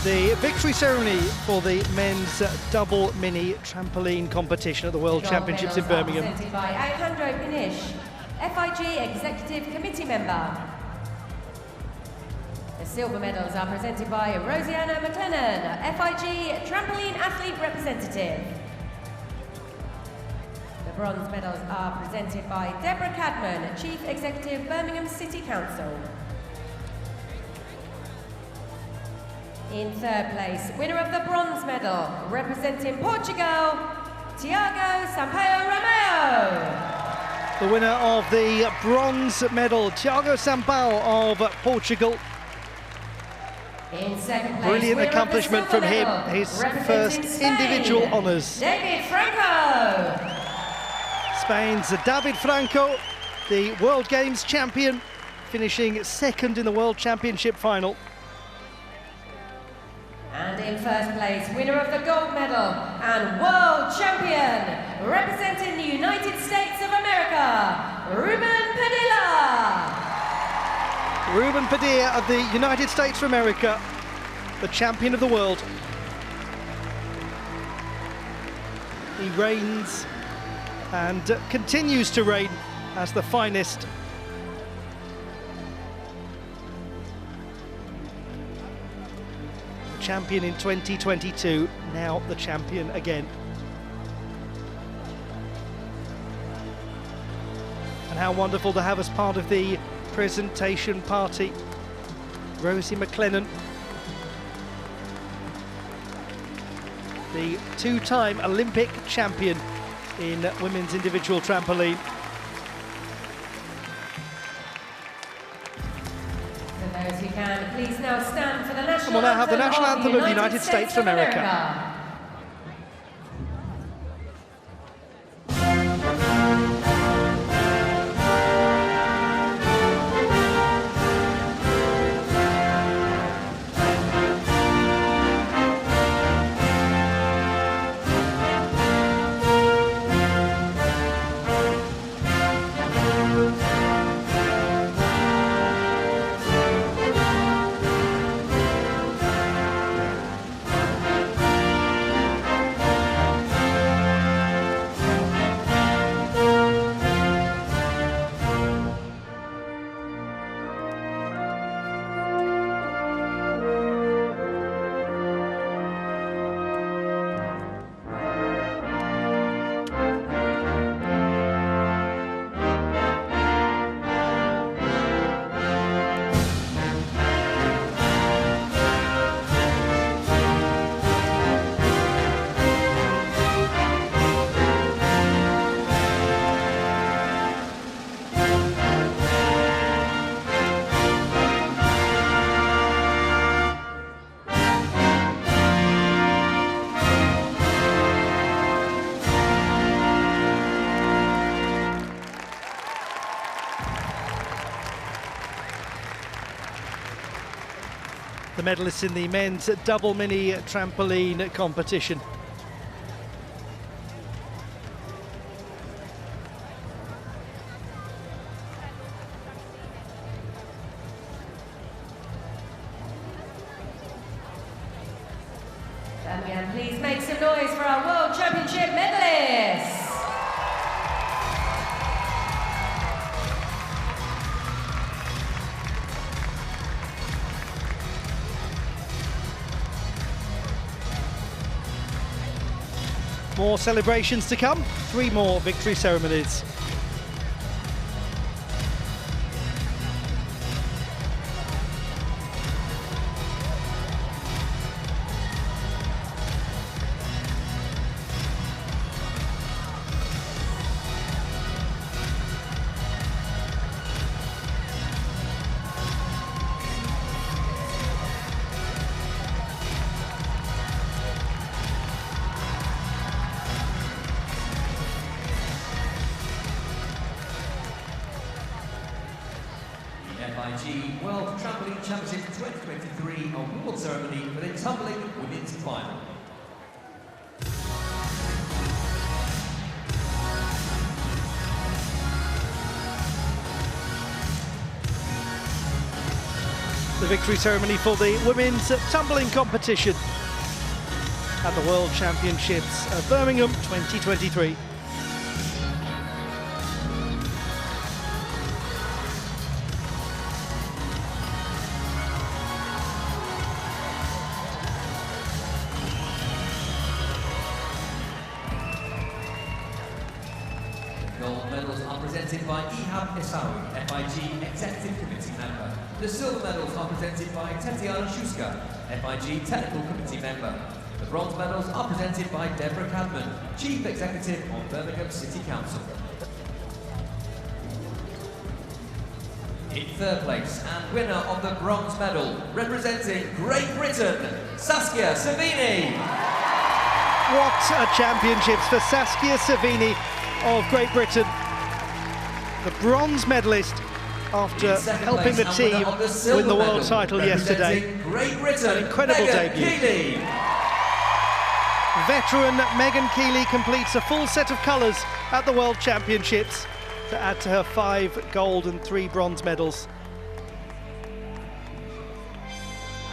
The victory ceremony for the men's double mini trampoline competition at the World Championships in Birmingham. Presented by Alejandro Pinish, FIG Executive Committee member. The silver medals are presented by Rosianna McLennan, FIG Trampoline Athlete Representative. The bronze medals are presented by Deborah Cadman, Chief Executive, Birmingham City Council. In third place, winner of the bronze medal, representing Portugal, Tiago Sampaio Romeo. The winner of the bronze medal, Tiago Sampaio of Portugal. In second place, Brilliant winner accomplishment of the from him, silver medal, his representing first Spain, individual honours. David Franco. Spain's David Franco, the World Games champion, finishing second in the World Championship final. And in first place, winner of the gold medal and world champion, representing the United States of America, Ruben Padilla. Ruben Padilla of the United States of America, the champion of the world. He reigns and continues to reign as the finest. Champion in 2022, now the champion again. And how wonderful to have as part of the presentation party Rosie McLennan, the two-time Olympic champion in women's individual trampoline. For those who can, please now stand for the national And we'll now have the national anthem of the United States of America. The medalists in the men's double mini trampoline competition. Birmingham, please make some noise for our World Championship medalists. More celebrations to come, 3 more victory ceremonies. FIG World Trampoline Championship 2023 award ceremony for the tumbling women's final. The victory ceremony for the women's tumbling competition at the World Championships of Birmingham 2023. Gold medals are presented by Ihab Esawi, FIG Executive Committee member. The silver medals are presented by Tetiana Shuska, FIG Technical Committee member. The bronze medals are presented by Deborah Cadman, Chief Executive of Birmingham City Council. In third place and winner of the bronze medal, representing Great Britain, Saskia Savini. What a championships for Saskia Savini of Great Britain. The bronze medalist after helping the team win the world title yesterday. Great Britain, An incredible Megan debut. Keeley. Veteran Megan Keeley completes a full set of colours at the World Championships to add to her 5 gold and 3 bronze medals.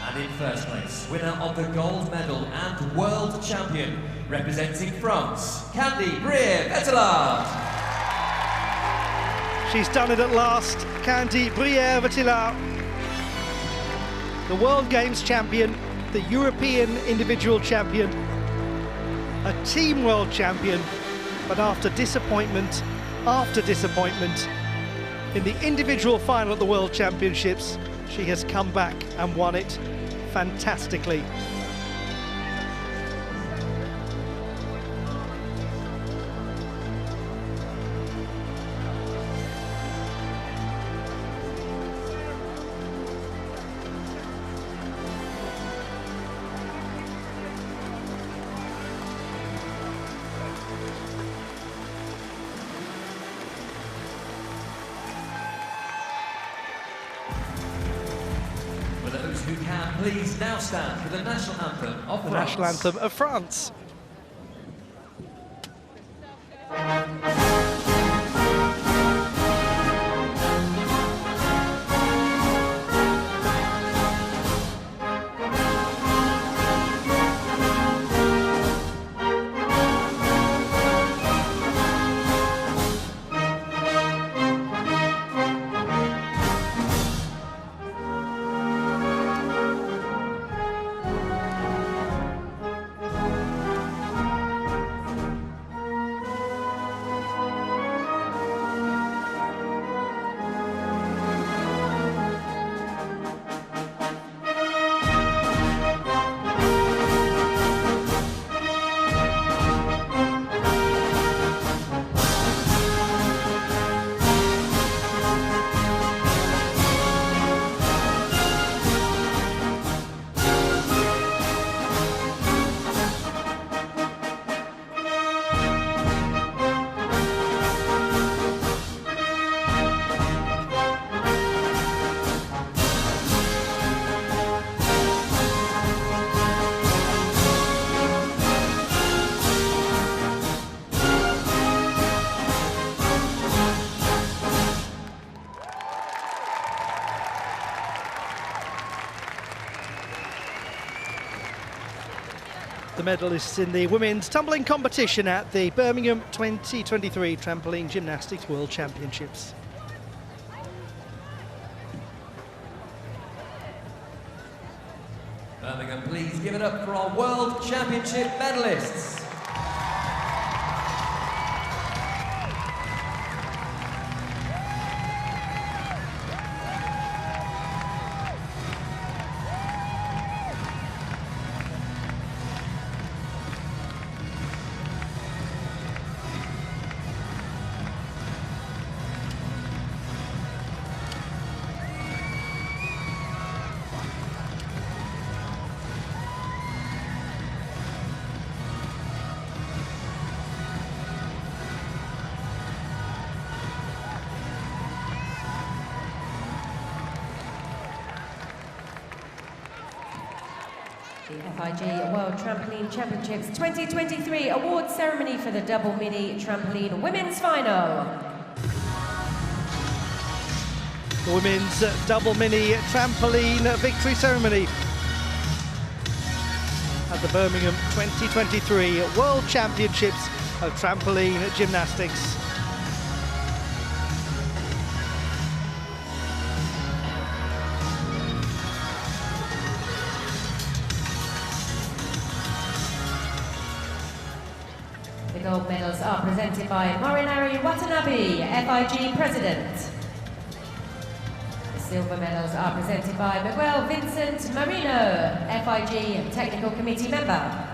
And in first place, winner of the gold medal and world champion, representing France, Candy Brière-Vettelard. She's done it at last, Candy Brière-Vettelard. The World Games champion, the European individual champion, a team world champion, but after disappointment, in the individual final at the World Championships, she has come back and won it fantastically. For those who can, please now stand for the national anthem of The France. national anthem of France. The medalists in the women's tumbling competition at the Birmingham 2023 Trampoline Gymnastics World Championships. Birmingham, please give it up for our World Championship medalists. The FIG World Trampoline Championships 2023 award ceremony for the double mini trampoline women's final. The women's double mini trampoline victory ceremony at the Birmingham 2023 World Championships of Trampoline Gymnastics. The gold medals are presented by Morinari Watanabe, FIG President. The silver medals are presented by Miguel Vincent Marino, FIG Technical Committee Member.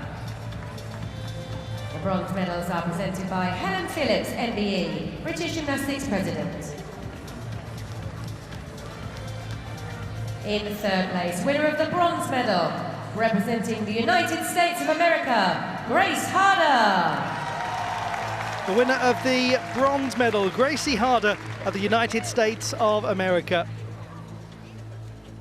The bronze medals are presented by Helen Phillips, NBE, British Gymnastics President. In third place, winner of the bronze medal, representing the United States of America, Grace Harder. The winner of the bronze medal, Gracie Harder of the United States of America.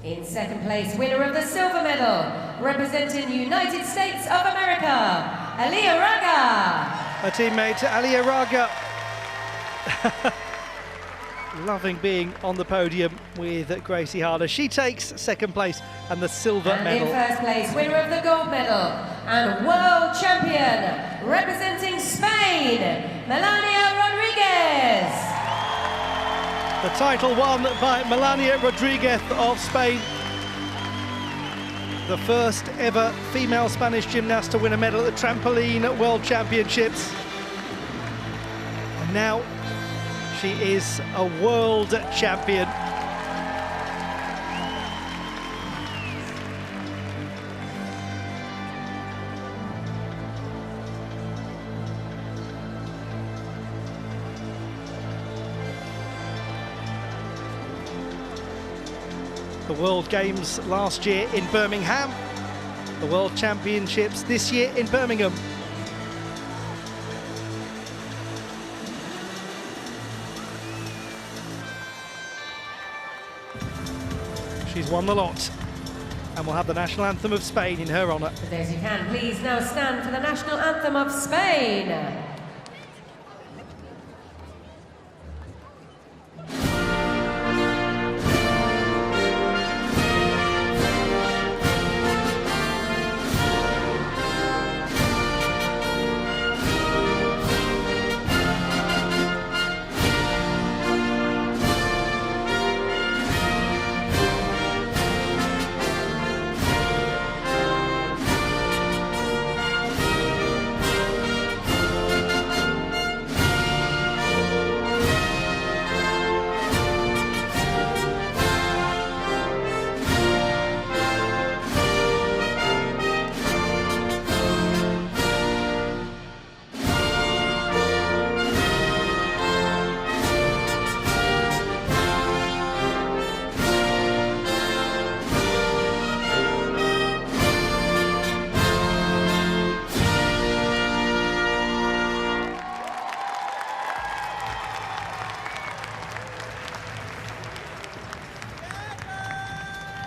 In second place, winner of the silver medal, representing the United States of America, Alia Raga. Her teammate, Alia Raga, loving being on the podium with Gracie Harder. She takes second place and the silver And medal. in first place, winner of the gold medal and world champion, representing Spain, Melania Rodriguez. The title won by Melania Rodriguez of Spain. The first ever female Spanish gymnast to win a medal at the Trampoline World Championships. And now she is a world champion. The World Games last year in Birmingham, the World Championships this year in Birmingham. She's won the lot and will have the national anthem of Spain in her honour. For those who can, please now stand for the national anthem of Spain.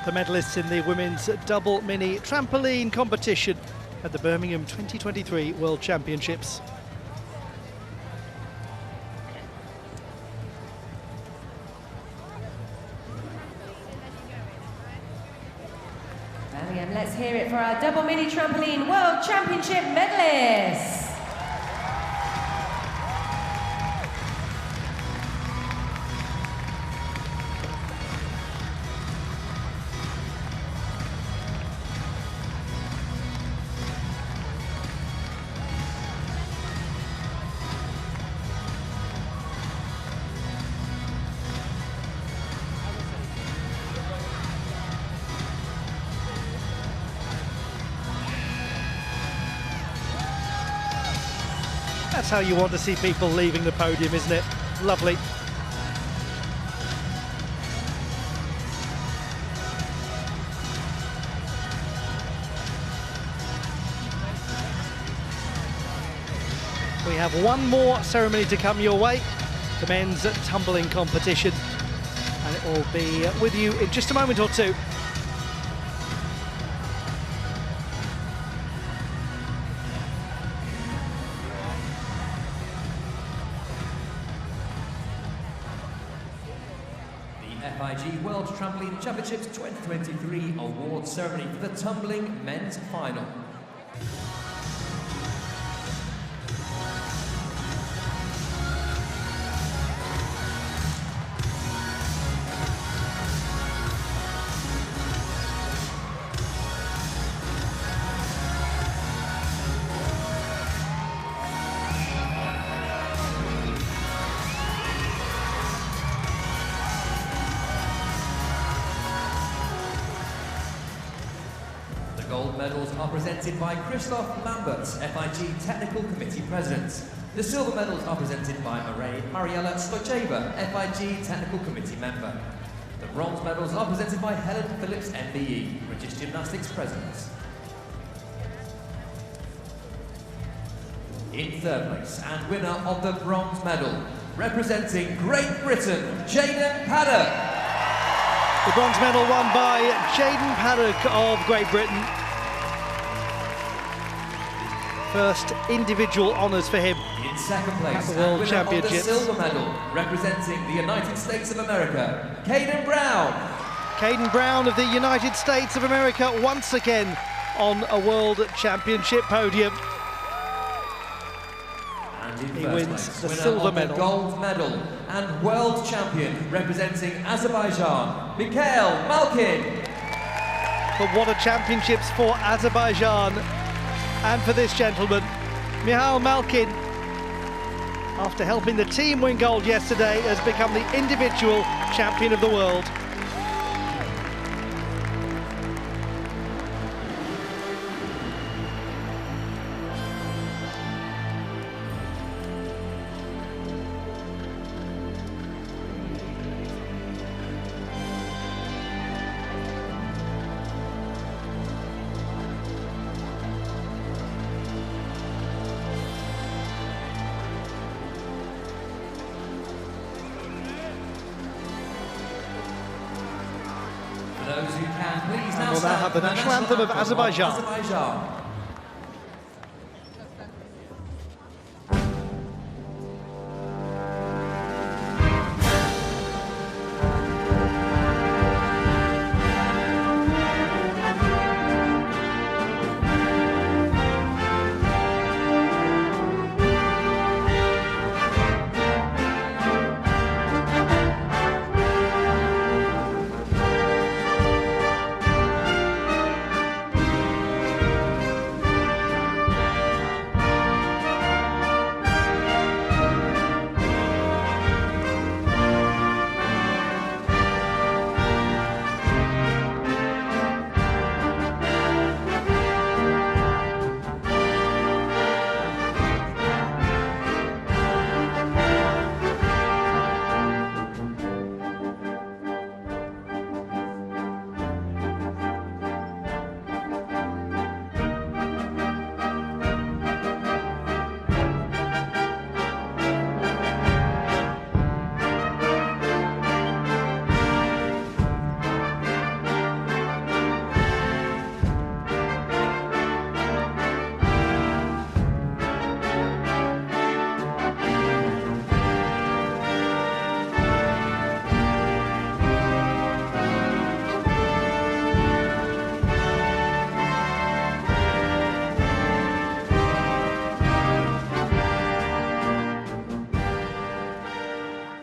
The medalists in the women's double mini trampoline competition at the Birmingham 2023 World Championships. And let's hear it for our double mini trampoline World Championship medalists. That's how you want to see people leaving the podium, isn't it? Lovely. We have one more ceremony to come your way, the men's tumbling competition, and it will be with you in just a moment or two. FIG World Trampoline Championships 2023 award ceremony for the tumbling men's final. The gold medals are presented by Christoph Lamberts, FIG Technical Committee President. The silver medals are presented by Mariela Stocheva, FIG Technical Committee Member. The bronze medals are presented by Helen Phillips, MBE, British Gymnastics President. In third place and winner of the bronze medal, representing Great Britain, Jaden Paddock. The bronze medal won by Jaden Paddock of Great Britain. First individual honours for him. In second place, at the World and winner Championships. of the silver medal, representing the United States of America, Caden Brown. Caden Brown of the United States of America once again on a World Championship podium. And in He first wins place, the winner silver of medal. the gold medal and world champion, representing Azerbaijan, Mikhail Malkin. But what a championships for Azerbaijan and for this gentleman, Mikhail Malkin. After helping the team win gold yesterday, has become the individual champion of the world. For those who can, please And now we'll now stand have the for national anthem of Azerbaijan. Azerbaijan.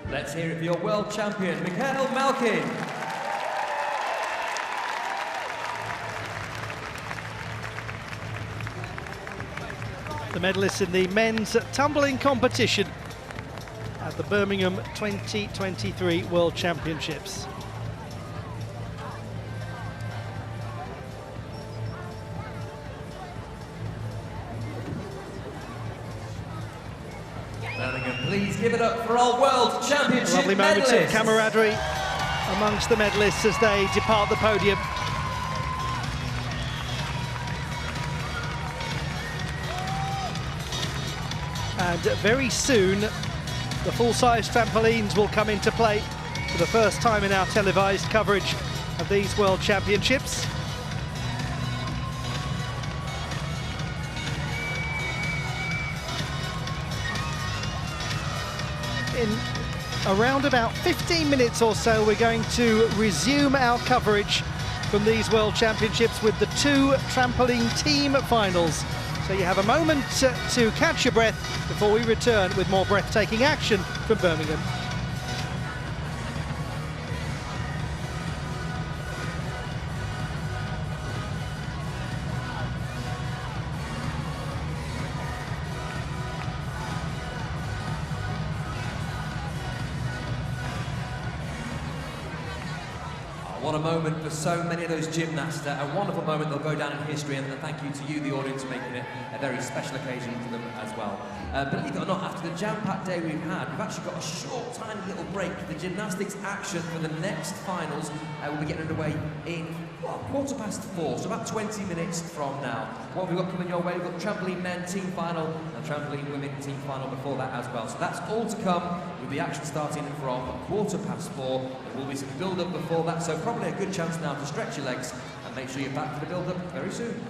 Let's hear it for your world champion, Mikhail Malkin. The medalists in the men's tumbling competition at the Birmingham 2023 World Championships. Birmingham, please give it up for our World Championship Lovely moments of medalists. camaraderie amongst the medalists as they depart the podium. And very soon, the full-size trampolines will come into play for the first time in our televised coverage of these World Championships. In around about 15 minutes or so, we're going to resume our coverage from these World Championships with the 2 trampoline team finals. So you have a moment to catch your breath before we return with more breathtaking action from Birmingham. What a moment for so many of those gymnasts. A wonderful moment. They'll go down in history, and thank you to you, the audience, for making it a very special occasion for them as well. Believe it or not, after the jam-packed day we've had, we've actually got a short, tiny little break. The gymnastics action for the next finals will be getting underway in 4:15, so about 20 minutes from now. What have we got coming your way? We've got the trampoline men team final and trampoline women team final before that as well. So that's all to come, with the action starting from 4:15. There will be some build-up before that, so probably a good chance now to stretch your legs and make sure you're back for the build-up very soon.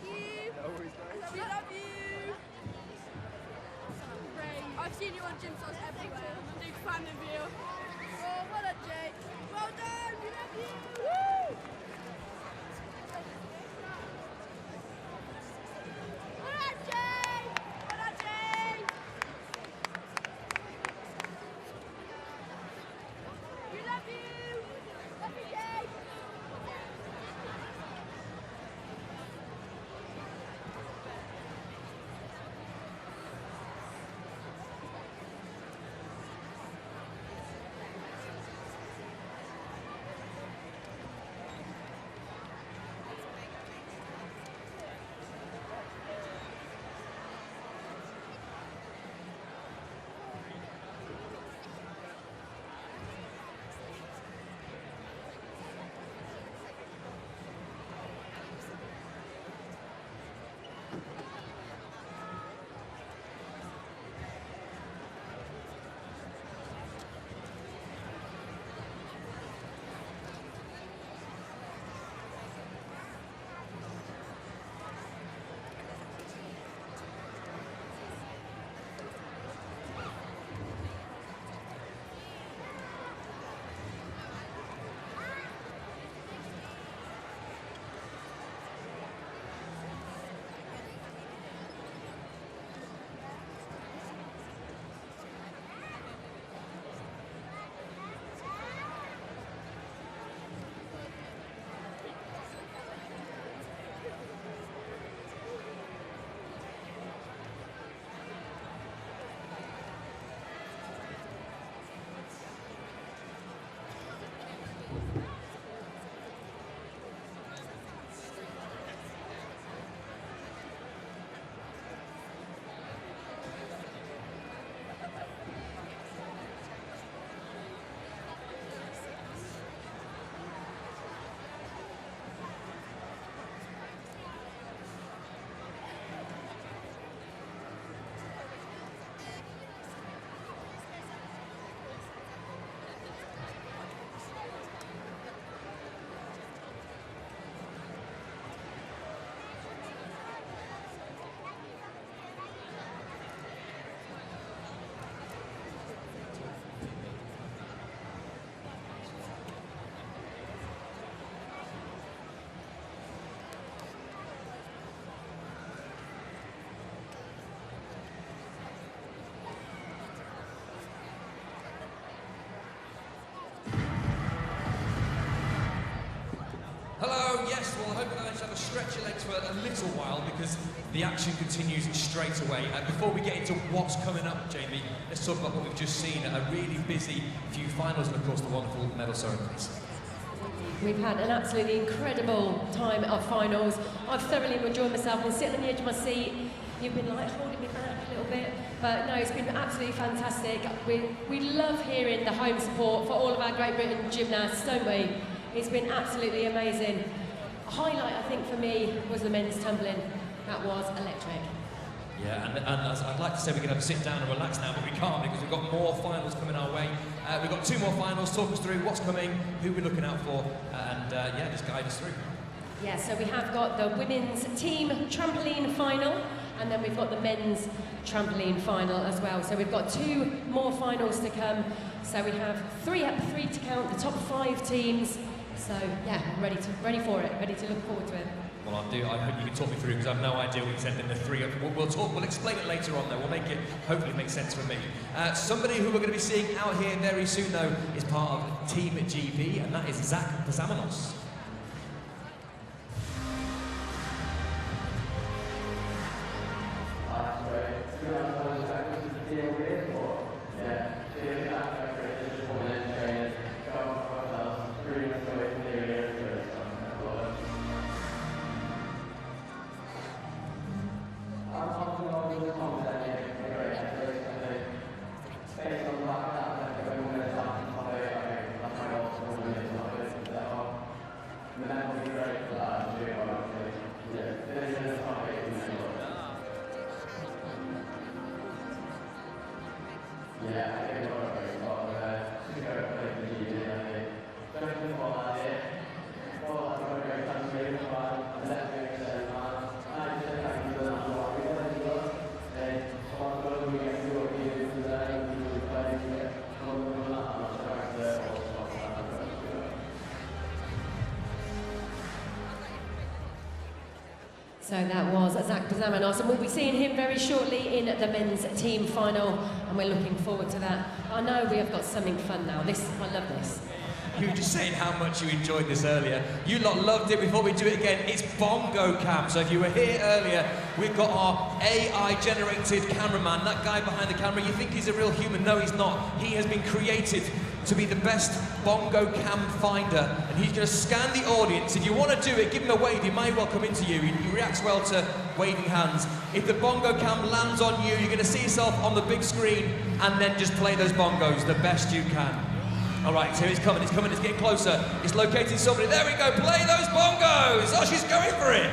you. No worries, mate. We love you. I've seen you on gym stars everywhere. I'm a big fan of you. Oh, well done, Jake. Well done. We love you. Woo! Well done, Jake. Well done, Jake. We love you. Love you, Jake. Hello, yes, well I hope you managed to have a stretch your legs for a little while because the action continues straight away. And before we get into what's coming up, Jamie, let's talk about what we've just seen, a really busy few finals and of course the wonderful medal ceremonies. We've had an absolutely incredible time at finals. I've thoroughly enjoyed myself and sitting on the edge of my seat. You've been like holding me back a little bit, but no, it's been absolutely fantastic. We love hearing the home support for all of our Great Britain gymnasts, don't we? It's been absolutely amazing. A highlight, I think, for me was the men's tumbling. That was electric. Yeah, and I'd like to say we can have a sit down and relax now, but we can't because we've got more finals coming our way. We've got 2 more finals. Talk us through what's coming, who we're looking out for, and yeah, just guide us through. Yeah, so we have got the women's team trampoline final, and then we've got the men's trampoline final as well. So we've got 2 more finals to come. So we have 3 to count, the top 5 teams. So yeah, ready for it, ready to look forward to it. Well, I hope you can talk me through because I have no idea what you said in the 3. We'll explain it later on though. We'll make it hopefully make sense for me. Somebody who we're going to be seeing out here very soon though is part of Team GB, and that is Zach Pazamanos. So that was Zach Bazamanos, and we'll be seeing him very shortly in the men's team final, and we're looking forward to that. I know we have got something fun now. I love this. You were just saying how much you enjoyed this earlier. You lot loved it. Before we do it again, it's Bongo Cam. So if you were here earlier, we've got our AI-generated cameraman, that guy behind the camera. You think he's a real human? No, he's not. He has been created to be the best Bongo Cam finder, and he's going to scan the audience. If you want to do it, give him a wave. He may well come into you. He reacts well to waving hands. If the Bongo Cam lands on you, you're going to see yourself on the big screen, and then just play those bongos the best you can. All right, so he's coming, it's getting closer. It's locating somebody. There we go, play those bongos. Oh, she's going for it.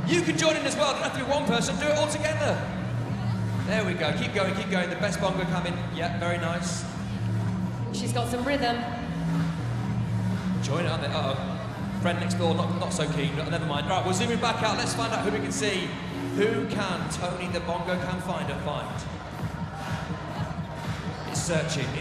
You can join in as well. It doesn't have to be one person, do it all together. There we go, keep going. The best bongo coming. Yeah, very nice. She's got some rhythm. Join it on there. Uh-oh. Friend next door, not so keen, but never mind. Right, we're zooming back out. Let's find out who we can see. Who can Tony the Bongo Cam finder find? It's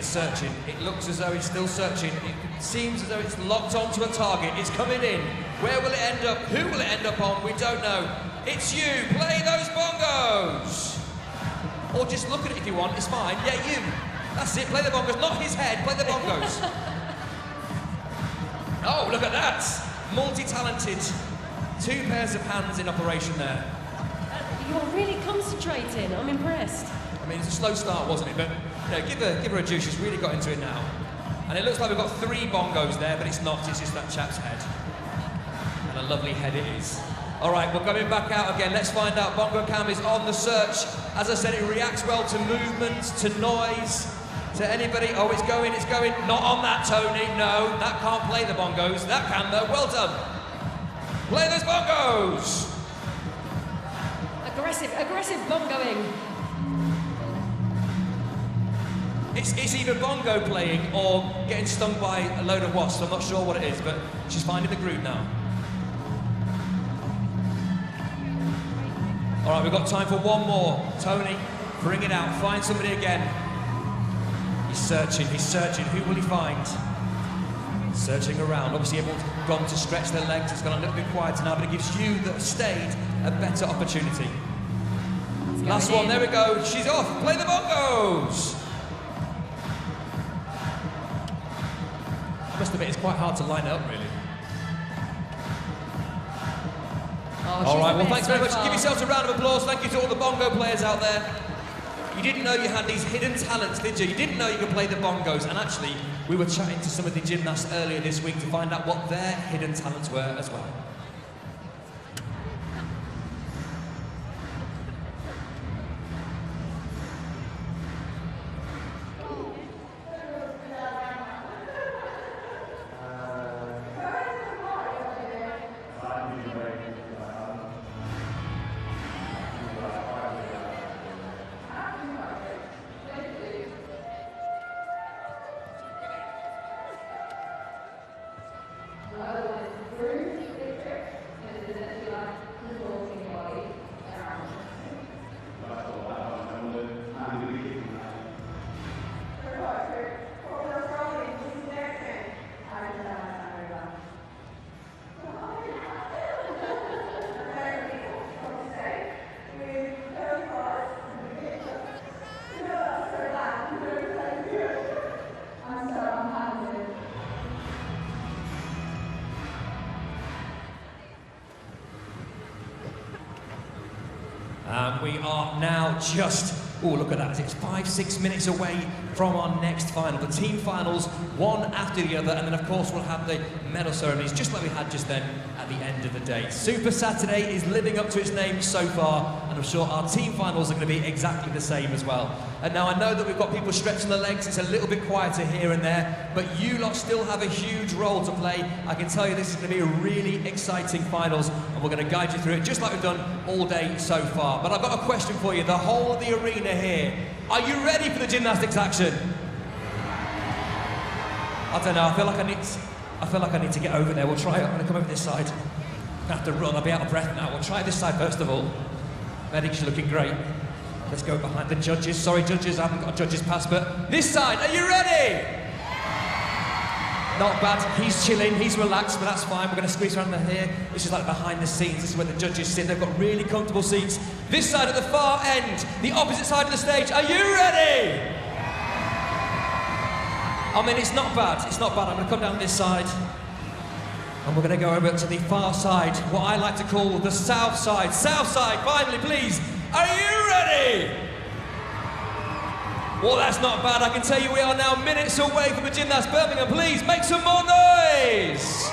searching. It looks as though it's still searching. It seems as though it's locked onto a target. It's coming in. Where will it end up? Who will it end up on? We don't know. It's you. Play those bongos. Or just look at it if you want. It's fine. Yeah, you. That's it. Play the bongos. Not his head. Play the bongos. Oh, look at that. Multi-talented. 2 pairs of hands in operation there. You're really concentrating. I'm impressed. I mean, it's a slow start, wasn't it? But you know, give her a juice. She's really got into it now. And it looks like we've got 3 bongos there, but it's not. It's just that chap's head. And a lovely head it is. All right, we're coming back out again. Let's find out. Bongo Cam is on the search. As I said, it reacts well to movement, to noise, to anybody. Oh, it's going. Not on that, Tony. No, that can't play the bongos. That can, though. Well done. Play those bongos. Aggressive bongoing. It's either bongo playing or getting stung by a load of wasps. I'm not sure what it is, but she's finding the groove now. All right, we've got time for one more. Tony, bring it out. Find somebody again. He's searching. Who will he find? Searching around. Obviously, everyone's gone to stretch their legs. It's gone a little bit quieter now, but it gives you that stayed a better opportunity. Last one. There we go. She's off. Play the bongos. I must admit, it's quite hard to line it up, really. All right, well, thanks very much. Give yourselves a round of applause. Thank you to all the bongo players out there. You didn't know you had these hidden talents, did you? You didn't know you could play the bongos. And actually, we were chatting to some of the gymnasts earlier this week to find out what their hidden talents were as well. We are now just, oh, look at that, it's 5-6 minutes away from our next final. The team finals, one after the other, and then of course we'll have the medal ceremonies, just like we had just then at the end of the day. Super Saturday is living up to its name so far, and I'm sure our team finals are going to be exactly the same as well. And now I know that we've got people stretching their legs, it's a little bit quieter here and there, but you lot still have a huge role to play. I can tell you this is going to be a really exciting finals, and we're going to guide you through it just like we've done all day so far. But I've got a question for you, the whole of the arena here. Are you ready for the gymnastics action? I don't know, I feel like I need to get over there. We'll try it. I'm going to come over this side. I'm going to have to run, I'll be out of breath now. We'll try this side first of all. Medics, you're looking great. Let's go behind the judges. Sorry, judges, I haven't got a judge's pass, but this side, are you ready? Not bad. He's chilling, he's relaxed, but that's fine. We're going to squeeze around here. This is like behind the scenes. This is where the judges sit. They've got really comfortable seats. This side at the far end, the opposite side of the stage. Are you ready? I mean, it's not bad. It's not bad. I'm going to come down this side. And we're going to go over to the far side, what I like to call the south side. South side, finally, please. Are you ready? Well, that's not bad. I can tell you we are now minutes away from the Gymnast Birmingham. Please make some more noise.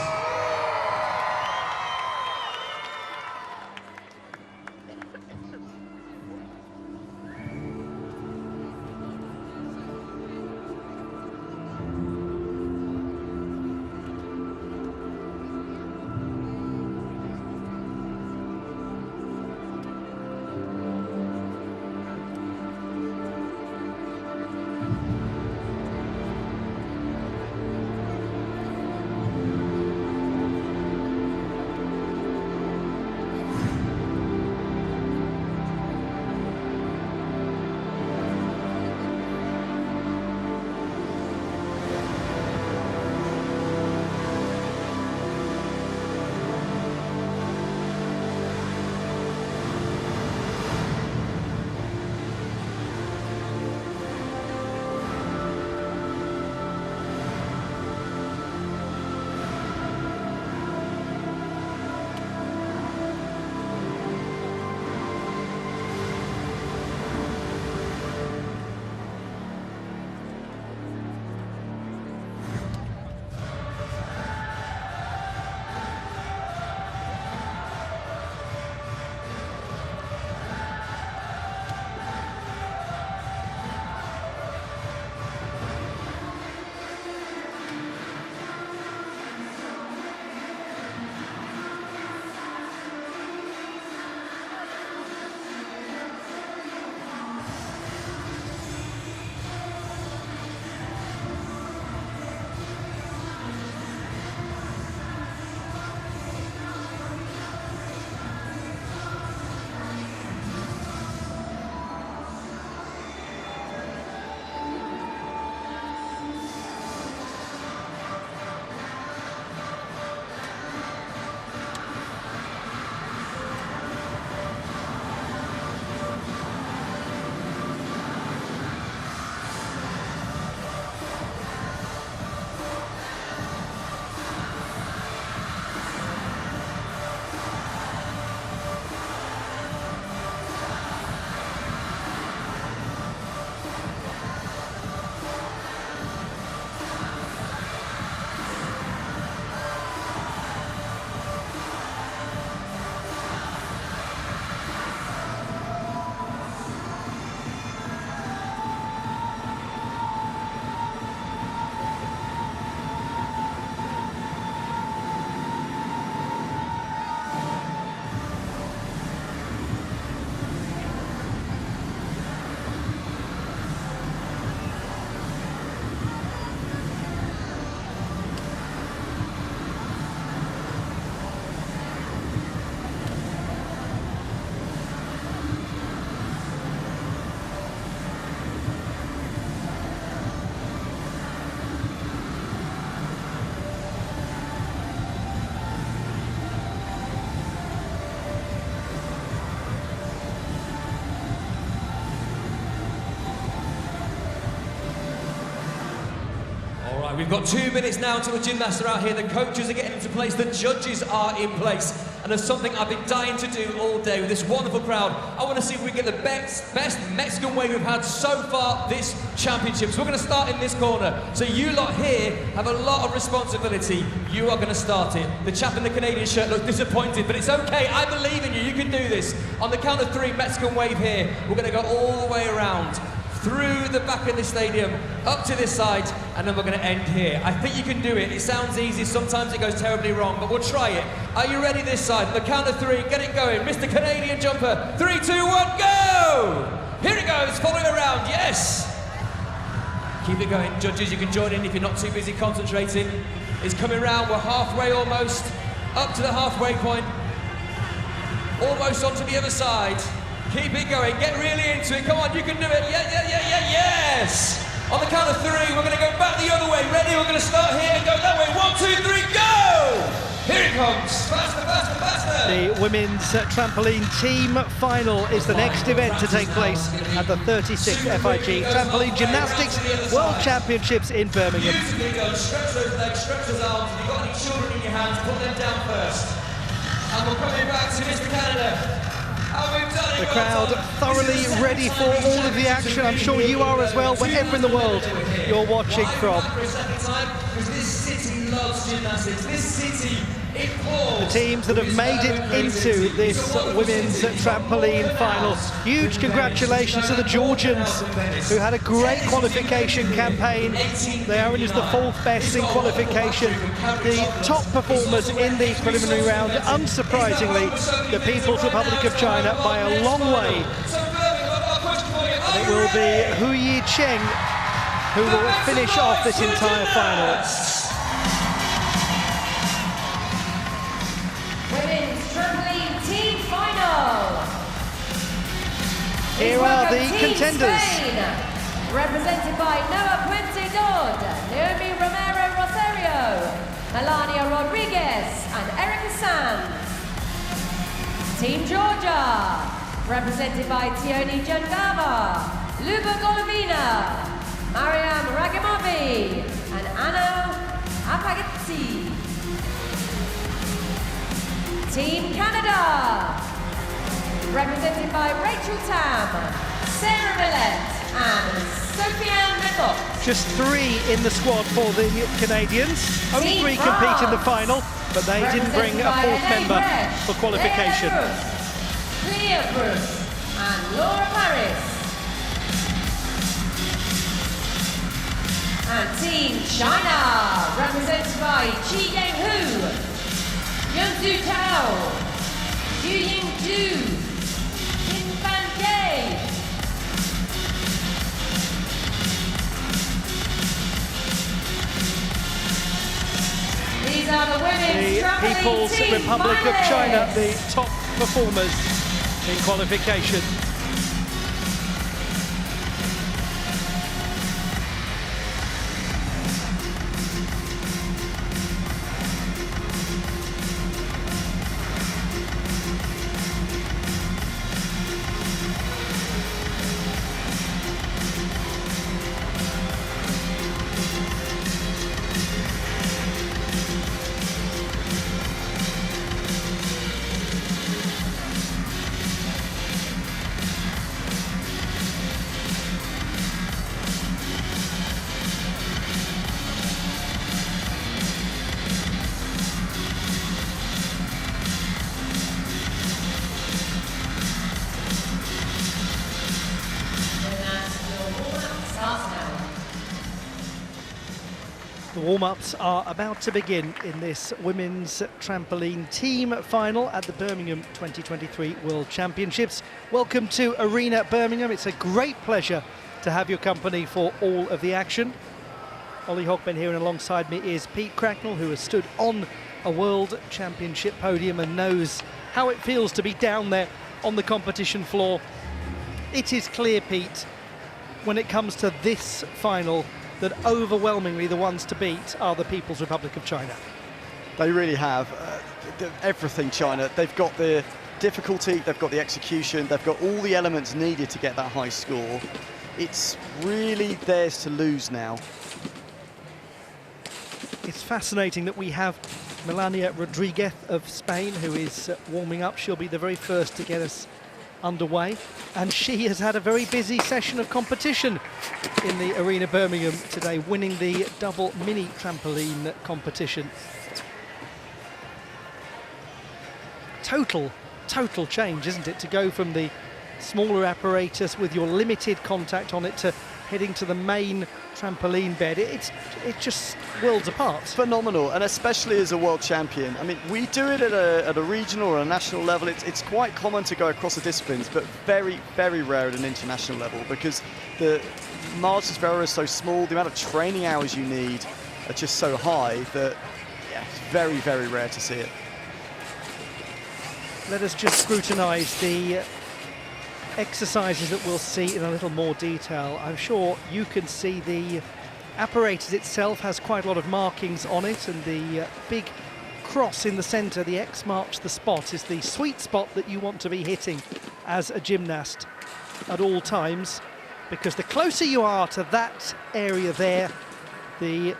We've got 2 minutes now until the gymnasts are out here. The coaches are getting into place. The judges are in place. And there's something I've been dying to do all day with this wonderful crowd. I want to see if we can get the best Mexican wave we've had so far this championship. So we're going to start in this corner. So you lot here have a lot of responsibility. You are going to start it. The chap in the Canadian shirt looks disappointed, but it's okay. I believe in you. You can do this. On the count of 3, Mexican wave here. We're going to go all the way around, through the back of the stadium, up to this side, and then we're going to end here. I think you can do it. It sounds easy, sometimes it goes terribly wrong, but we'll try it. Are you ready this side? On the count of 3, get it going. Mr. Canadian jumper, 3, 2, 1, go! Here it goes, follow it around, yes! Keep it going, judges, you can join in if you're not too busy concentrating. It's coming round, we're halfway almost, up to the halfway point. Almost onto the other side. Keep it going, get really into it, come on, you can do it, yes! On the count of 3, we're going to go back the other way, ready, we're going to to start here and go that way. 1, 2, 3, go! Here it comes. Faster, faster, faster. The women's trampoline team final is the next event to take place at the 36th FIG Trampoline Gymnastics World Championships in Birmingham. Beautifully done. Stretch those legs, stretch those arms. If you've got any children in your hands, put them down first. And we're coming back to Mr. Canada. And we've done it. The crowd thoroughly ready for all of the action. I'm sure you are as well, wherever in the world you're watching from. For a second time, because this city loves gymnastics. This city, it pours. The teams that have made it into this women's trampoline final. Huge congratulations to the Georgians, who had a great qualification campaign. They are in as the 4th best in qualification. The top performers in the preliminary round, unsurprisingly, the People's Republic of China by a long way. And it will be Hu Yicheng who will finish off this entire final. Women's trampoline team final. Here are the Team contenders. Spain, represented by Noah Puente Dodd, Naomi Romero Rosario, Melania Rodriguez, and Erica Sands. Team Georgia, represented by Tioni Jangava, Luba Golovina, Mariam Ragamovi, and Anna Apagati. Team Canada, represented by Rachel Tam, Sarah Millett, and Sophia McGough. Just 3 in the squad for the Canadians. Only Team 3 compete in the France, final, but they didn't bring a 4th member for qualification. Clea Bruce and Laura Paris. And Team China, represented by Chi Yang Hu, Yunzu Tao, Yu Ying Zhu, Tin Fan Jie. These are the women's The trampoline People's team Republic of China, finalists. the top performers in qualification. The warm-ups are about to begin in this women's trampoline team final at the Birmingham 2023 World Championships. Welcome to Arena Birmingham. It's a great pleasure to have your company for all of the action. Ollie Hogben here, and alongside me is Pete Cracknell, who has stood on a World Championship podium and knows how it feels to be down there on the competition floor. It is clear, Pete, when it comes to this final, that overwhelmingly the ones to beat are the People's Republic of China. They really have everything, China. They've got the difficulty, they've got the execution, they've got all the elements needed to get that high score. It's really theirs to lose now. It's fascinating that we have Melania Rodriguez of Spain, who is warming up. She'll be the very first to get us underway, and she has had a very busy session of competition in the Arena Birmingham today, winning the double mini trampoline competition. Total change, isn't it, to go from the smaller apparatus with your limited contact on it to heading to the main trampoline bed. It's just worlds apart. Phenomenal, and especially as a world champion. I mean, we do it at a regional or a national level. It's quite common to go across the disciplines, but very, very rare at an international level, because the margins of error are so small, the amount of training hours you need are just so high that, yeah, it's very, very rare to see it. Let us just scrutinise the exercises that we'll see in a little more detail. I'm sure you can see the apparatus itself has quite a lot of markings on it, and the big cross in the centre, the X marks the spot, is the sweet spot that you want to be hitting as a gymnast at all times, because the closer you are to that area there, the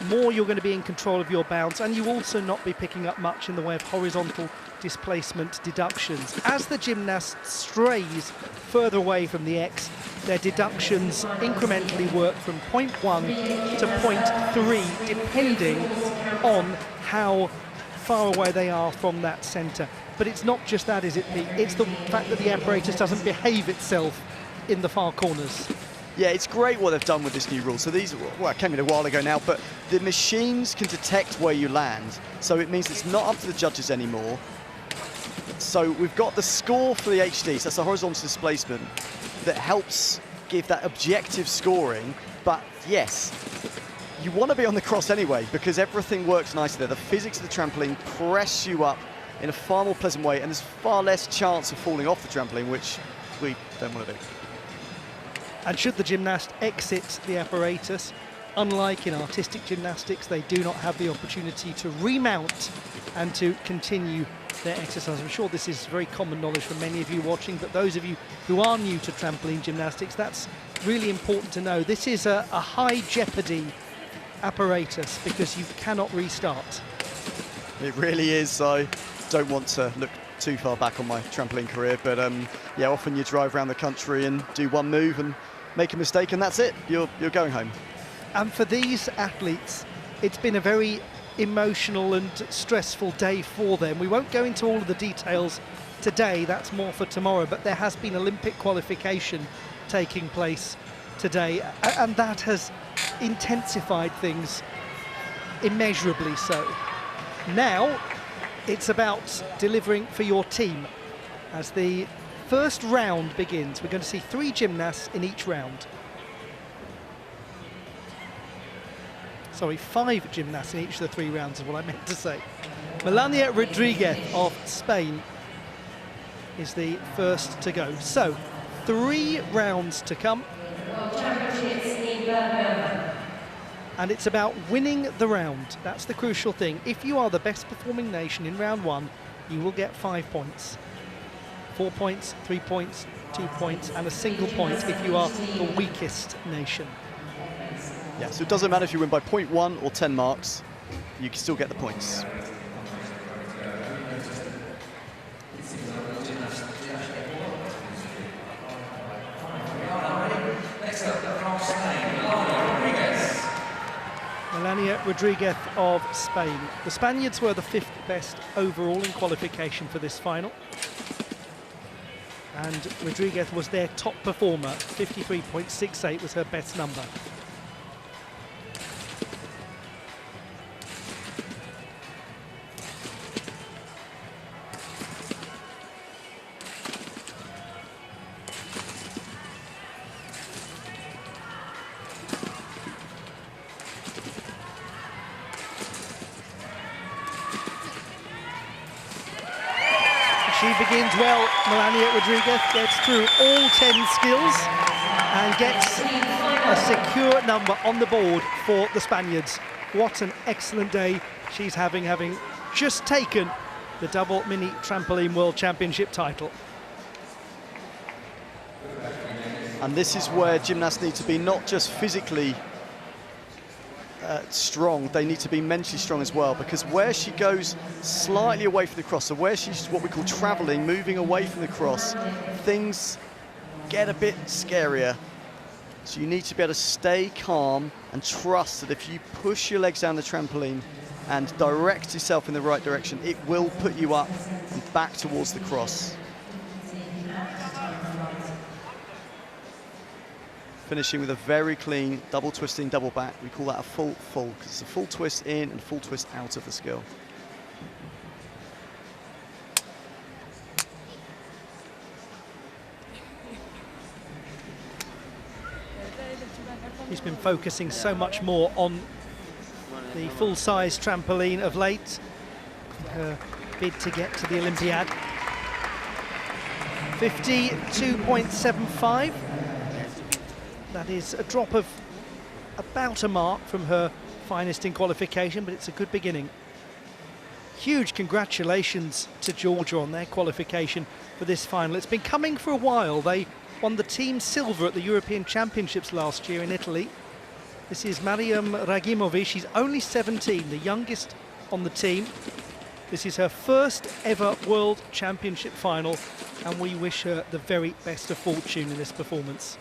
more you're going to be in control of your bounce, and you also not be picking up much in the way of horizontal displacement deductions. As the gymnast strays further away from the X, their deductions incrementally work from 0.1 to 0.3, depending on how far away they are from that centre. But it's not just that, is it, Pete? It's the fact that the apparatus doesn't behave itself in the far corners. Yeah, it's great what they've done with this new rule. So these, well, it came in a while ago now, but the machines can detect where you land. So it means it's not up to the judges anymore. So we've got the score for the HD, so that's the horizontal displacement, that helps give that objective scoring. But yes, you want to be on the cross anyway, because everything works nicely there. The physics of the trampoline press you up in a far more pleasant way, and there's far less chance of falling off the trampoline, which we don't want to do. And should the gymnast exit the apparatus, unlike in artistic gymnastics, they do not have the opportunity to remount and to continue their exercise. I'm sure this is very common knowledge for many of you watching, but those of you who are new to trampoline gymnastics, that's really important to know. This is a high jeopardy apparatus because you cannot restart. It really is. I don't want to look too far back on my trampoline career, but yeah, often you drive around the country and do one move and make a mistake, and that's it. You're going home. And for these athletes, it's been a very emotional and stressful day for them. We won't go into all of the details today, that's more for tomorrow, but there has been Olympic qualification taking place today, and that has intensified things immeasurably so. Now it's about delivering for your team. As the first round begins, we're going to see 3 gymnasts in each round. Sorry, 5 gymnasts in each of the 3 rounds is what I meant to say. Melania Rodriguez of Spain is the first to go. So, 3 rounds to come. And it's about winning the round. That's the crucial thing. If you are the best performing nation in round 1, you will get 5 points. 4 points, 3 points, 2 points, and a single point if you are the weakest nation. Yeah, so it doesn't matter if you win by 0.1 or 10 marks, you can still get the points. Melania Rodriguez of Spain. The Spaniards were the 5th best overall in qualification for this final. And Rodriguez was their top performer. 53.68 was her best number. She begins well. Melania Rodriguez gets through all 10 skills and gets a secure number on the board for the Spaniards. What an excellent day she's having just taken the double mini trampoline world championship title. And this is where gymnasts need to be not just physically strong, they need to be mentally strong as well, because where she goes slightly away from the cross, so where she's what we call travelling, moving away from the cross, things get a bit scarier. So you need to be able to stay calm and trust that if you push your legs down the trampoline and direct yourself in the right direction, it will put you up and back towards the cross. Finishing with a very clean double twisting double back. We call that a full because it's a full twist in and full twist out of the skill. He's been focusing so much more on the full-size trampoline of late. Her bid to get to the Olympiad. 52.75. That is a drop of about a mark from her finest in qualification, but it's a good beginning. Huge congratulations to Georgia on their qualification for this final. It's been coming for a while. They won the team silver at the European Championships last year in Italy. This is Mariam Ragimovic. She's only 17, the youngest on the team. This is her first ever World Championship final, and we wish her the very best of fortune in this performance.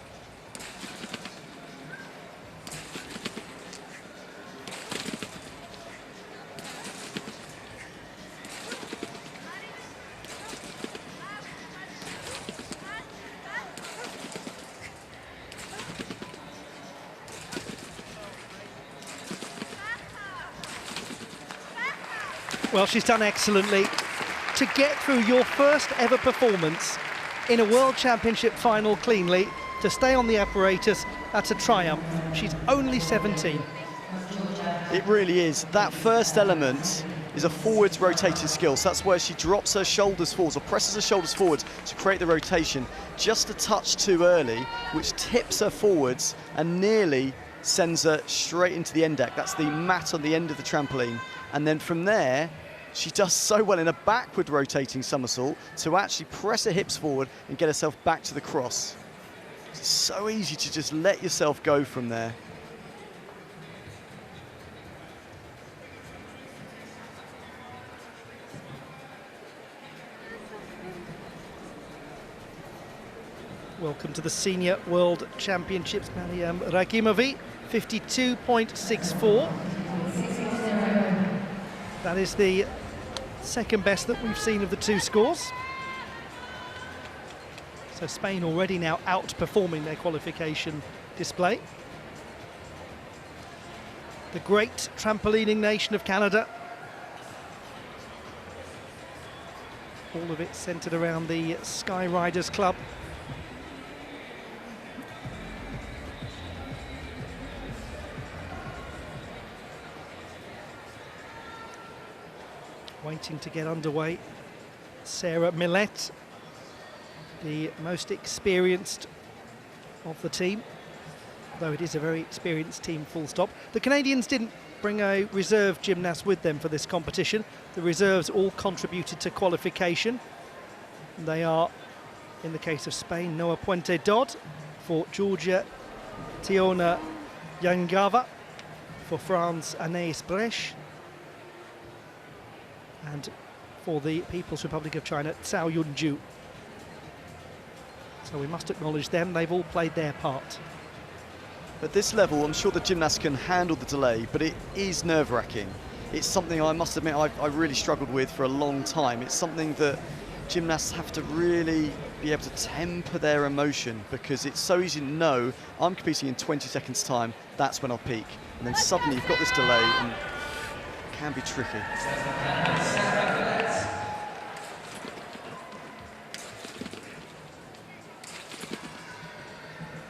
Well, she's done excellently. To get through your first ever performance in a World Championship final cleanly, to stay on the apparatus, that's a triumph. She's only 17. It really is. That first element is a forwards rotating skill. So that's where she drops her shoulders forwards or presses her shoulders forwards to create the rotation. Just a touch too early, which tips her forwards and nearly sends her straight into the end deck. That's the mat on the end of the trampoline. And then from there, she does so well in a backward rotating somersault to actually press her hips forward and get herself back to the cross. It's so easy to just let yourself go from there. Welcome to the Senior World Championships, Mariam Ragimovic, 52.64. That is the second best that we've seen of the two scores. So Spain already now outperforming their qualification display. The great trampolining nation of Canada. All of it centred around the Sky Riders Club. Waiting to get underway, Sarah Millett, the most experienced of the team, though it is a very experienced team, full stop. The Canadians didn't bring a reserve gymnast with them for this competition. The reserves all contributed to qualification. They are, in the case of Spain, Noa Puente Dodd; for Georgia, Tiona Yangava; for France, Anaïs Brech; and for the People's Republic of China, Cao Yunju. So we must acknowledge them. They've all played their part. At this level, I'm sure the gymnasts can handle the delay, but it is nerve-wracking. It's something I must admit I really struggled with for a long time. It's something that gymnasts have to really be able to temper their emotion, because it's so easy to know I'm competing in 20 seconds time, that's when I'll peak. And then suddenly you've got this delay and it can be tricky.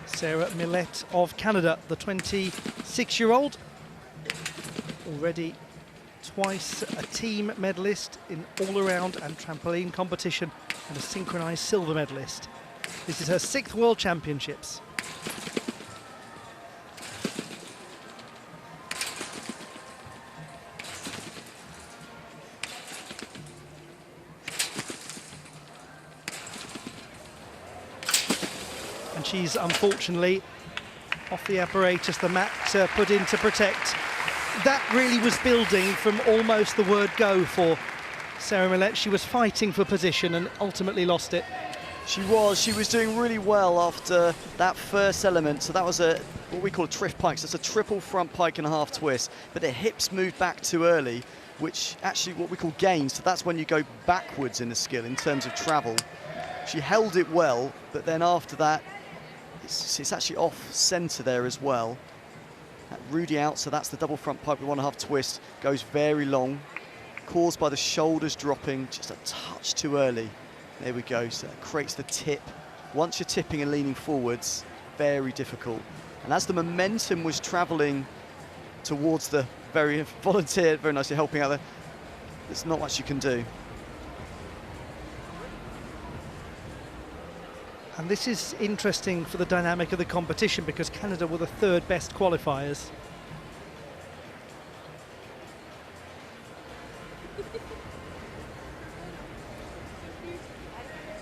Sarah Millett of Canada, the 26-year-old, already twice a team medalist in all-around and trampoline competition and a synchronised silver medalist. This is her 6th World Championships. And she's unfortunately off the apparatus, the mat put in to protect. That really was building from almost the word go for Sarah Millett. She was fighting for position and ultimately lost it. She was doing really well after that first element. So that was what we call a triff pike. So it's a triple front pike and a half twist, but the hips moved back too early, which actually what we call gains. So that's when you go backwards in the skill in terms of travel. She held it well, but then after that, it's actually off centre there as well. That Rudy out, so that's the double front pike with 1.5 twist, goes very long, caused by the shoulders dropping just a touch too early. There we go, so that creates the tip. Once you're tipping and leaning forwards, very difficult. And as the momentum was travelling towards the very volunteer, very nicely helping out there, there's not much you can do. And this is interesting for the dynamic of the competition because Canada were the third best qualifiers.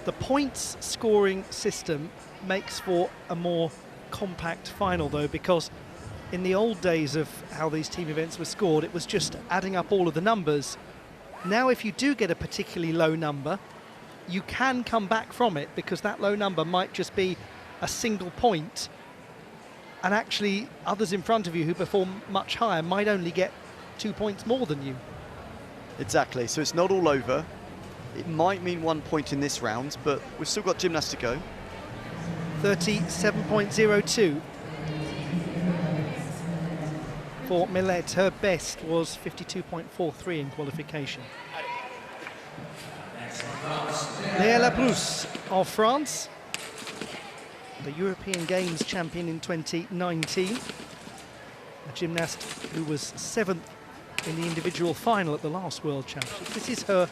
The points scoring system makes for a more compact final though, because in the old days of how these team events were scored, it was just adding up all of the numbers. Now if you do get a particularly low number, you can come back from it because that low number might just be a single point, and actually others in front of you who perform much higher might only get 2 points more than you. Exactly, so it's not all over. It might mean 1 point in this round, but we've still got gymnasts to go. 37.02 for Millet. Her best was 52.43 in qualification. Léa Labrousse of France, the European Games champion in 2019, a gymnast who was 7th in the individual final at the last World Championships. This is her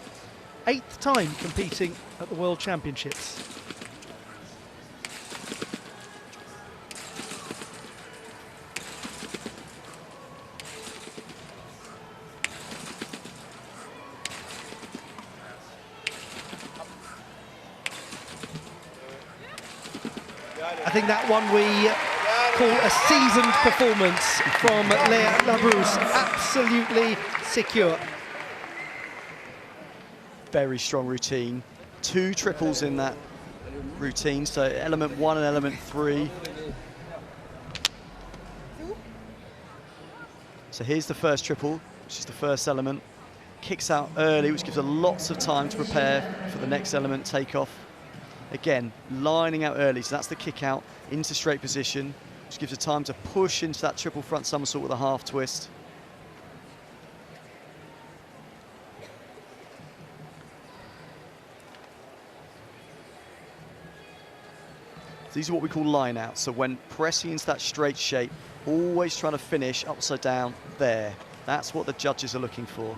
8th time competing at the World Championships. I think that one we call a seasoned performance from Léa Labrousse. Absolutely secure. Very strong routine. 2 triples in that routine, so element 1 and element 3. So here's the first triple, which is the first element. Kicks out early, which gives her lots of time to prepare for the next element, takeoff. Again, lining out early, so that's the kick out into straight position, which gives her time to push into that triple front somersault with a half twist. These are what we call line outs, so when pressing into that straight shape, always trying to finish upside down there. That's what the judges are looking for.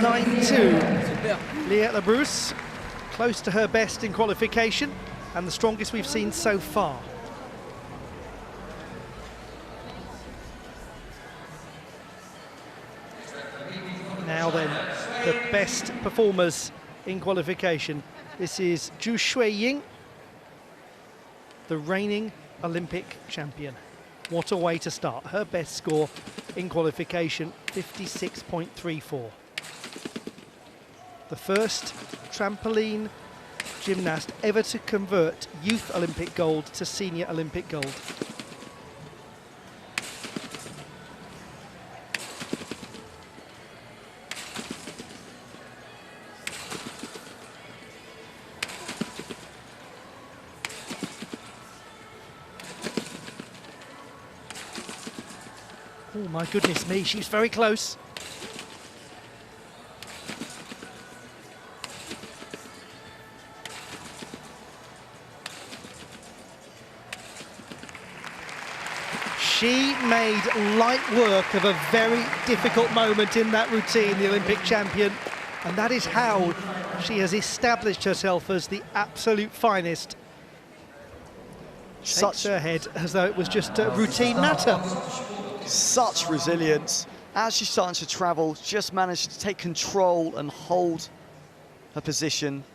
.92. Léa Labrousse, close to her best in qualification and the strongest we've seen so far. Now then, the best performers in qualification. This is Zhu Shuiying, the reigning Olympic champion. What a way to start. Her best score in qualification, 56.34. The first trampoline gymnast ever to convert youth Olympic gold to senior Olympic gold. Oh my goodness me, she's very close. She made light work of a very difficult moment in that routine, the Olympic champion, and that is how she has established herself as the absolute finest. Shakes her head as though it was just a routine matter. Such resilience. As she's starting to travel, just managed to take control and hold her position.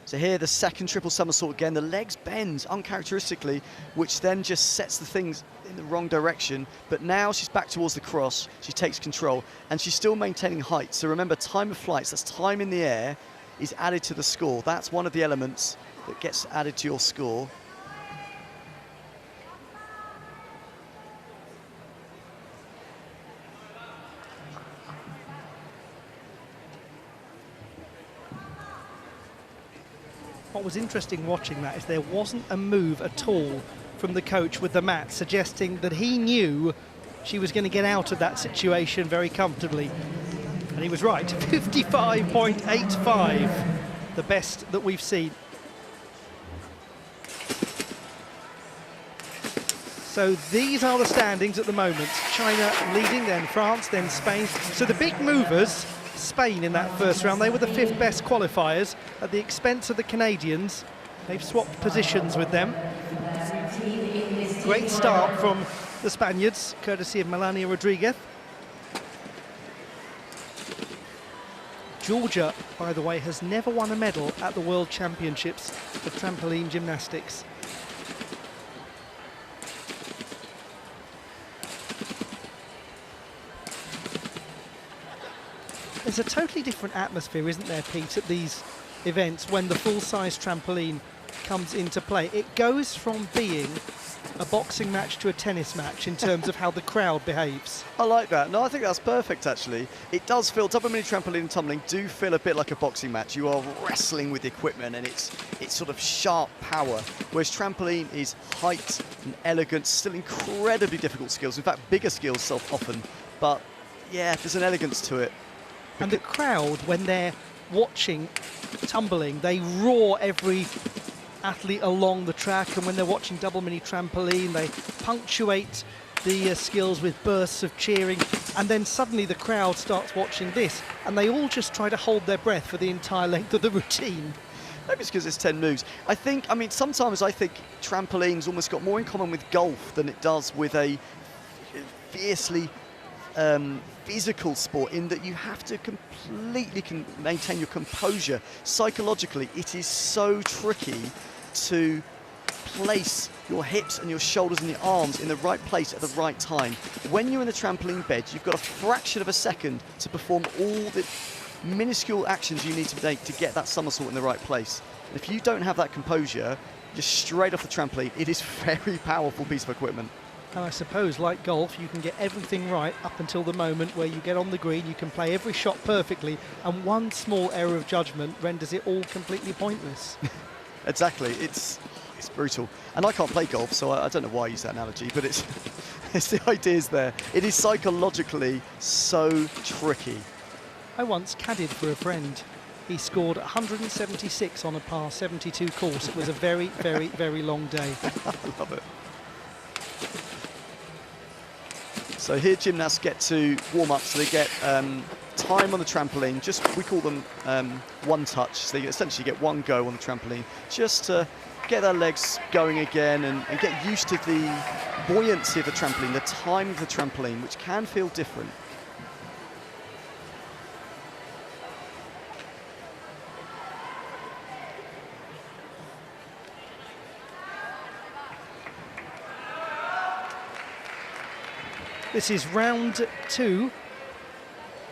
So here, the second triple somersault again, the legs bend uncharacteristically, which then just sets the things in the wrong direction. But now she's back towards the cross, she takes control, and she's still maintaining height. So remember, time of flights, that's time in the air, is added to the score. That's one of the elements that gets added to your score. What was interesting watching that is there wasn't a move at all from the coach with the mat, suggesting that he knew she was going to get out of that situation very comfortably. And he was right, 55.85, the best that we've seen. So these are the standings at the moment. China leading, then France, then Spain. So the big movers, Spain in that first round, they were the 5th best qualifiers at the expense of the Canadians. They've swapped positions with them. Great start from the Spaniards, courtesy of Melania Rodriguez. Georgia, by the way, has never won a medal at the World Championships for trampoline gymnastics. There's a totally different atmosphere, isn't there, Pete, at these events when the full-size trampoline comes into play. It goes from being a boxing match to a tennis match in terms of how the crowd behaves. I like that. No, I think that's perfect, actually. It does feel, double mini trampoline and tumbling do feel a bit like a boxing match. You are wrestling with the equipment and it's sort of sharp power, whereas trampoline is height and elegance, still incredibly difficult skills. In fact, bigger skills often, but yeah, there's an elegance to it. And the crowd, when they're watching tumbling, they roar every athlete along the track, and when they're watching double mini trampoline, they punctuate the skills with bursts of cheering, and then suddenly the crowd starts watching this, and they all just try to hold their breath for the entire length of the routine. Maybe it's because it's 10 moves. Sometimes I think trampoline's almost got more in common with golf than it does with a fiercely physical sport, in that you have to completely maintain your composure. Psychologically, it is so tricky to place your hips and your shoulders and your arms in the right place at the right time. When you're in the trampoline bed, you've got a fraction of a second to perform all the minuscule actions you need to make to get that somersault in the right place. And if you don't have that composure, you're straight off the trampoline. It is a very powerful piece of equipment. And I suppose, like golf, you can get everything right up until the moment where you get on the green. You can play every shot perfectly, and one small error of judgment renders it all completely pointless. Exactly, it's brutal. And I can't play golf, so I don't know why I use that analogy, but it's the idea's there. It is psychologically so tricky. I once caddied for a friend. He scored 176 on a par 72 course. It was a very, very, very long day. I love it. So here gymnasts get to warm up, so they get time on the trampoline, we call them one touch, so they essentially get one go on the trampoline, just to get their legs going again and get used to the buoyancy of the trampoline, the time of the trampoline, which can feel different. This is round 2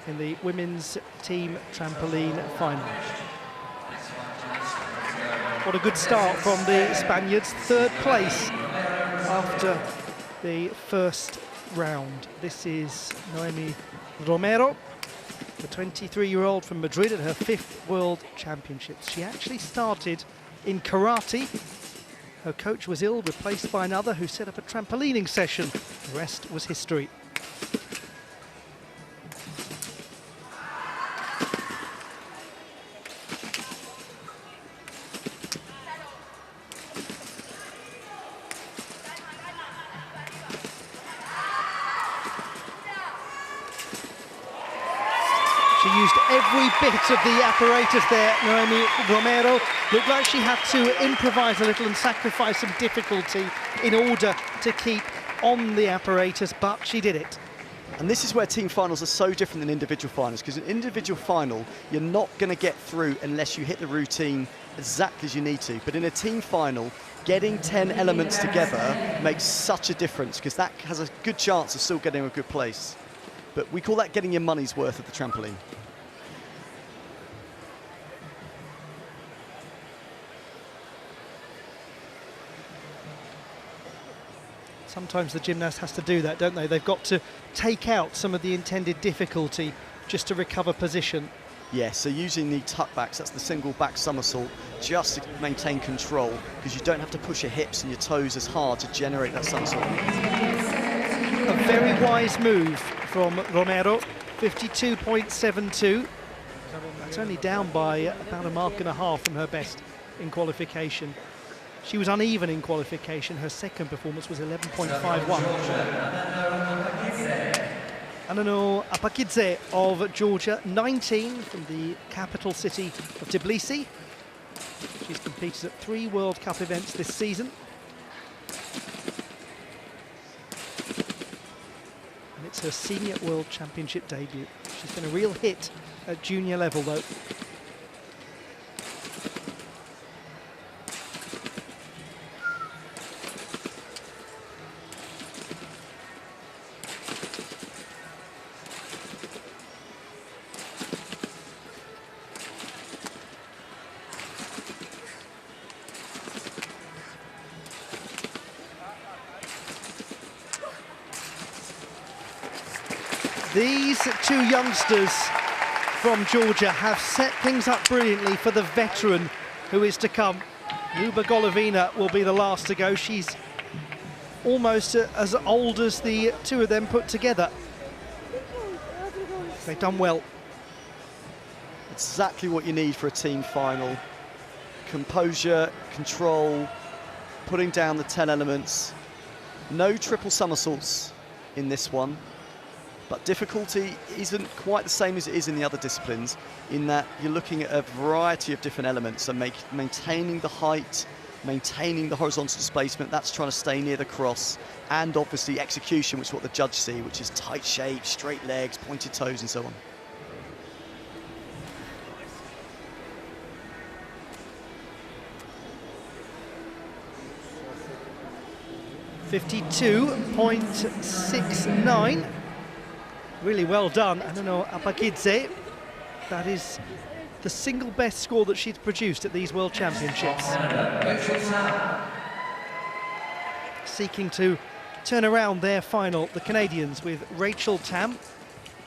in the women's team trampoline final. What a good start from the Spaniards, 3rd place after the first round. This is Noemi Romero, the 23-year-old from Madrid at her 5th World Championships. She actually started in karate. Her coach was ill, replaced by another who set up a trampolining session. The rest was history. She used every bit of the apparatus there, Noemi Romero. Looked like she had to improvise a little and sacrifice some difficulty in order to keep on the apparatus, but she did it. And this is where team finals are so different than individual finals, because in individual final, you're not going to get through unless you hit the routine exactly as you need to. But in a team final, getting 10 elements together makes such a difference, because that has a good chance of still getting a good place. But we call that getting your money's worth at the trampoline. Sometimes the gymnast has to do that, don't they? They've got to take out some of the intended difficulty just to recover position. Yeah, so using the tuckbacks, that's the single back somersault, just to maintain control, because you don't have to push your hips and your toes as hard to generate that somersault. A very wise move from Romero, 52.72. That's only down by about a mark and a half from her best in qualification. She was uneven in qualification. Her second performance was 11.51. Anano Apakidze of Georgia, 19 from the capital city of Tbilisi. She's competed at 3 World Cup events this season. And it's her senior World Championship debut. She's been a real hit at junior level though. These two youngsters from Georgia have set things up brilliantly for the veteran who is to come. Luba Golovina will be the last to go. She's almost as old as the two of them put together. They've done well. Exactly what you need for a team final. Composure, control, putting down the 10 elements. No triple somersaults in this one. But difficulty isn't quite the same as it is in the other disciplines, in that you're looking at a variety of different elements. So maintaining the height, maintaining the horizontal displacement, that's trying to stay near the cross, and obviously execution, which is what the judge see, which is tight shape, straight legs, pointed toes, and so on. .69. Really well done, Anano Apakidze. That is the single best score that she's produced at these World Championships. Seeking to turn around their final, the Canadians, with Rachel Tam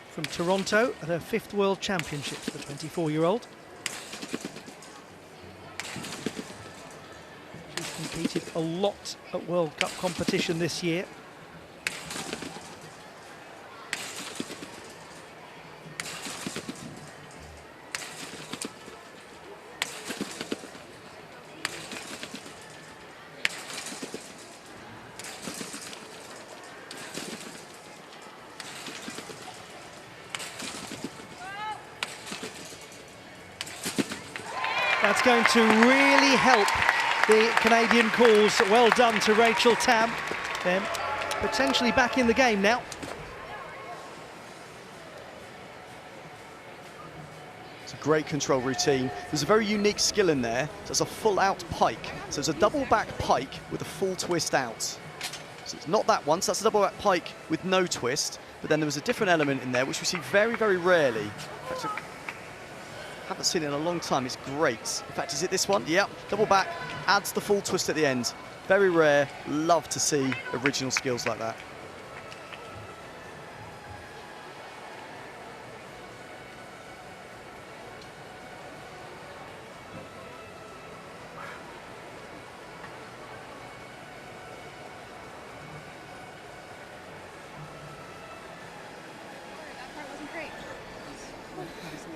from Toronto at her 5th World Championships, the 24-year-old. She's competed a lot at World Cup competition this year. That's going to really help the Canadian cause. Well done to Rachel Tam. Then potentially back in the game now. It's a great control routine. There's a very unique skill in there. So it's a full out pike. So it's a double back pike with a full twist out. So it's not that one, so that's a double back pike with no twist. But then there was a different element in there which we see very, very rarely. In fact, haven't seen it in a long time. It's great. In fact, is it this one? Yep. Double back, adds the full twist at the end. Very rare. Love to see original skills like that.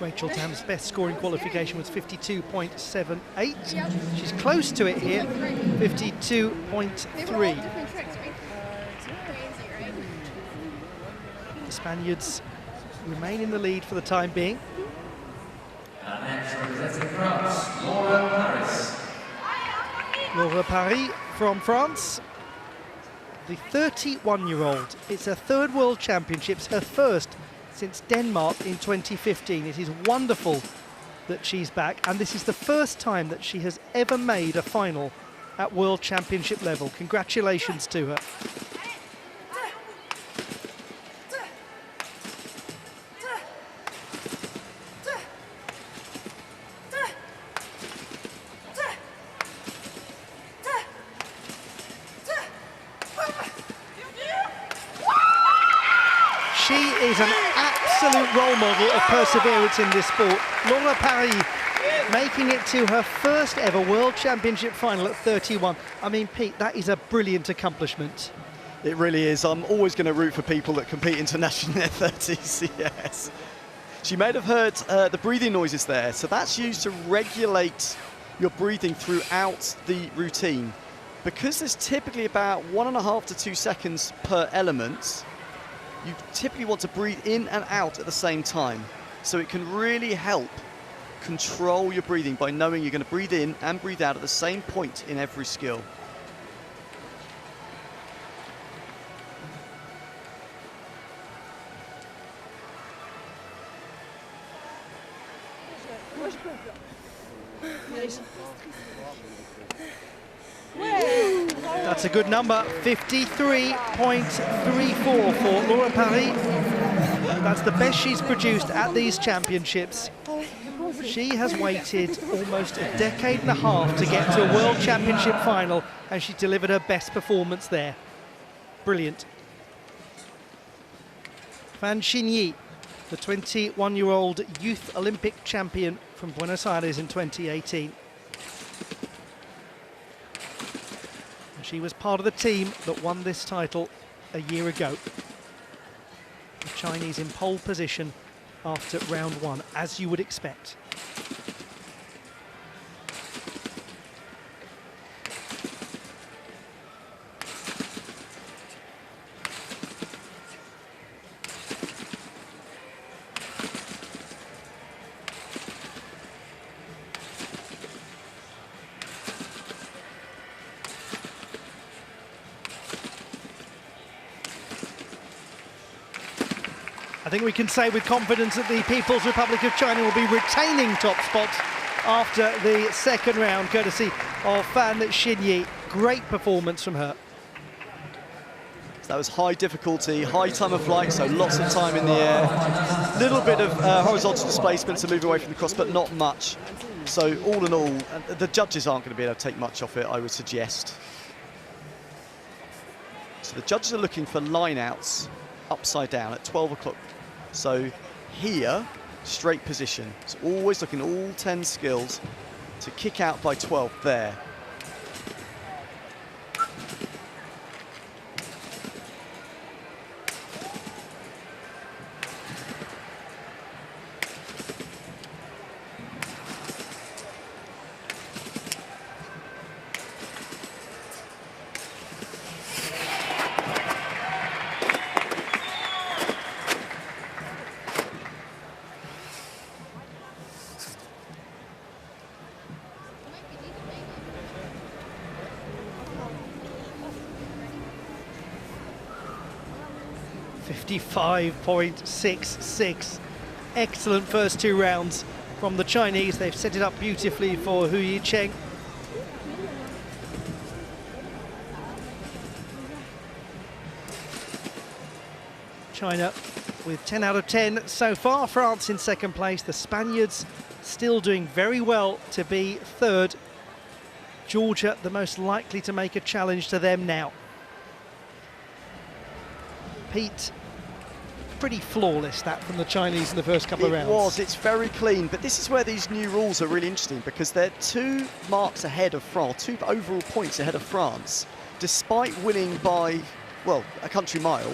Rachel Tam's best scoring qualification was 52.78. She's close to it here, 52.3. The Spaniards remain in the lead for the time being. And next, representing France, Laura Paris. Laura Paris from France, the 31-year-old. It's her 3rd World Championships, her first since Denmark in 2015. It is wonderful that she's back, and this is the first time that she has ever made a final at World Championship level. Congratulations to her. She is an absolute role model of perseverance in this sport. Laura Paris making it to her first ever World Championship final at 31. I mean, Pete, that is a brilliant accomplishment. It really is. I'm always going to root for people that compete internationally in their 30s, yes. She may have heard the breathing noises there, so that's used to regulate your breathing throughout the routine. Because there's typically about 1.5 to 2 seconds per element, you typically want to breathe in and out at the same time. So it can really help control your breathing by knowing you're going to breathe in and breathe out at the same point in every skill. That's a good number, 53.34 for Laura Paris. That's the best she's produced at these championships. She has waited almost a decade and a half to get to a World Championship final, and she delivered her best performance there. Brilliant. Fan Xinyi, the 21-year-old youth Olympic champion from Buenos Aires in 2018. She was part of the team that won this title a year ago. The Chinese in pole position after round one, as you would expect. I think we can say with confidence that the People's Republic of China will be retaining top spot after the second round, courtesy of Fan Xinyi. Great performance from her. So that was high difficulty, high time of flight, so lots of time in the air. Little bit of horizontal displacement to move away from the cross, but not much. So all in all, the judges aren't going to be able to take much off it, I would suggest. So the judges are looking for line-outs upside down at 12 o'clock. So here, straight position. So always looking at all 10 skills to kick out by 12 there. .66. Excellent first two rounds from the Chinese. They've set it up beautifully for Hu Yicheng. China with 10 out of 10 so far. France in second place. The Spaniards still doing very well to be third. Georgia the most likely to make a challenge to them now. Pete, pretty flawless that from the Chinese in the first couple of rounds. It was, it's very clean, but this is where these new rules are really interesting because they're 2 marks ahead of France, 2 overall points ahead of France. Despite winning by, well, a country mile,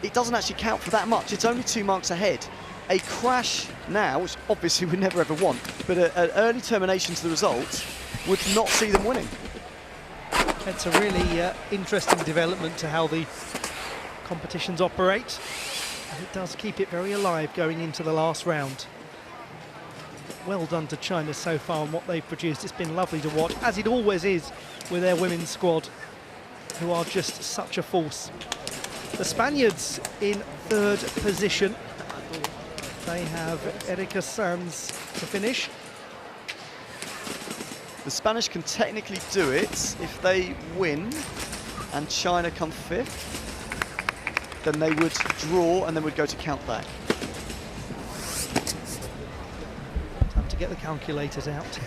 it doesn't actually count for that much. It's only 2 marks ahead. A crash now, which obviously we never ever want, but an early termination to the result would not see them winning. It's a really interesting development to how the competitions operate, and it does keep it very alive going into the last round. Well done to China so far on what they've produced. It's been lovely to watch, as it always is with their women's squad, who are just such a force. The Spaniards in third position. They have Erika Sanz to finish. The Spanish can technically do it if they win and China come 5th. Then they would draw and then would go to count back. Time to get the calculators out.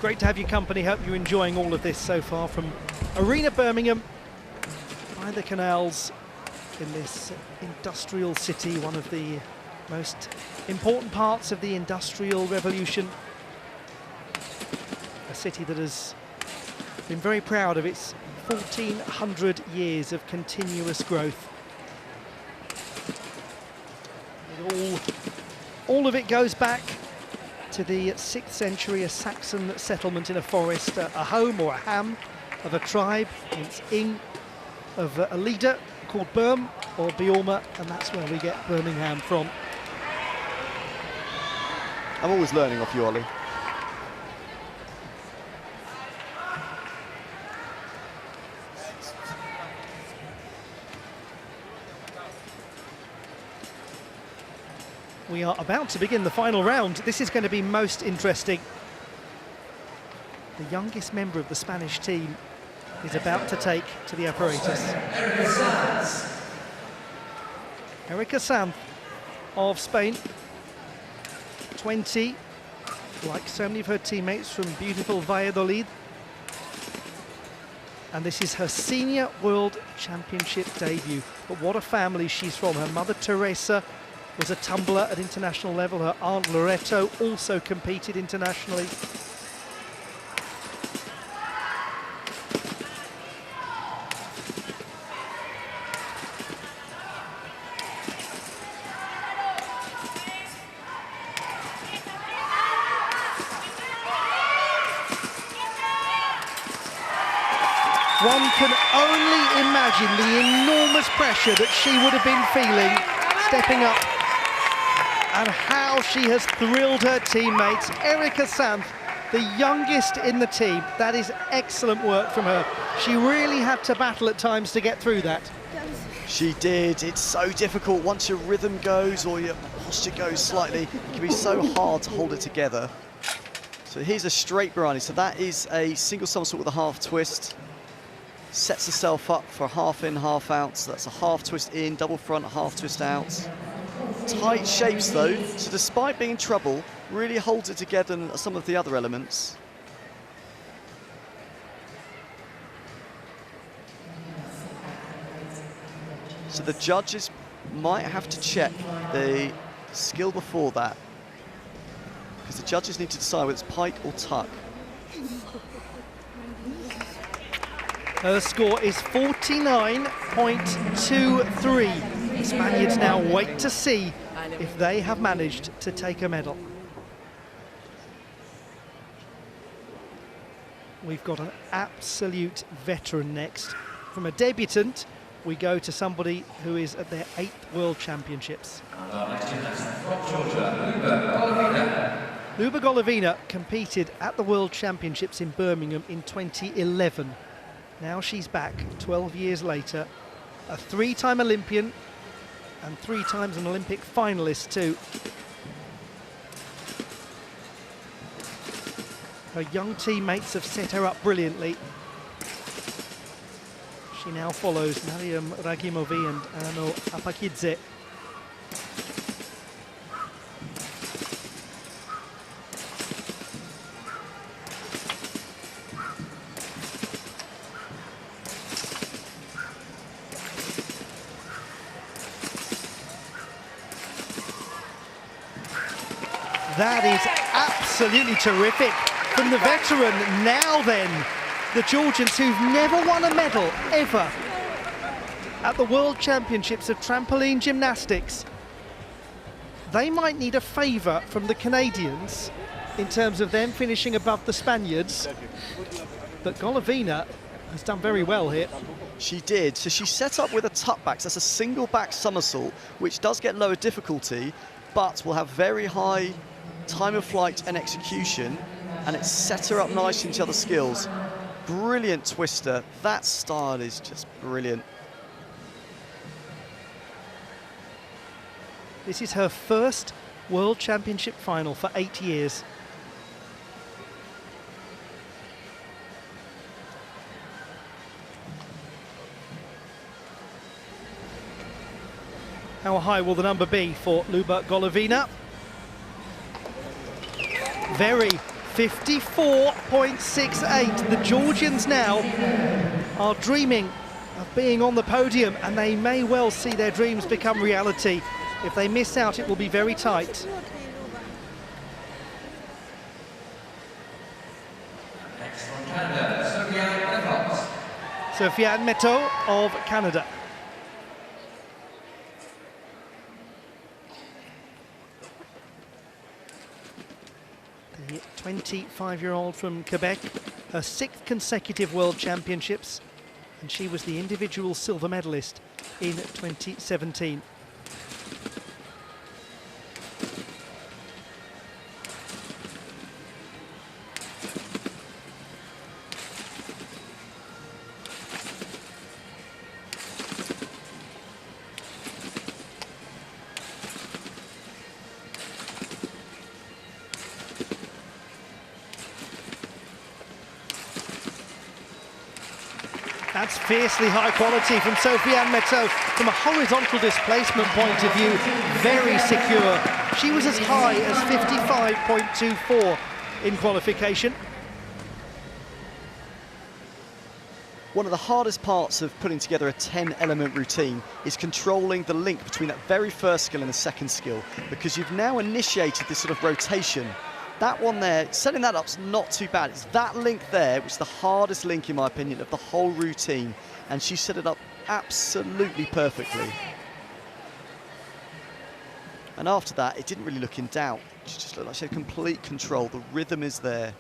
Great to have your company. Hope you're enjoying all of this so far from Arena Birmingham by the canals in this industrial city, one of the most important parts of the Industrial Revolution. A city that has been very proud of its 1,400 years of continuous growth. All of it goes back to the 6th century, a Saxon settlement in a forest, a home or a ham of a tribe. It's ing of a leader called Birm or Biorma, and that's where we get Birmingham from. I'm always learning off you, Ollie. We are about to begin the final round. This is going to be most interesting. The youngest member of the Spanish team is about to take to the apparatus. Erika Sanz of Spain, 20, like so many of her teammates from beautiful Valladolid. And this is her senior World Championship debut. But what a family she's from. Her mother, Teresa, was a tumbler at international level. Her aunt, Loreto, also competed internationally. One can only imagine the enormous pressure that she would have been feeling stepping up, and how she has thrilled her teammates. Erika Sanz, the youngest in the team. That is excellent work from her. She really had to battle at times to get through that. She did. It's so difficult once your rhythm goes or your posture goes slightly. It can be so hard to hold it together. So here's a straight Bharani. So that is a single somersault with a half twist. Sets herself up for a half in, half out. So that's a half twist in, double front, half twist out. Tight shapes though, so despite being in trouble, really holds it together in some of the other elements. So the judges might have to check the skill before that, because the judges need to decide whether it's pike or tuck. Her score is 49.23. The Spaniards now wait to see if they have managed to take a medal. We've got an absolute veteran next. From a debutant, we go to somebody who is at their 8th World Championships. Luba Golovina competed at the World Championships in Birmingham in 2011. Now she's back 12 years later, a 3-time Olympian and 3 times an Olympic finalist too. Her young teammates have set her up brilliantly. She now follows Mariam Ragimovi and Ano Apakidze. That is absolutely terrific from the veteran. Now then, the Georgians who've never won a medal ever at the World Championships of Trampoline Gymnastics. They might need a favour from the Canadians in terms of them finishing above the Spaniards. But Golovina has done very well here. She did. So she set up with a tuck back. So that's a single back somersault, which does get lower difficulty, but will have very high time of flight and execution, and it set her up nicely into other skills. Brilliant twister. That style is just brilliant. This is her first World Championship final for 8 years. How high will the number be for Luba Golovina? Very, 54.68. The Georgians now are dreaming of being on the podium, and they may well see their dreams become reality. If they miss out, it will be very tight. Next from Canada, Sofiane Meto of Canada. The 25-year-old from Quebec, her 6th consecutive World Championships, and she was the individual silver medalist in 2017. That's fiercely high quality from Sofiane Metteaux. From a horizontal displacement point of view, very secure. She was as high as 55.24 in qualification. One of the hardest parts of putting together a 10-element routine is controlling the link between that very first skill and the second skill, because you've now initiated this sort of rotation. That one there, setting that up's not too bad. It's that link there, which is the hardest link, in my opinion, of the whole routine. And she set it up absolutely perfectly. And after that, it didn't really look in doubt. She just looked like she had complete control. The rhythm is there.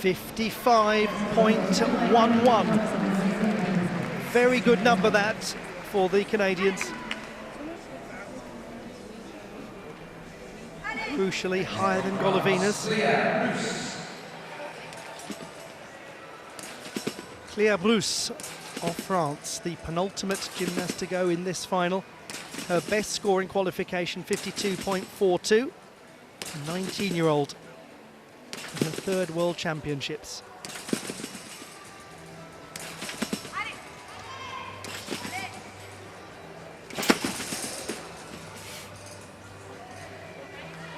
.11. Very good number that for the Canadians. Crucially higher than Golovina's. Claire Bruce of France, the penultimate gymnast to go in this final. Her best score in qualification, 52.42. 19-year-old. Her 3rd World Championships.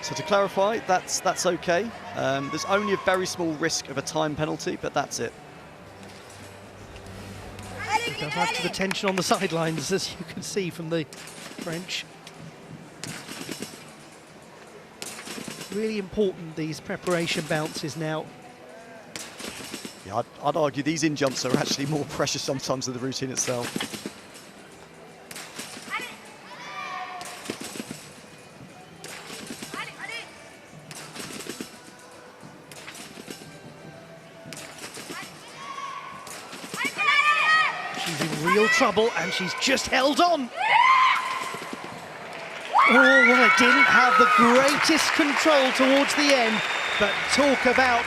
So to clarify, that's okay. There's only a very small risk of a time penalty, but that's it. It does add to the tension on the sidelines, as you can see from the French. Really important, these preparation bounces now. Yeah, I'd argue these in-jumps are actually more precious sometimes than the routine itself. She's in real trouble, and she's just held on. Oh, well, it didn't have the greatest control towards the end, but talk about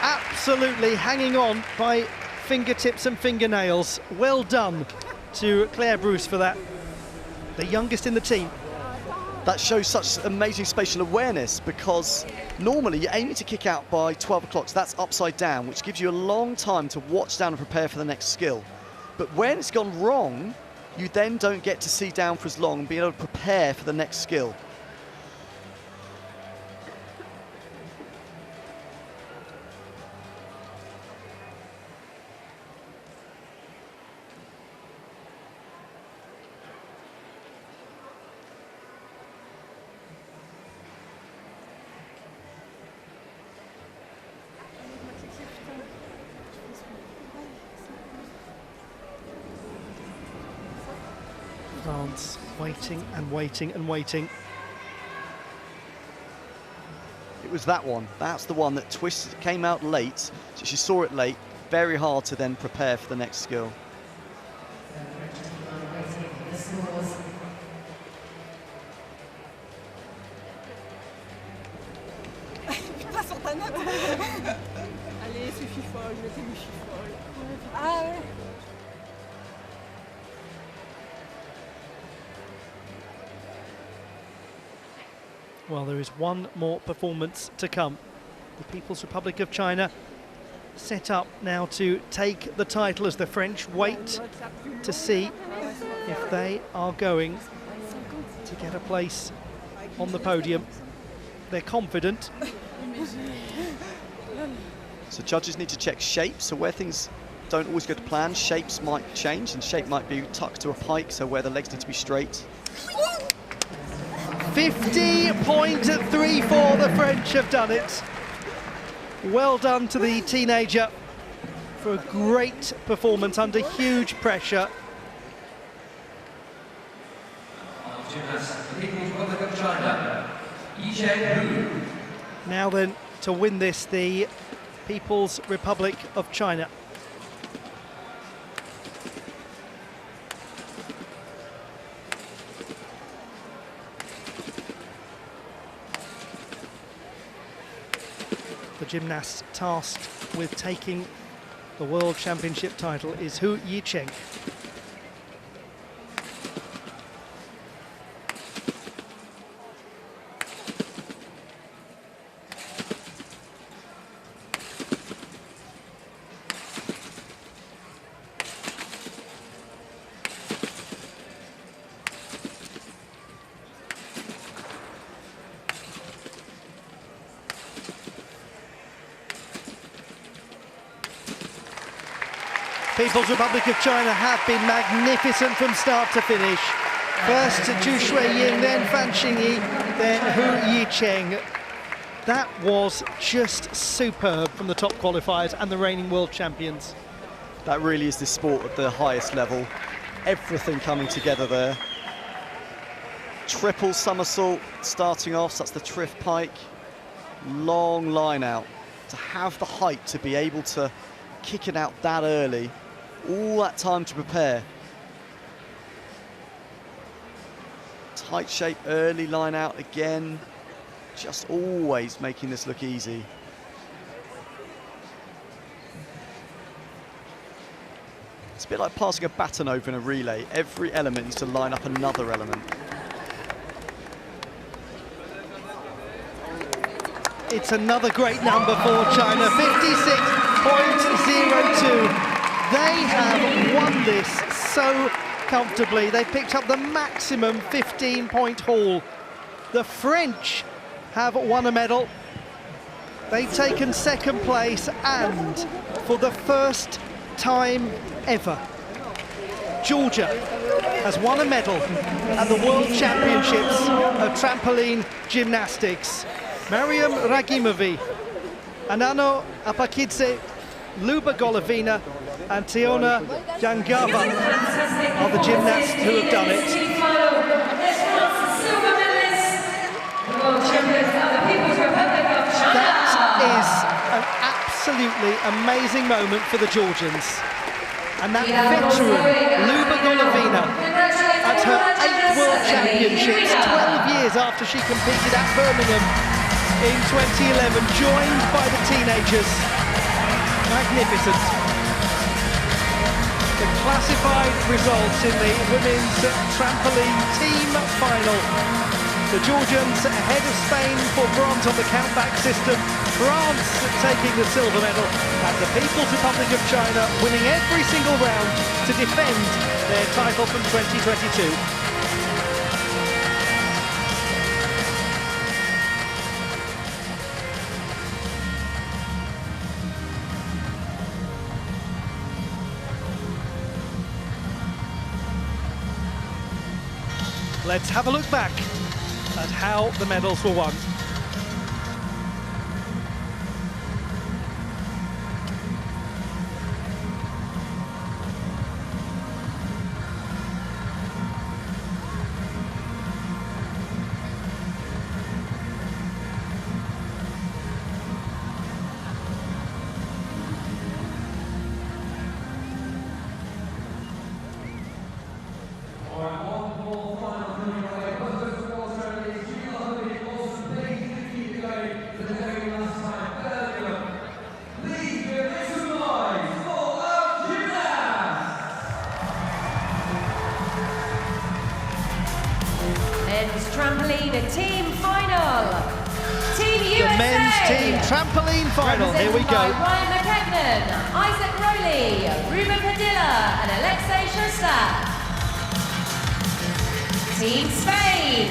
absolutely hanging on by fingertips and fingernails. Well done to Claire Bruce for that, the youngest in the team. That shows such amazing spatial awareness, because normally you're aiming to kick out by 12 o'clock, so that's upside down, which gives you a long time to watch down and prepare for the next skill. But when it's gone wrong, you then don't get to see down for as long and be able to prepare for the next skill. France waiting and waiting and waiting. It was that one. That's the one that twisted, came out late. So she saw it late. Very hard to then prepare for the next skill. Allez, suffit folle, je t'ai mis folle. Ah ouais. Well, there is one more performance to come. The People's Republic of China set up now to take the title as the French wait to see if they are going to get a place on the podium. They're confident. So judges need to check shape, so where things don't always go to plan, shapes might change, and shape might be tucked to a pike, so where the legs need to be straight. 50.34, the French have done it. Well done to the teenager for a great performance under huge pressure. Gymnasts, the People's Republic of China, Yicheng Hu. Now then, to win this, the People's Republic of China. The gymnast tasked with taking the World Championship title is Hu Yicheng. People's Republic of China have been magnificent from start to finish. First Zhu Shuiying, then Fan Xingyi, then Hu Yicheng. That was just superb from the top qualifiers and the reigning world champions. That really is the sport at the highest level. Everything coming together there. Triple somersault starting off, so that's the Triff Pike. Long line out. To have the height to be able to kick it out that early, all that time to prepare. Tight shape, early line out again. Just always making this look easy. It's a bit like passing a baton over in a relay. Every element needs to line up another element. It's another great number for China, 56.02. They have won this so comfortably. They picked up the maximum 15-point haul. The French have won a medal. They've taken second place, and for the first time ever, Georgia has won a medal at the World Championships of Trampoline Gymnastics. Mariam Ragimovi, Anano Apakidze, Luba Golovina and Tiona Jangava are the gymnasts who have done it. That is an absolutely amazing moment for the Georgians. And that veteran, Luba Golovina, at her 8th World Championships, 12 years after she competed at Birmingham in 2011, joined by the teenagers. Magnificent. The classified results in the women's trampoline team final. The Georgians ahead of Spain for bronze on the countback system. France taking the silver medal, and the People's Republic of China winning every single round to defend their title from 2022. Let's have a look back at how the medals were won. Trampoline team final. Team USA. The men's team trampoline final. Here we go. Ryan McKegnon, Isaac Rowley, Ruben Padilla, and Alexei Shostak. Team Spain,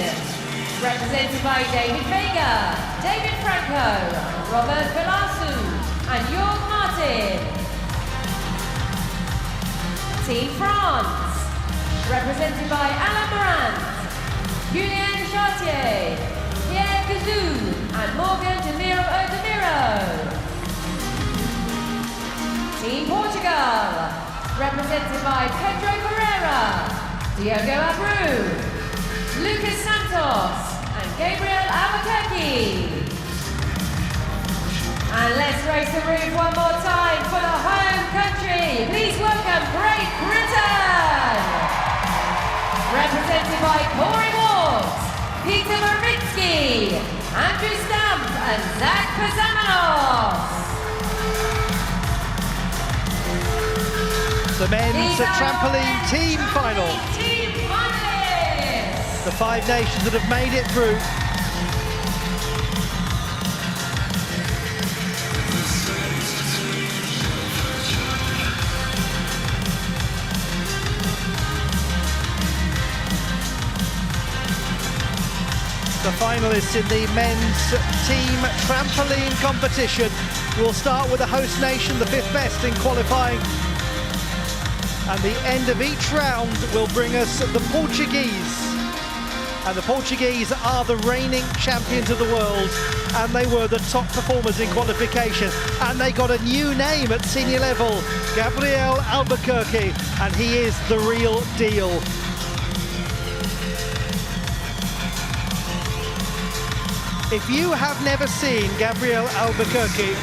represented by David Vega, David Franco, Robert Velasco, and Jorg Martin. Team France, represented by Alain Morant, Julien Chartier, Pierre Gazou, and Morgan Demiro Odemiro. Team Portugal, represented by Pedro Pereira, Diogo Abreu, Lucas Santos and Gabriel Albuquerque. And let's raise the roof one more time for the home country. Please welcome Great Britain. Represented by Corey Ward, Peter Maritsky, Andrew Stamp and Zach Pazamanos. The men's trampoline team final. The 5 nations that have made it through. The finalists in the men's team trampoline competition will start with the host nation, the 5th best in qualifying. And the end of each round will bring us the Portuguese. And the Portuguese are the reigning champions of the world. And they were the top performers in qualification. And they got a new name at senior level, Gabriel Albuquerque. And he is the real deal. If you have never seen Gabriel Albuquerque,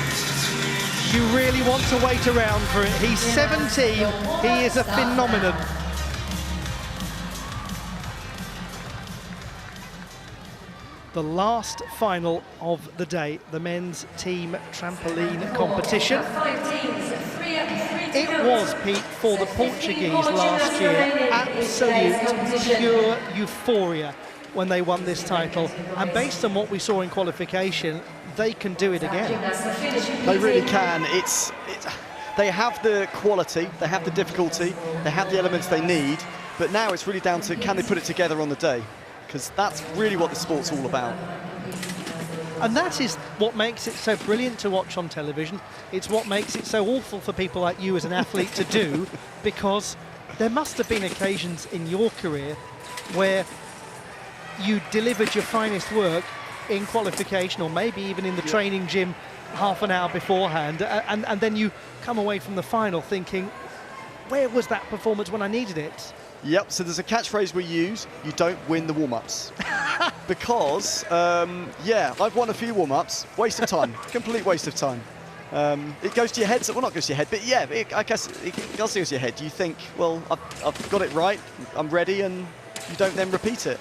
you really want to wait around for it. He's 17, he is a phenomenon. The last final of the day, the men's team trampoline competition. It was, Pete, for the Portuguese last year, absolute pure euphoria when they won this title. And based on what we saw in qualification, they can do it again. They really can. They have the quality, they have the difficulty, they have the elements they need, but now it's really down to can they put it together on the day? Because that's really what the sport's all about. And that is what makes it so brilliant to watch on television. It's what makes it so awful for people like you as an athlete to do, because there must have been occasions in your career where you delivered your finest work in qualification, or maybe even in the training gym half an hour beforehand, and then you come away from the final thinking, where was that performance when I needed it? Yep, so there's a catchphrase we use, you don't win the warm-ups. Because, yeah, I've won a few warm-ups, waste of time, complete waste of time. It goes to your head, well, not goes to your head, but yeah, I guess it does go to your head. You think, well, I've got it right, I'm ready, and you don't then repeat it.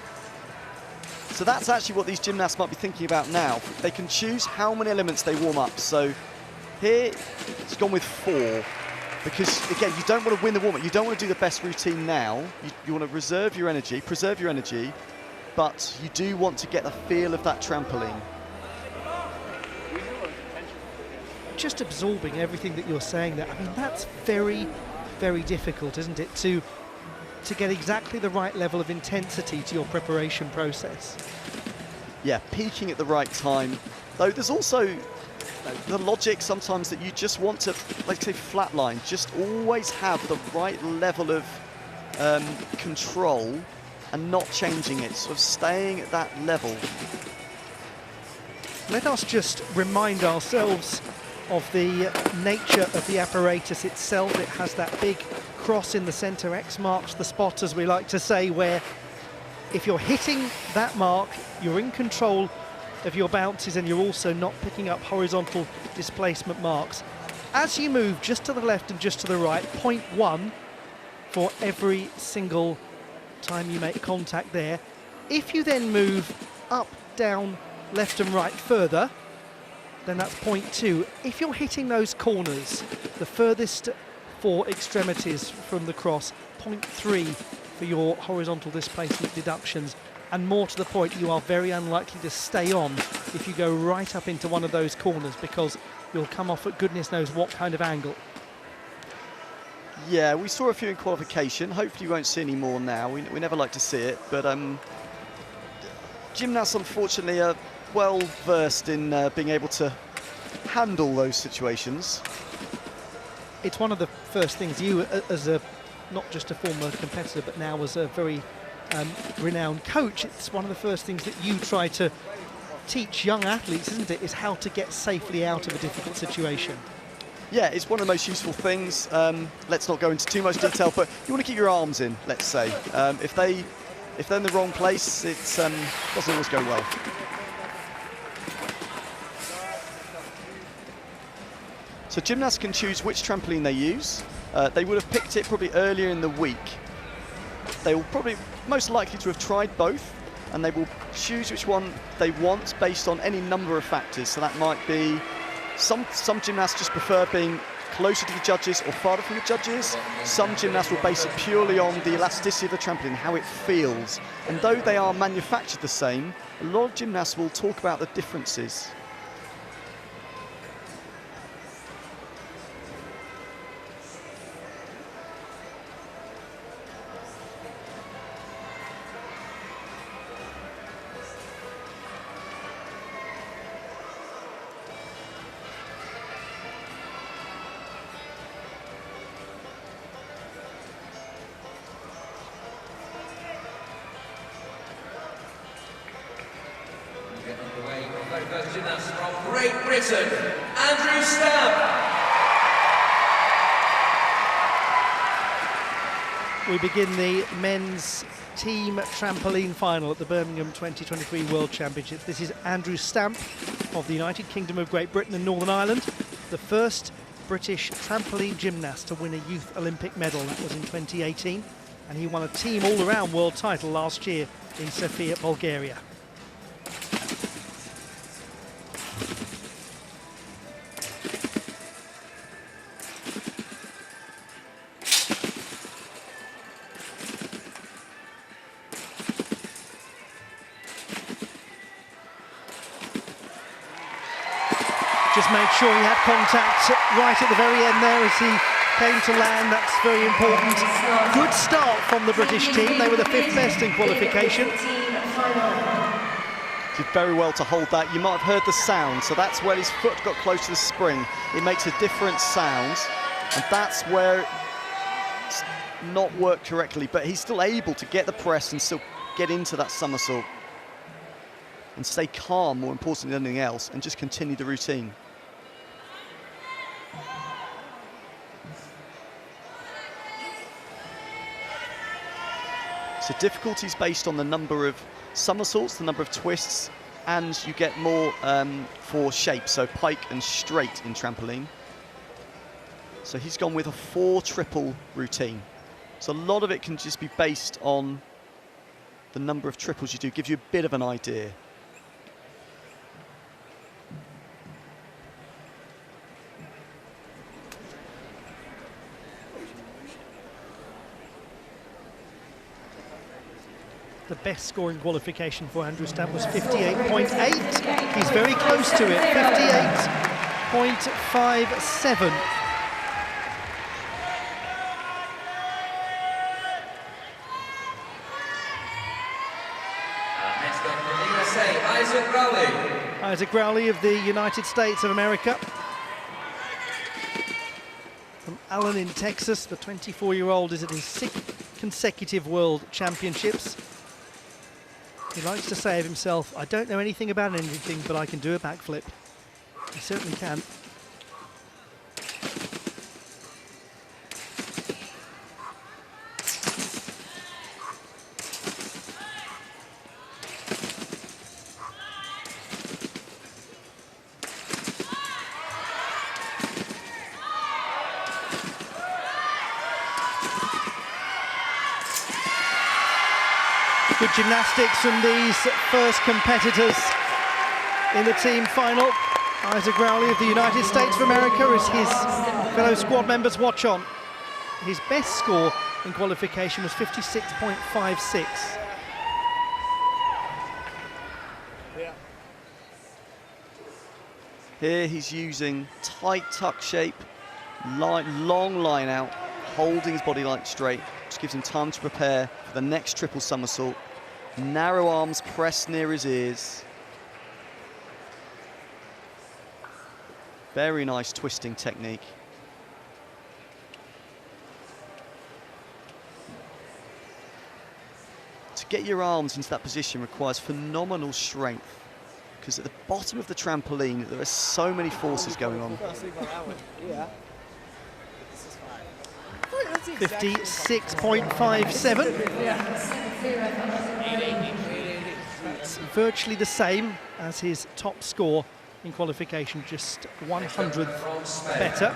So that's actually what these gymnasts might be thinking about now. They can choose how many elements they warm up. So here, it's gone with 4. Because, again, you don't want to win the warm-up. You don't want to do the best routine now. You want to reserve your energy, preserve your energy, but you do want to get the feel of that trampoline. Just absorbing everything that you're saying there, I mean, that's very, very difficult, isn't it, to get exactly the right level of intensity to your preparation process. Yeah, peaking at the right time. Though there's also the logic sometimes that you just want to, like say, flatline, just always have the right level of control and not changing it, sort of staying at that level. Let us just remind ourselves of the nature of the apparatus itself. It has that big cross in the centre. X marks the spot, as we like to say, where if you're hitting that mark, you're in control of your bounces and you're also not picking up horizontal displacement marks. As you move just to the left and just to the right, 0.1 for every single time you make contact there. If you then move up, down, left and right further, then that's 0.2. If you're hitting those corners, the furthest 4 extremities from the cross, 0.3 for your horizontal displacement deductions. And more to the point, you are very unlikely to stay on if you go right up into one of those corners, because you'll come off at goodness knows what kind of angle. Yeah, we saw a few in qualification. Hopefully you won't see any more now. We never like to see it, but gymnasts unfortunately are well versed in being able to handle those situations. It's one of the first things you, as a not just a former competitor, but now as a very renowned coach, it's one of the first things that you try to teach young athletes, isn't it, is how to get safely out of a difficult situation. Yeah, it's one of the most useful things. Let's not go into too much detail, but you want to keep your arms in, let's say. If they if they're in the wrong place, it doesn't always go well. So gymnasts can choose which trampoline they use. They would have picked it probably earlier in the week. They will probably most likely to have tried both, and they will choose which one they want based on any number of factors. So that might be some gymnasts just prefer being closer to the judges or farther from the judges. Some gymnasts will base it purely on the elasticity of the trampoline, how it feels. And though they are manufactured the same, a lot of gymnasts will talk about the differences. Very first gymnast from Great Britain, Andrew Stamp. We begin the men's team trampoline final at the Birmingham 2023 World Championships. This is Andrew Stamp of the United Kingdom of Great Britain and Northern Ireland, the first British trampoline gymnast to win a Youth Olympic medal. That was in 2018, and he won a team all-around world title last year in Sofia, Bulgaria. Just made sure he had contact right at the very end there as he came to land. That's very important. Good start from the British team. They were the 5th best in qualification. Did very well to hold that. You might have heard the sound, so that's where his foot got close to the spring. It makes a different sound, and that's where it's not worked correctly, but he's still able to get the press and still get into that somersault and stay calm, more important than anything else, and just continue the routine. So difficulties based on the number of somersaults, the number of twists, and you get more for shape, so pike and straight in trampoline. So he's gone with a 4 triple routine. So a lot of it can just be based on the number of triples you do, gives you a bit of an idea. The best scoring qualification for Andrew Stamp was 58.8. He's very close to it, 58.57. Next up from the USA, Isaac Rowley. Isaac Rowley of the United States of America. From Allen in Texas, the 24-year-old is at his 6th consecutive World Championships. He likes to say of himself, I don't know anything about anything, but I can do a backflip. He certainly can. Good gymnastics from these first competitors in the team final. Isaac Rowley of the United States of America as his fellow squad members watch on. His best score in qualification was 56.56. Here he's using tight tuck shape, long line out, holding his body light straight, which gives him time to prepare for the next triple somersault. Narrow arms pressed near his ears. Very nice twisting technique. To get your arms into that position requires phenomenal strength, because at the bottom of the trampoline there are so many forces going on. That's 56.57. That's virtually the same as his top score in qualification, just 100th better.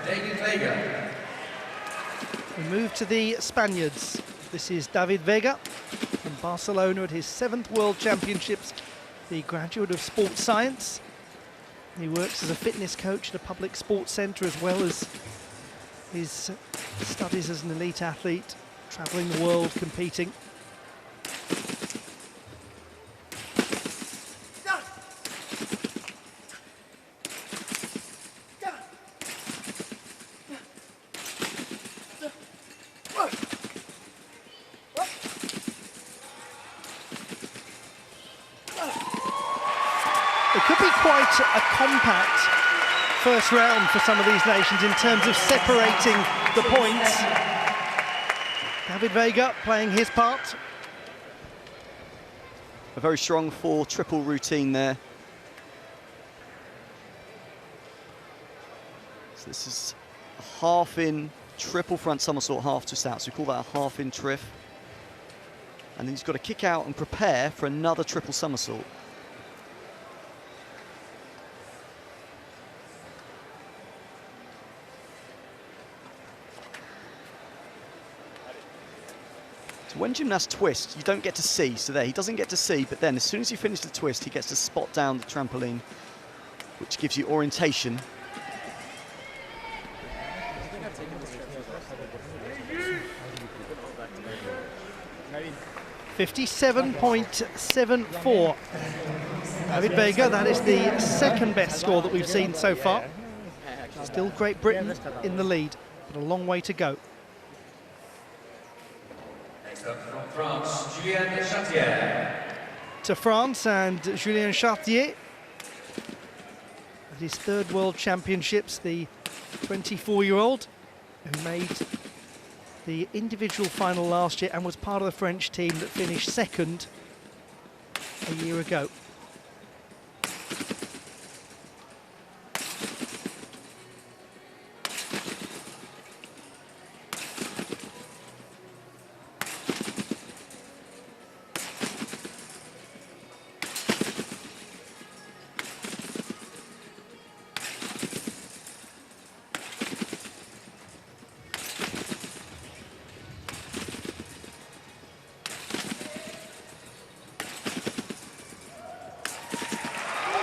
We move to the Spaniards. This is David Vega from Barcelona at his 7th World Championships, the graduate of sports science. He works as a fitness coach at a public sports centre, as well as his studies as an elite athlete, travelling the world, competing. It could be quite a compact first round for some of these nations in terms of separating the points. David Vega playing his part. A very strong 4 triple routine there. So this is a half-in triple front somersault, half twist out. So we call that a half-in triff. And then he's got to kick out and prepare for another triple somersault. When gymnasts twist, you don't get to see. So there, he doesn't get to see, but then as soon as you finish the twist, he gets to spot down the trampoline, which gives you orientation. .57.74. David Vega, that is the second best score that we've seen so far. Still Great Britain in the lead, but a long way to go. From France, Julien Chartier. To France and Julien Chartier. At his 3rd World Championships, the 24-year-old who made the individual final last year and was part of the French team that finished 2nd a year ago.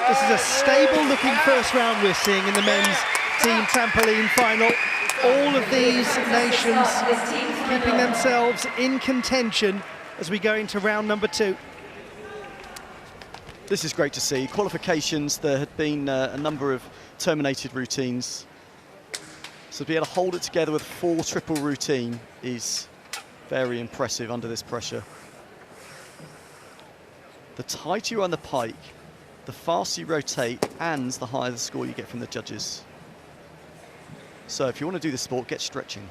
This is a stable-looking first round we're seeing in the men's team trampoline final. All of these nations keeping themselves in contention as we go into round number 2. This is great to see. Qualifications, there had been a number of terminated routines. So to be able to hold it together with 4 triple routine is very impressive under this pressure. The tighter you are on the pike, the faster you rotate and the higher the score you get from the judges. So if you want to do the sport, get stretching.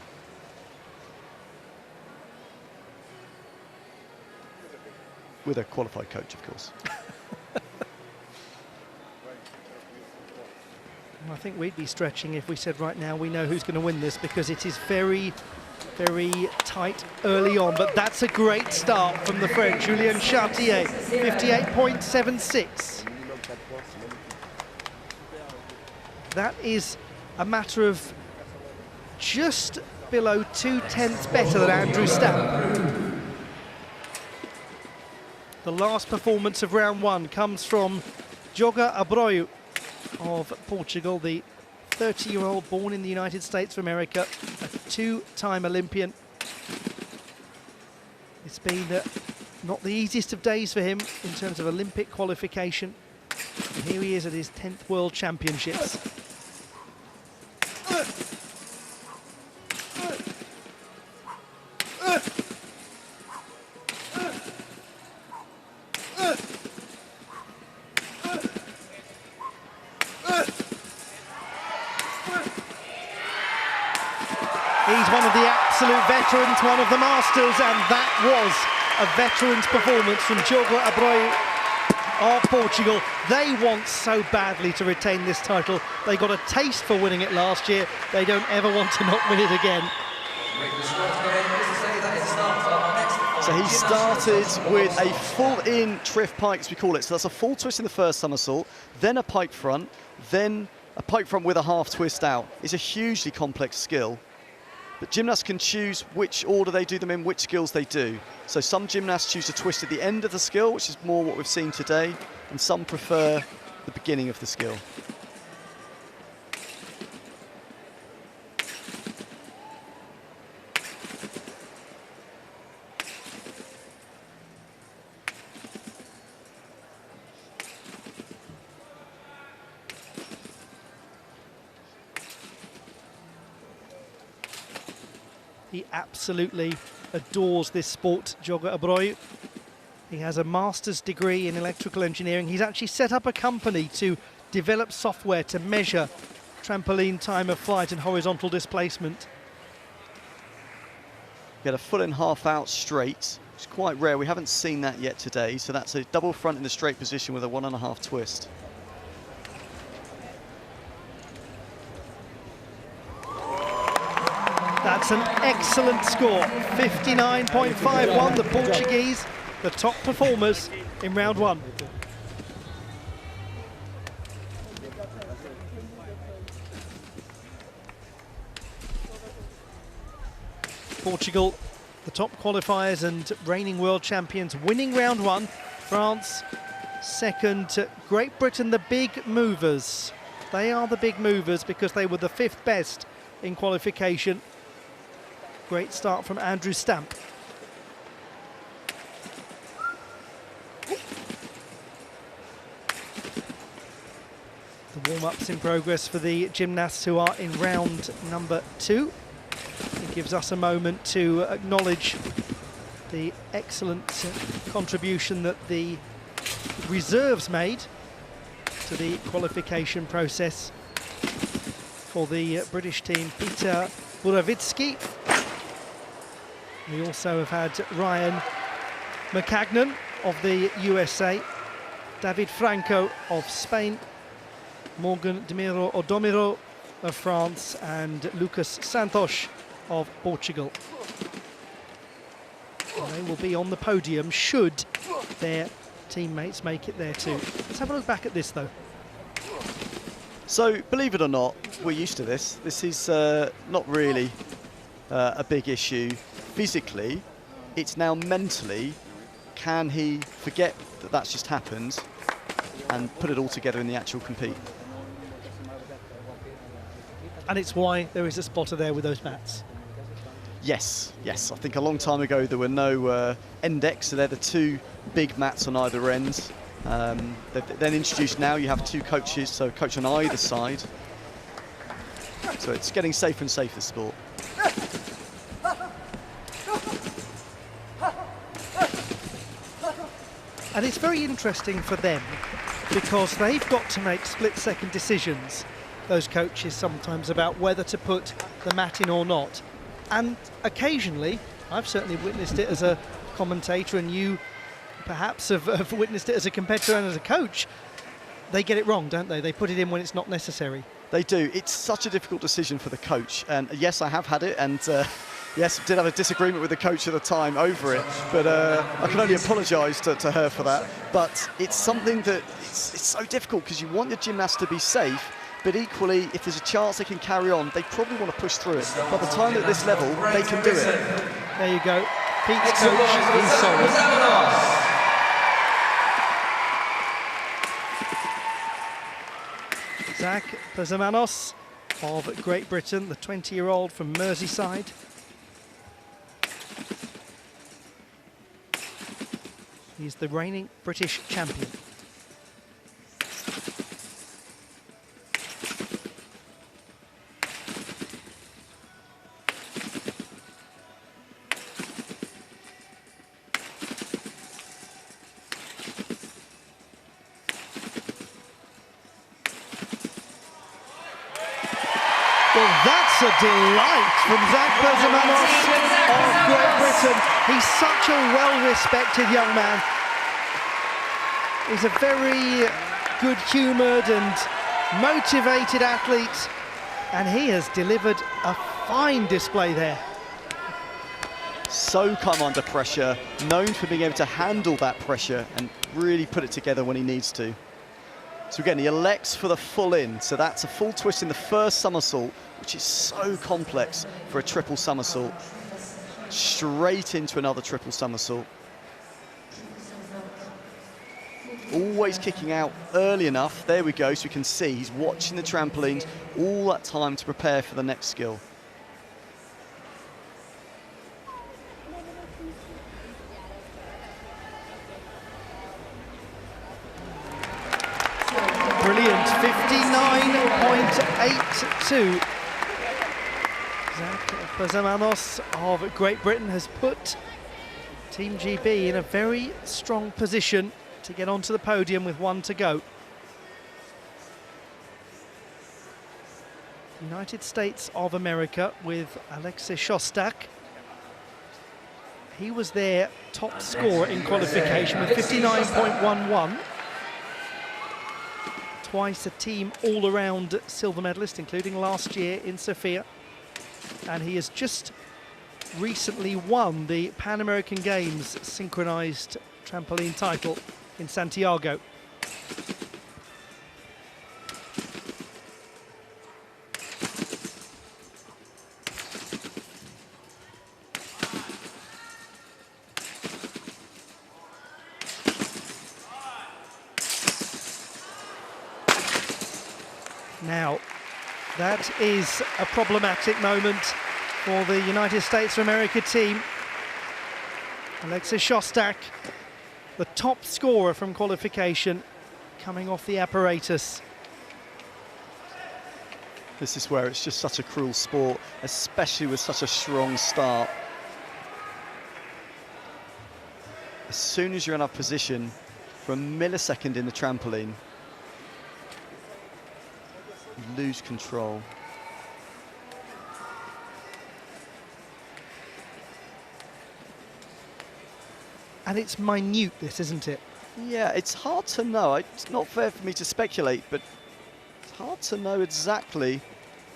With a qualified coach, of course. I think we'd be stretching if we said right now we know who's going to win this, because it is very, very tight early on. But that's a great start from the French. Julien Chartier, 58.76. That is a matter of just below 2/10 better than Andrew Stapp. The last performance of round 1 comes from Diogo Abreu of Portugal, the 30-year-old born in the United States of America, a 2-time Olympian. It's been not the easiest of days for him in terms of Olympic qualification. And here he is at his 10th World Championships. He's one of the absolute veterans, one of the masters, and that was a veteran's performance from Diogo Abreu of Portugal. They want so badly to retain this title. They got a taste for winning it last year. They don't ever want to not win it again. So he started with a full-in Triff pike, as we call it. So that's a full twist in the first somersault, then a pike front, then a pike front with a half twist out. It's a hugely complex skill. But gymnasts can choose which order they do them in, which skills they do. So some gymnasts choose to twist at the end of the skill, which is more what we've seen today, and some prefer the beginning of the skill. He absolutely adores this sport, Jogger Abreu. He has a master's degree in electrical engineering. He's actually set up a company to develop software to measure trampoline time of flight and horizontal displacement. Get a full in half out straight. It's quite rare. We haven't seen that yet today. So that's a double front in the straight position with a 1.5 twist. That's an excellent score. 59.51, the Portuguese, the top performers in round one. Portugal, the top qualifiers and reigning world champions, winning round one. France, second. Great Britain, the big movers. They are the big movers because they were the 5th best in qualification. Great start from Andrew Stamp. The warm-ups in progress for the gymnasts who are in round number 2. It gives us a moment to acknowledge the excellent contribution that the reserves made to the qualification process for the British team. Peter Buravitsky. We also have had Ryan McCagnon of the USA, David Franco of Spain, Morgan Demiro Odomiro of France, and Lucas Santos of Portugal. And they will be on the podium should their teammates make it there too. Let's have a look back at this though. So, believe it or not, we're used to this. This is not really a big issue. Physically, it's now mentally, can he forget that that's just happened and put it all together in the actual compete? And it's why there is a spotter there with those mats. Yes, yes. I think a long time ago there were no index, so they're the 2 big mats on either end. They've then introduced now, you have 2 coaches, so a coach on either side. So it's getting safer and safer, sport. And it's very interesting for them because they've got to make split-second decisions, those coaches sometimes, about whether to put the mat in or not. And occasionally, I've certainly witnessed it as a commentator, and you perhaps have witnessed it as a competitor and as a coach, they get it wrong, don't they? They put it in when it's not necessary. They do. It's such a difficult decision for the coach. And yes, I have had it, and yes, did have a disagreement with the coach at the time over it, but I can only apologise to her for that. But it's something that it's so difficult because you want your gymnasts to be safe, but equally, if there's a chance they can carry on, they probably want to push through it. By the time at this level, they can do it. There you go. Pete's coach is solid. Zach Pesamanos of Great Britain, the 20-year-old from Merseyside. He's the reigning British champion. Well, that's a delight from Zach Pesamanos of Great Britain. He's such a well-respected young man. He's a very good-humoured and motivated athlete, and he has delivered a fine display there. So calm under pressure, known for being able to handle that pressure and really put it together when he needs to. So again, he elects for the full in, so that's a full twist in the first somersault, which is so complex for a triple somersault. Straight into another triple somersault. Always kicking out early enough. There we go, so we can see he's watching the trampolines all that time to prepare for the next skill. Brilliant, 59.82. Zach Bazamanos of Great Britain has put Team GB in a very strong position to get onto the podium with 1 to go. United States of America with Alexei Shostak. He was their top scorer in qualification with 59.11. Twice a team all-around silver medalist, including last year in Sofia. And he has just recently won the Pan American Games synchronized trampoline title in Santiago. Now, that is a problematic moment for the United States of America team. Alexei Shostak, the top scorer from qualification, coming off the apparatus. This is where it's just such a cruel sport, especially with such a strong start. As soon as you're in a position for a millisecond in the trampoline, you lose control. And it's minute, this, isn't it? Yeah, it's hard to know. It's not fair for me to speculate, but it's hard to know exactly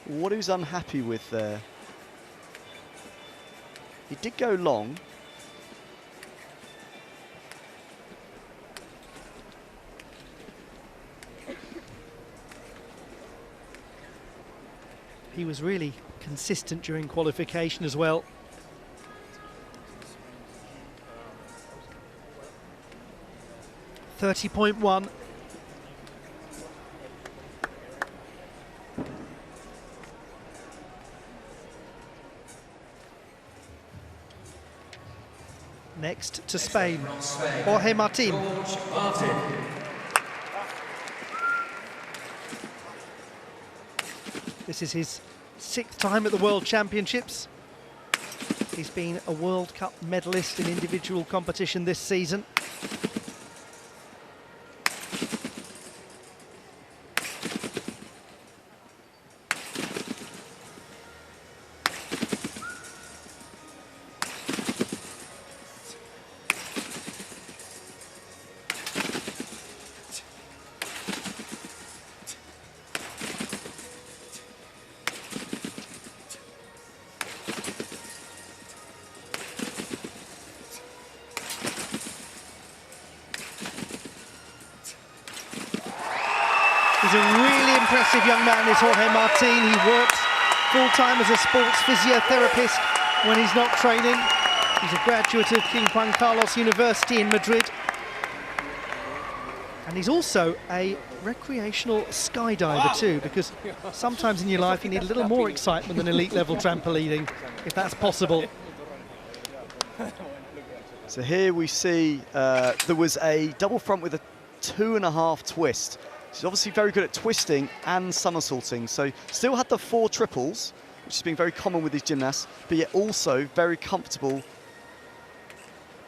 what he was unhappy with there. He did go long. He was really consistent during qualification as well. .30.1. Next to Spain, Jorge Martin. This is his 6th time at the World Championships. He's been a World Cup medalist in individual competition this season. He's a really impressive young man, this Jorge Martin. He works full-time as a sports physiotherapist when he's not training. He's a graduate of King Juan Carlos University in Madrid. And he's also a recreational skydiver too, because sometimes in your life you need a little more excitement than elite level trampolining, if that's possible. So here we see there was a double front with a 2.5 twist. She's obviously very good at twisting and somersaulting, so still had the 4 triples, which has been very common with these gymnasts, but yet also very comfortable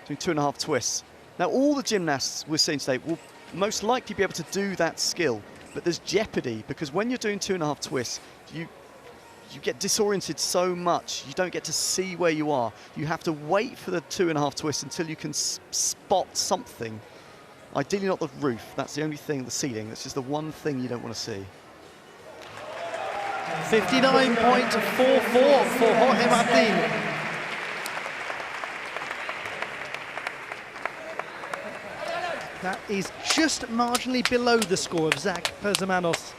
doing 2.5 twists. Now, all the gymnasts we're seeing today will most likely be able to do that skill, but there's jeopardy, because when you're doing 2.5 twists, you get disoriented so much, you don't get to see where you are. You have to wait for the 2.5 twists until you can spot something. Ideally not the roof, that's the only thing, the ceiling, that's just the one thing you don't want to see. 59.44 for Jorge Martin. That is just marginally below the score of Zach Perzemanos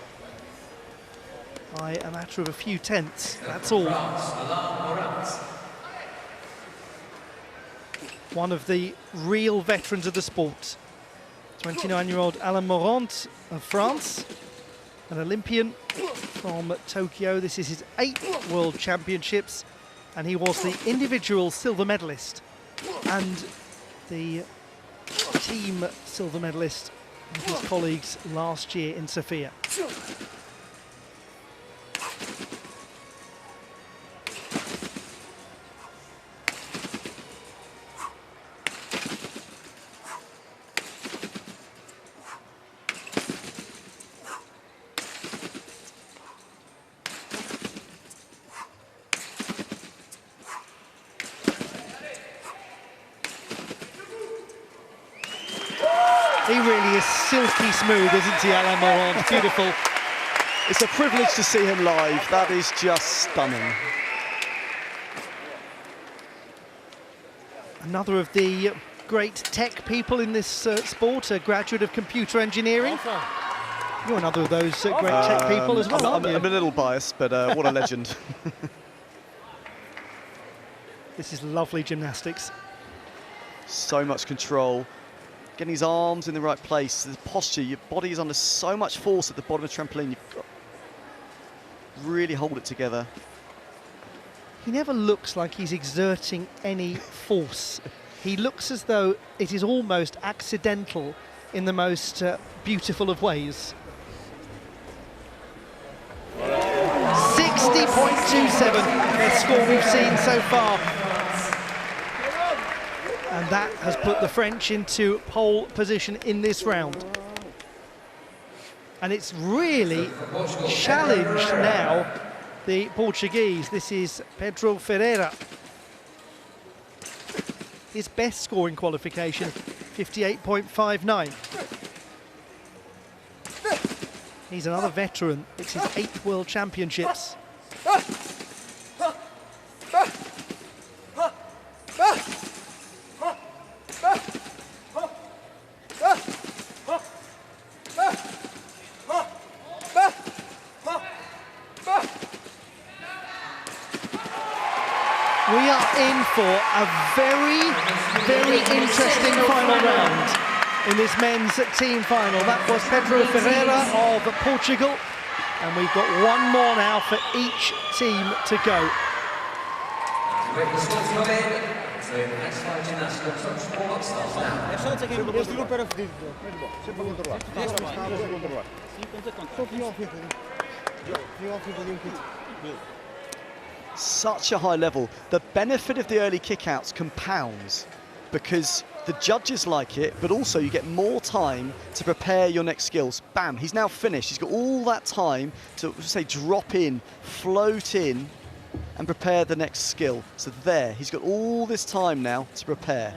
by a matter of a few tenths, that's all. One of the real veterans of the sport, 29-year-old Alain Morand of France, an Olympian from Tokyo. This is his 8th World Championships, and he was the individual silver medalist and the team silver medalist with his colleagues last year in Sofia. He really is silky smooth, isn't he, Alain Morand? Beautiful. It's a privilege to see him live. That is just stunning. Another of the great tech people in this sport, a graduate of computer engineering. You're another of those great tech people as well, aren't you? I'm a little biased, but what a legend. This is lovely gymnastics. So much control. Getting his arms in the right place, the posture, your body is under so much force at the bottom of the trampoline. You've got to really hold it together. He never looks like he's exerting any force. He looks as though it is almost accidental in the most beautiful of ways. 60.27, the score we've seen so far. And that has put the French into pole position in this round. And it's really challenged now the Portuguese. This is Pedro Ferreira. His best scoring qualification, 58.59. He's another veteran. It's his 8th World Championships. We are in for a very, very interesting final round in this men's team final. That was Pedro Ferreira of Portugal, and we've got one more now for each team to go. Such a high level. The benefit of the early kickouts compounds because the judges like it, but also you get more time to prepare your next skills. Bam, he's now finished. He's got all that time to, say, drop in, float in, and prepare the next skill. So there, he's got all this time now to prepare.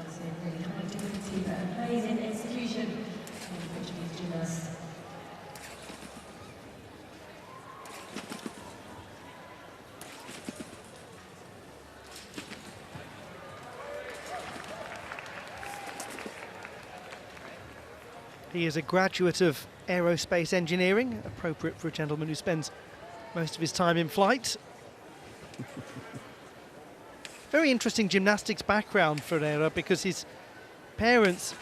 He is a graduate of aerospace engineering, appropriate for a gentleman who spends most of his time in flight. Very interesting gymnastics background for Ferreira because his parents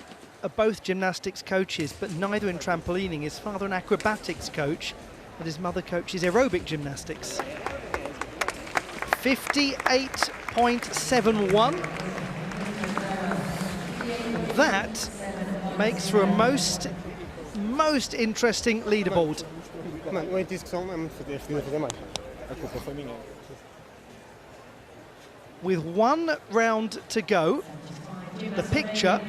are both gymnastics coaches, but neither in trampolining. His father an acrobatics coach, and his mother coaches aerobic gymnastics. 58.71. That makes for a most interesting leaderboard. With one round to go, the picture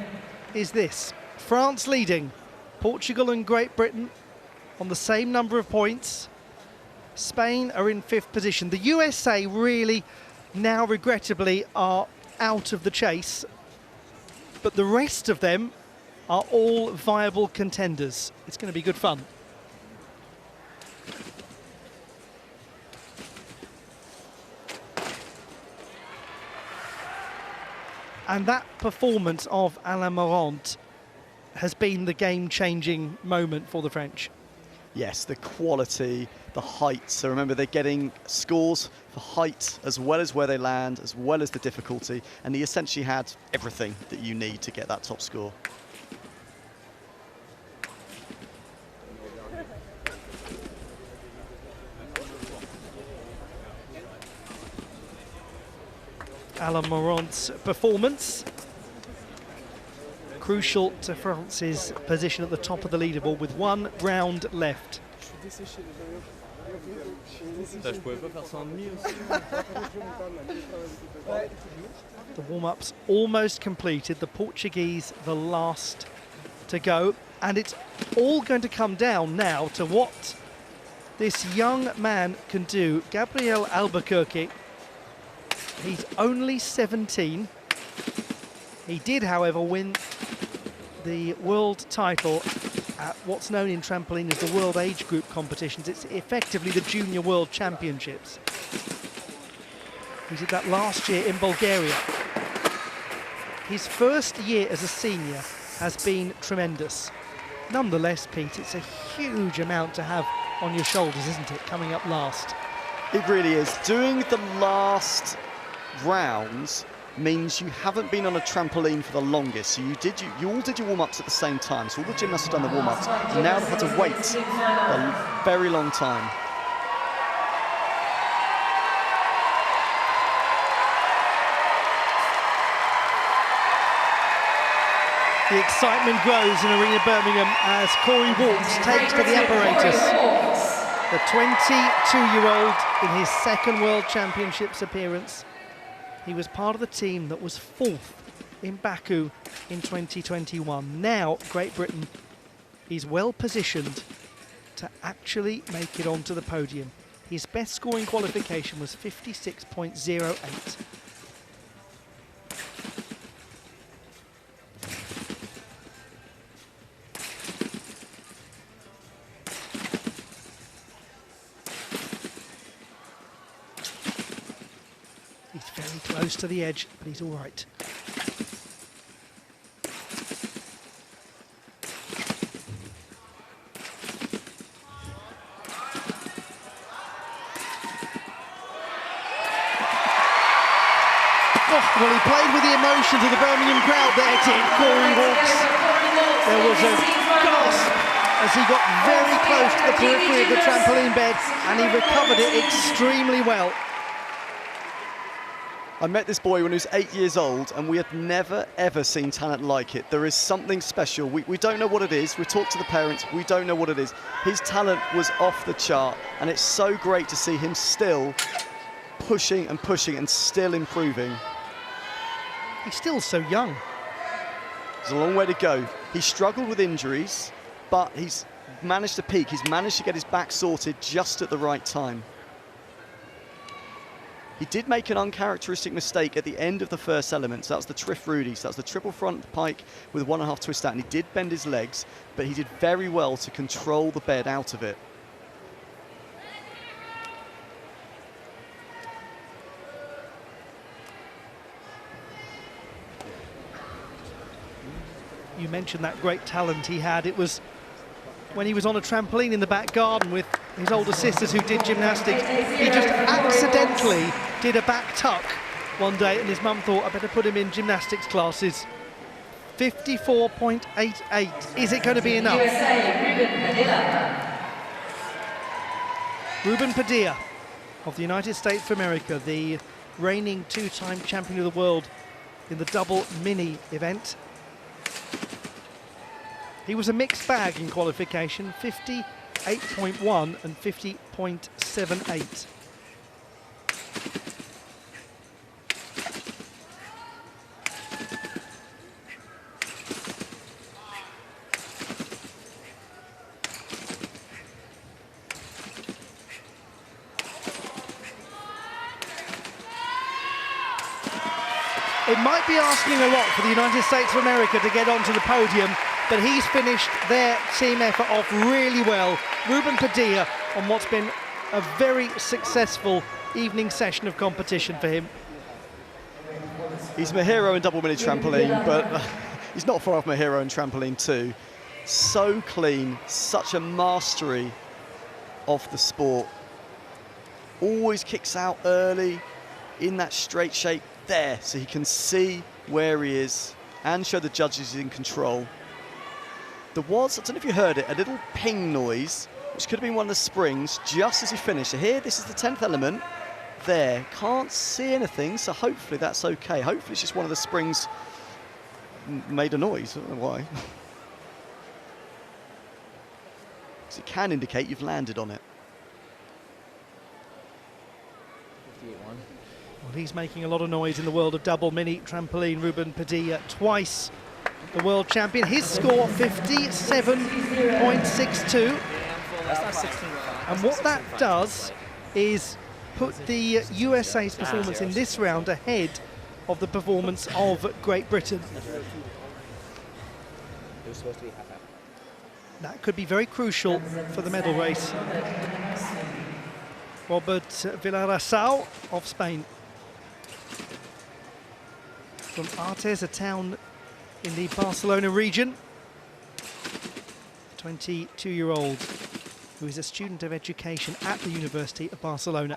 is this. France leading, Portugal and Great Britain on the same number of points. Spain are in 5th position. The USA really now regrettably are out of the chase, but the rest of them are all viable contenders. It's going to be good fun. And that performance of Alain Morand has been the game-changing moment for the French. Yes, the quality, the height. So remember, they're getting scores for height as well as where they land, as well as the difficulty. And he essentially had everything that you need to get that top score. Alain Morant's performance, crucial to France's position at the top of the leaderboard with 1 round left. The warm-up's almost completed, the Portuguese the last to go, and it's all going to come down now to what this young man can do. Gabriel Albuquerque, he's only 17. He did, however, win the world title at what's known in trampoline as the World Age Group competitions. It's effectively the Junior World Championships. He did that last year in Bulgaria. His first year as a senior has been tremendous. Nonetheless, Pete, it's a huge amount to have on your shoulders, isn't it, coming up last? It really is. Doing the last rounds means you haven't been on a trampoline for the longest. So you all did your warm-ups at the same time. So all the gymnasts have done the warm-ups. And now they've had to wait a very long time. The excitement grows in Arena Birmingham as Corey Walks takes to the apparatus. The 22-year-old in his second World Championships appearance. He was part of the team that was 4th in Baku in 2021. Now, Great Britain is well positioned to actually make it onto the podium. His best scoring qualification was 56.08. He's very close to the edge, but he's all right. Well, he played with the emotions of the Birmingham crowd there, did Corey Walks. There was a gasp as he got very close to the periphery of the trampoline bed, and he recovered it extremely well. I met this boy when he was 8 years old, and we had never, ever seen talent like it. There is something special. We don't know what it is. We talked to the parents. We don't know what it is. His talent was off the chart, and it's so great to see him still pushing and pushing and still improving. He's still so young. There's a long way to go. He struggled with injuries, but he's managed to peak. He's managed to get his back sorted just at the right time. He did make an uncharacteristic mistake at the end of the first element. So that was the Triff Rudy. So that's the triple front pike with 1.5 twist out. And he did bend his legs, but he did very well to control the bed out of it. You mentioned that great talent he had. It was when he was on a trampoline in the back garden with his older sisters who did gymnastics. He just accidentally did a back tuck one day, and his mum thought, I better put him in gymnastics classes. 54.88. Is it going to be enough? Ruben Padilla of the United States of America, the reigning 2-time champion of the world in the double mini event. He was a mixed bag in qualification, 58.1 and 50.78. It might be asking a lot for the United States of America to get onto the podium, but he's finished their team effort off really well. Ruben Padilla on what's been a very successful evening session of competition for him. He's my hero in double mini trampoline, but he's not far off my hero in trampoline too. So clean, such a mastery of the sport. Always kicks out early in that straight shape there, so he can see where he is and show the judges he's in control. There was, I don't know if you heard it, a little ping noise, which could have been one of the springs just as he finished. So here, this is the 10th element. There, can't see anything, so hopefully that's okay. Hopefully it's just one of the springs made a noise, I don't know why. Because it can indicate you've landed on it. Well, he's making a lot of noise in the world of double mini trampoline. Ruben Padilla, twice the world champion. His score, 57.62. And what that does is put the USA's performance in this round ahead of the performance of Great Britain. That could be very crucial for the medal race. Robert Villarasau of Spain. From Artes, a town in the Barcelona region. 22-year-old who is a student of education at the University of Barcelona.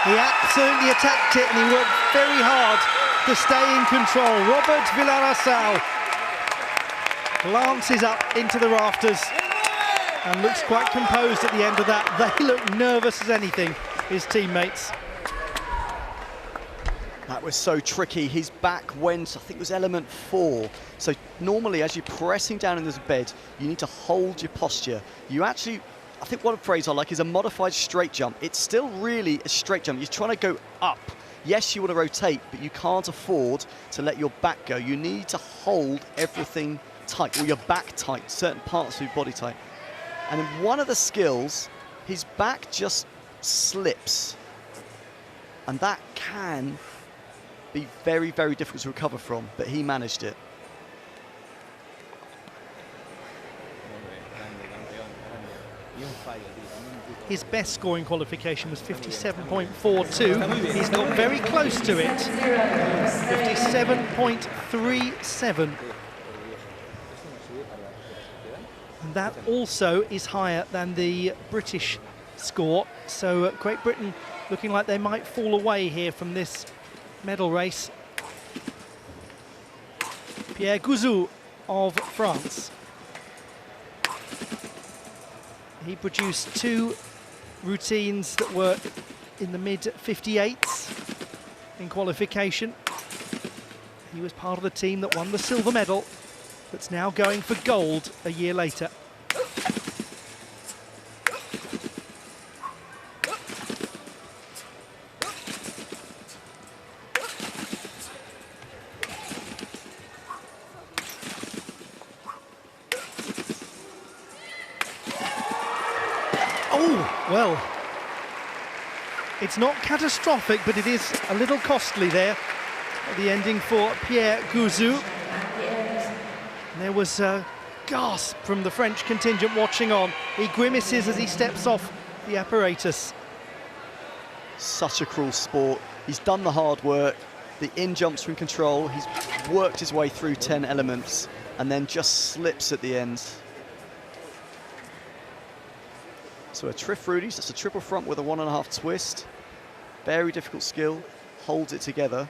He absolutely attacked it and he worked very hard to stay in control. Robert Villarasau glances up into the rafters and looks quite composed at the end of that. They look nervous as anything, his teammates. That was so tricky. His back went, I think it was element 4. So normally as you're pressing down in this bed, you need to hold your posture. You actually, I think one phrase I like is a modified straight jump. It's still really a straight jump. You're trying to go up. Yes, you want to rotate, but you can't afford to let your back go. You need to hold everything tight, or your back tight, certain parts of your body tight. And in one of the skills, his back just slips. And that can be very, very difficult to recover from, but he managed it. His best scoring qualification was 57.42. He's got very close to it. 57.37. And that also is higher than the British score. So Great Britain looking like they might fall away here from this medal race. Pierre Gouzou of France. He produced 2 routines that were in the mid-58s in qualification. He was part of the team that won the silver medal that's now going for gold a year later. Well, it's not catastrophic, but it is a little costly there at the ending for Pierre Gouzou. There was a gasp from the French contingent watching on. He grimaces as he steps off the apparatus. Such a cruel sport. He's done the hard work. The in-jumps are in control. He's worked his way through 10 elements and then just slips at the end. So a Triff Rudies, that's a triple front with a 1.5 twist. Very difficult skill, holds it together.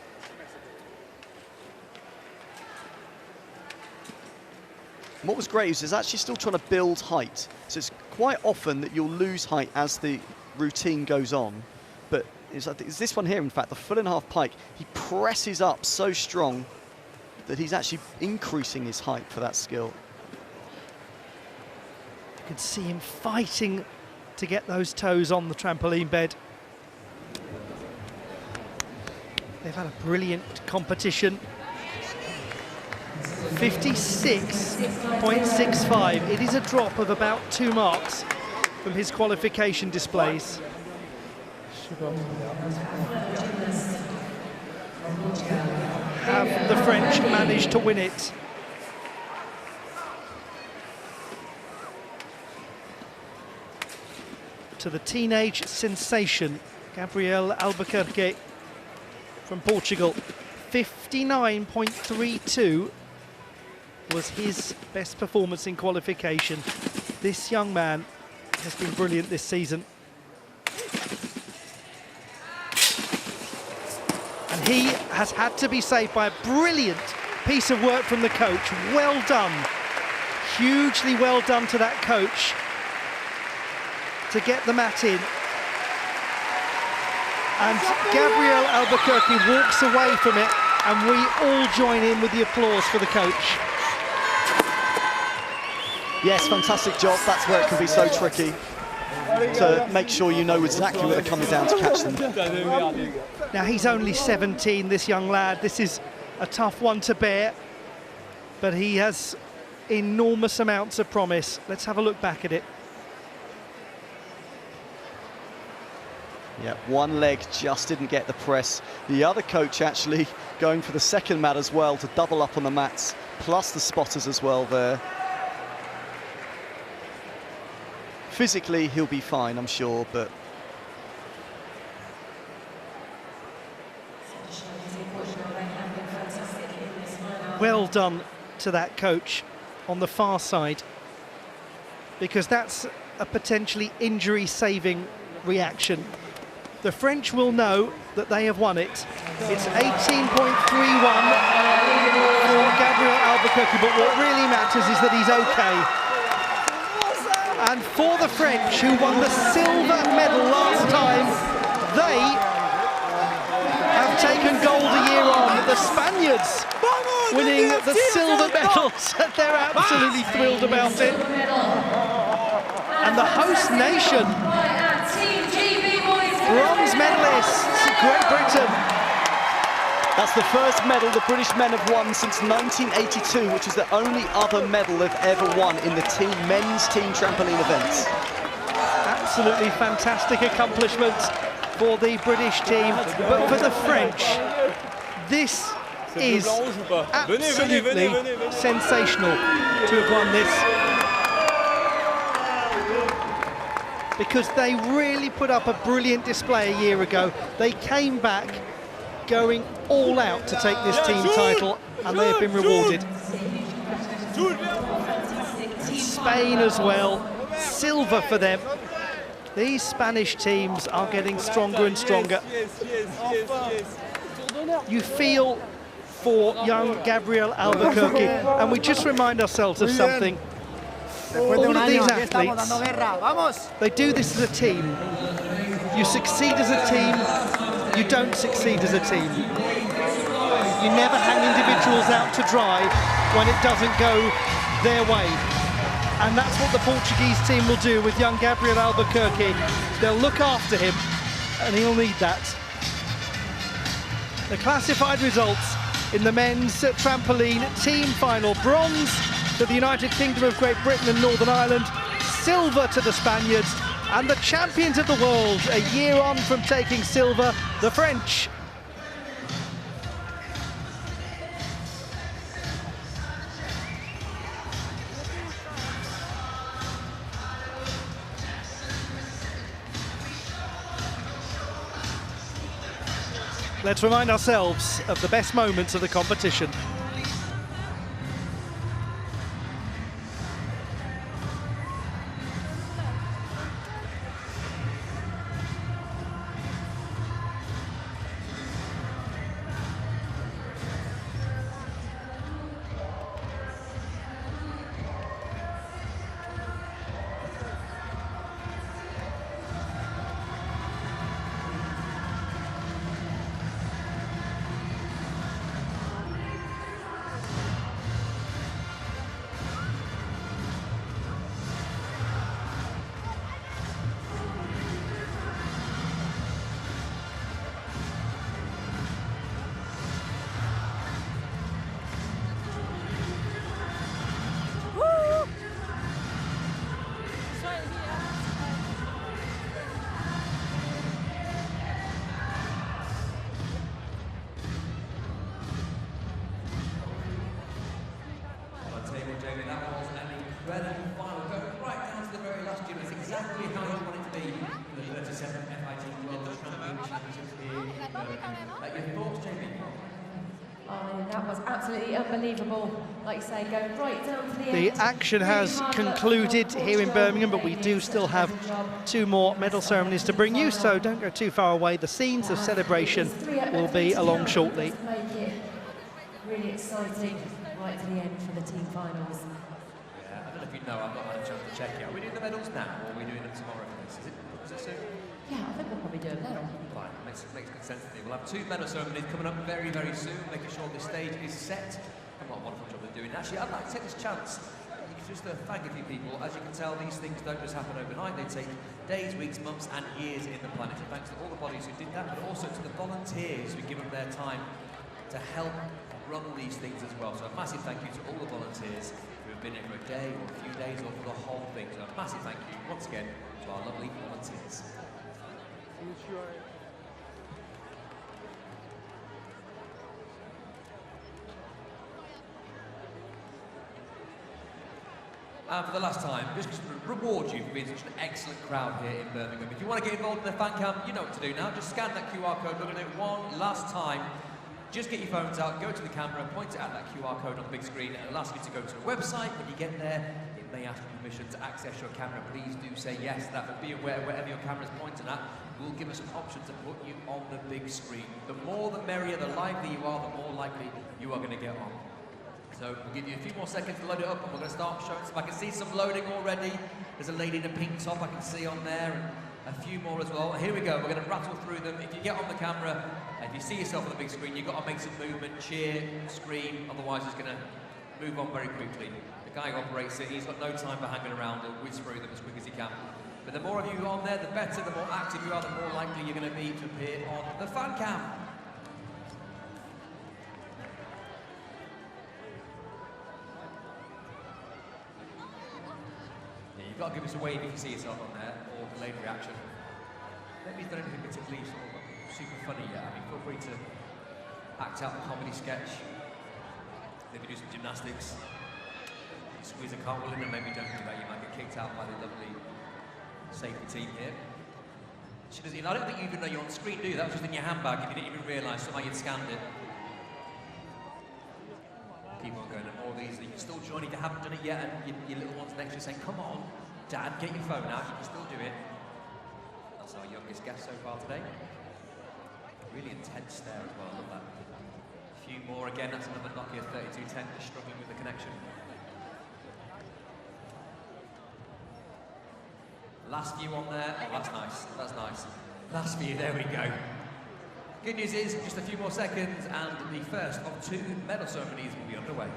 And what was great is he's actually still trying to build height. So it's quite often that you'll lose height as the routine goes on. But it's this one here, in fact, the full and half pike, he presses up so strong that he's actually increasing his height for that skill. You can see him fighting to get those toes on the trampoline bed. They've had a brilliant competition. 56.65. It is a drop of about 2 marks from his qualification displays. Have the French managed to win it? To the teenage sensation, Gabriel Albuquerque from Portugal. 59.32 was his best performance in qualification. This young man has been brilliant this season. And he has had to be saved by a brilliant piece of work from the coach. Well done. Hugely well done to that coach to get the mat in. And Gabriel Albuquerque walks away from it, and we all join in with the applause for the coach. Yes, fantastic job. That's where it can be so tricky, to make sure you know exactly where they're coming down to catch them. Now, he's only 17, this young lad. This is a tough one to bear, but he has enormous amounts of promise. Let's have a look back at it. Yeah, one leg just didn't get the press. The other coach actually going for the second mat as well to double up on the mats, plus the spotters as well there. Physically, he'll be fine, I'm sure, but... Well done to that coach on the far side, because that's a potentially injury-saving reaction. The French will know that they have won it. It's 18.31 for Gabriel Albuquerque, but what really matters is that he's okay. And for the French, who won the silver medal last time, they have taken gold a year on. The Spaniards winning the silver medals. They're absolutely thrilled about it. And the host nation, bronze medalists, Great Britain. That's the first medal the British men have won since 1982, which is the only other medal they've ever won in the men's team trampoline events. Absolutely fantastic accomplishment for the British team, but for the French, this is absolutely sensational to have won this, because they really put up a brilliant display a year ago. They came back going all out to take this team title, and they have been rewarded. Spain as well, silver for them. These Spanish teams are getting stronger and stronger. You feel for young Gabriel Albuquerque, and we just remind ourselves of something. All of these athletes, they do this as a team. You succeed as a team, you don't succeed as a team. You never hang individuals out to dry when it doesn't go their way. And that's what the Portuguese team will do with young Gabriel Albuquerque. They'll look after him, and he'll need that. The classified results in the men's trampoline team final: bronze to the United Kingdom of Great Britain and Northern Ireland, silver to the Spaniards, and the champions of the world, a year on from taking silver, the French. Let's remind ourselves of the best moments of the competition. absolutely unbelievable. Like you say, going right down to the The end. action has Really hard work concluded from here in Portugal. Birmingham, but we do still have 2 more medal ceremonies to bring you, so don't go too far away. The scenes of celebration will be along shortly. To make it really exciting right to the end for the team finals. Yeah, I don't know if you know, I've not had a chance to check it. Are we doing the medals now, or are we doing them tomorrow for this? Is it soon? Yeah, I think we'll probably do it now. Fine, makes good sense to me. We'll have 2 medal ceremonies coming up very, very soon, making sure this stage is set. Come on, wonderful job they're doing. Actually, I'd like to take this chance just to thank a few people. As you can tell, these things don't just happen overnight. They take days, weeks, months, and years in the planning. So thanks to all the bodies who did that, but also to the volunteers who give up their time to help run these things as well. So a massive thank you to all the volunteers who have been here for a day or a few days or for the whole thing. So a massive thank you once again to our lovely volunteers. And for the last time, just to reward you for being such an excellent crowd here in Birmingham. If you want to get involved in the fan cam, you know what to do now. Just scan that QR code. We're going to do it one last time. Just get your phones out, go to the camera, point it at that QR code on the big screen, and it'll ask you to go to a website. When you get there, it may ask you permission to access your camera. Please do say yes to that, but be aware wherever your camera's pointing at, we'll give us an option to put you on the big screen. The more the merrier, the livelier you are, the more likely you are going to get on. So we'll give you a few more seconds to load it up, and we're going to start showing some. I can see some loading already. There's a lady in a pink top I can see on there, and a few more as well. Here we go, we're going to rattle through them. If you get on the camera, if you see yourself on the big screen, you've got to make some movement, cheer, scream, otherwise it's going to move on very quickly. The guy who operates it, he's got no time for hanging around. He'll whiz through them as quick as he can. But the more of you on there, the better. The more active you are, the more likely you're going to be to appear on the fan cam. Yeah, you've got to give us a wave if you see yourself on there, or delayed reaction. Maybe you've done anything particularly sort of super funny yet. I mean, feel free to act out a comedy sketch. Maybe do some gymnastics. Squeeze a cartwheel in, and maybe don't do that. You might get kicked out by the lovely safety team here. She doesn't. I don't think you even know you're on screen, do you? That was just in your handbag. If you didn't even realise, somehow you'd scanned it. Keep on going. And more of these. You can still join if you haven't done it yet, and your little ones next to you saying, "Come on, Dad, get your phone out." You can still do it. That's our youngest guest so far today. Really intense stare as well. I love that. A few more again. That's another Nokia 3210 just struggling with the connection. Last few on there. Oh, that's nice. That's nice. Last few. There we go. Good news is just a few more seconds, and the first of 2 medal ceremonies will be underway.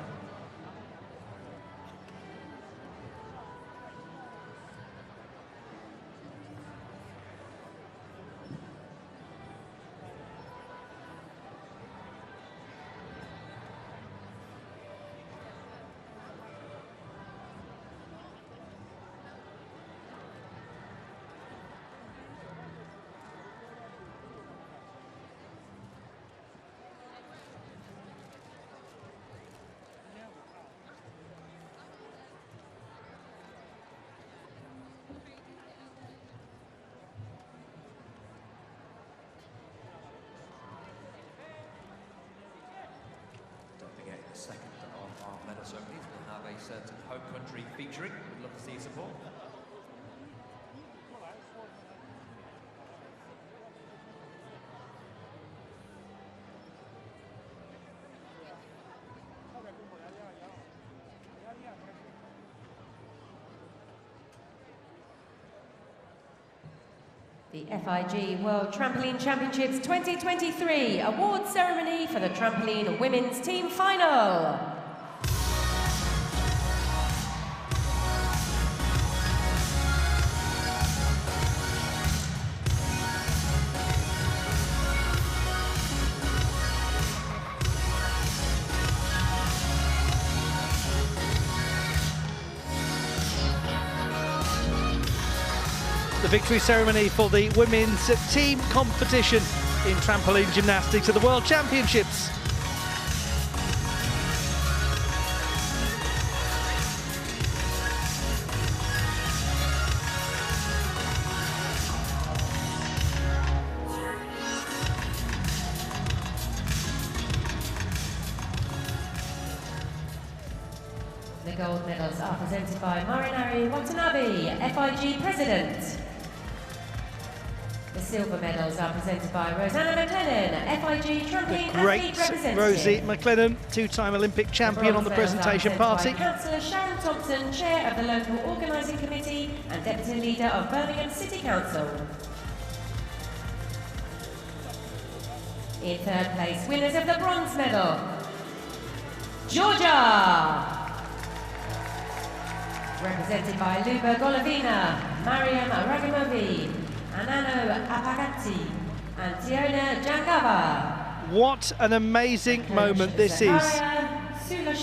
Second of our medal ceremonies, we'll have a certain home country featuring. We'd love to see your support. The FIG World Trampoline Championships 2023 award ceremony for the trampoline women's team final. The victory ceremony for the women's team competition in trampoline gymnastics at the World Championships. gold medals are presented by Marinari Watanabe, FIG President. The silver medals are presented by Rosanna McLennan, FIG Trampoline Great Athlete Representative. Rosie McLennan, two-time Olympic champion on the presentation party. Councillor Sharon Thompson, Chair of the Local Organising Committee and Deputy Leader of Birmingham City Council. In third place, winners of the bronze medal, Georgia, represented by Luba Golovina, Mariam Ragamovi, Anano Apagati, and Tiona Jangava. What an amazing moment this is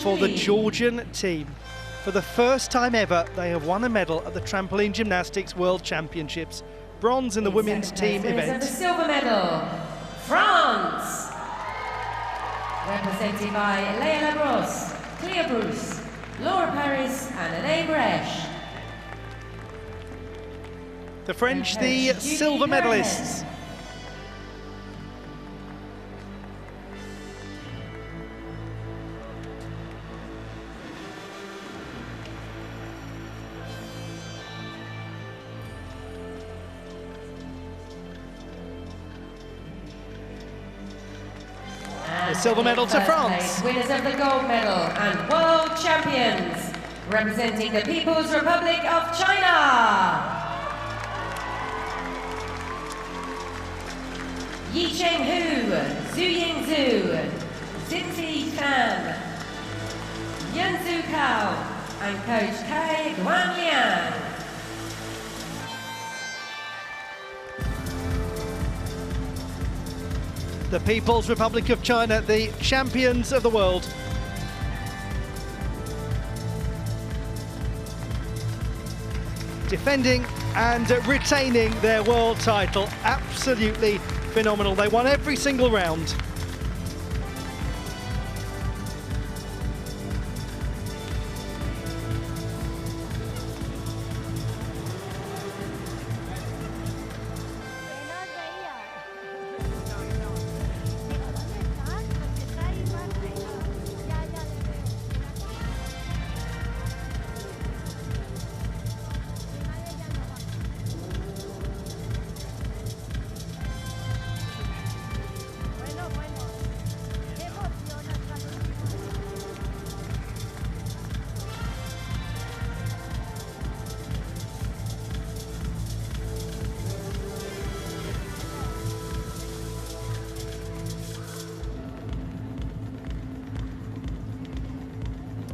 for the Georgian team. For the first time ever, they have won a medal at the Trampoline Gymnastics World Championships. Bronze in the women's team event. The silver medal, France, represented by Leila Labros, Clea Bruce, Laura Paris, and Anaïs Bresch. The French, the silver medalists. The silver medal to France. Winners of the gold medal and world champions, representing the People's Republic of China. Yi Cheng Hu, Zhu Ying Zhu, Xinti Fan, Yun Zhu Kao, and coach Kai Guanliang. The People's Republic of China, the champions of the world. Defending and retaining their world title. Absolutely phenomenal. They won every single round.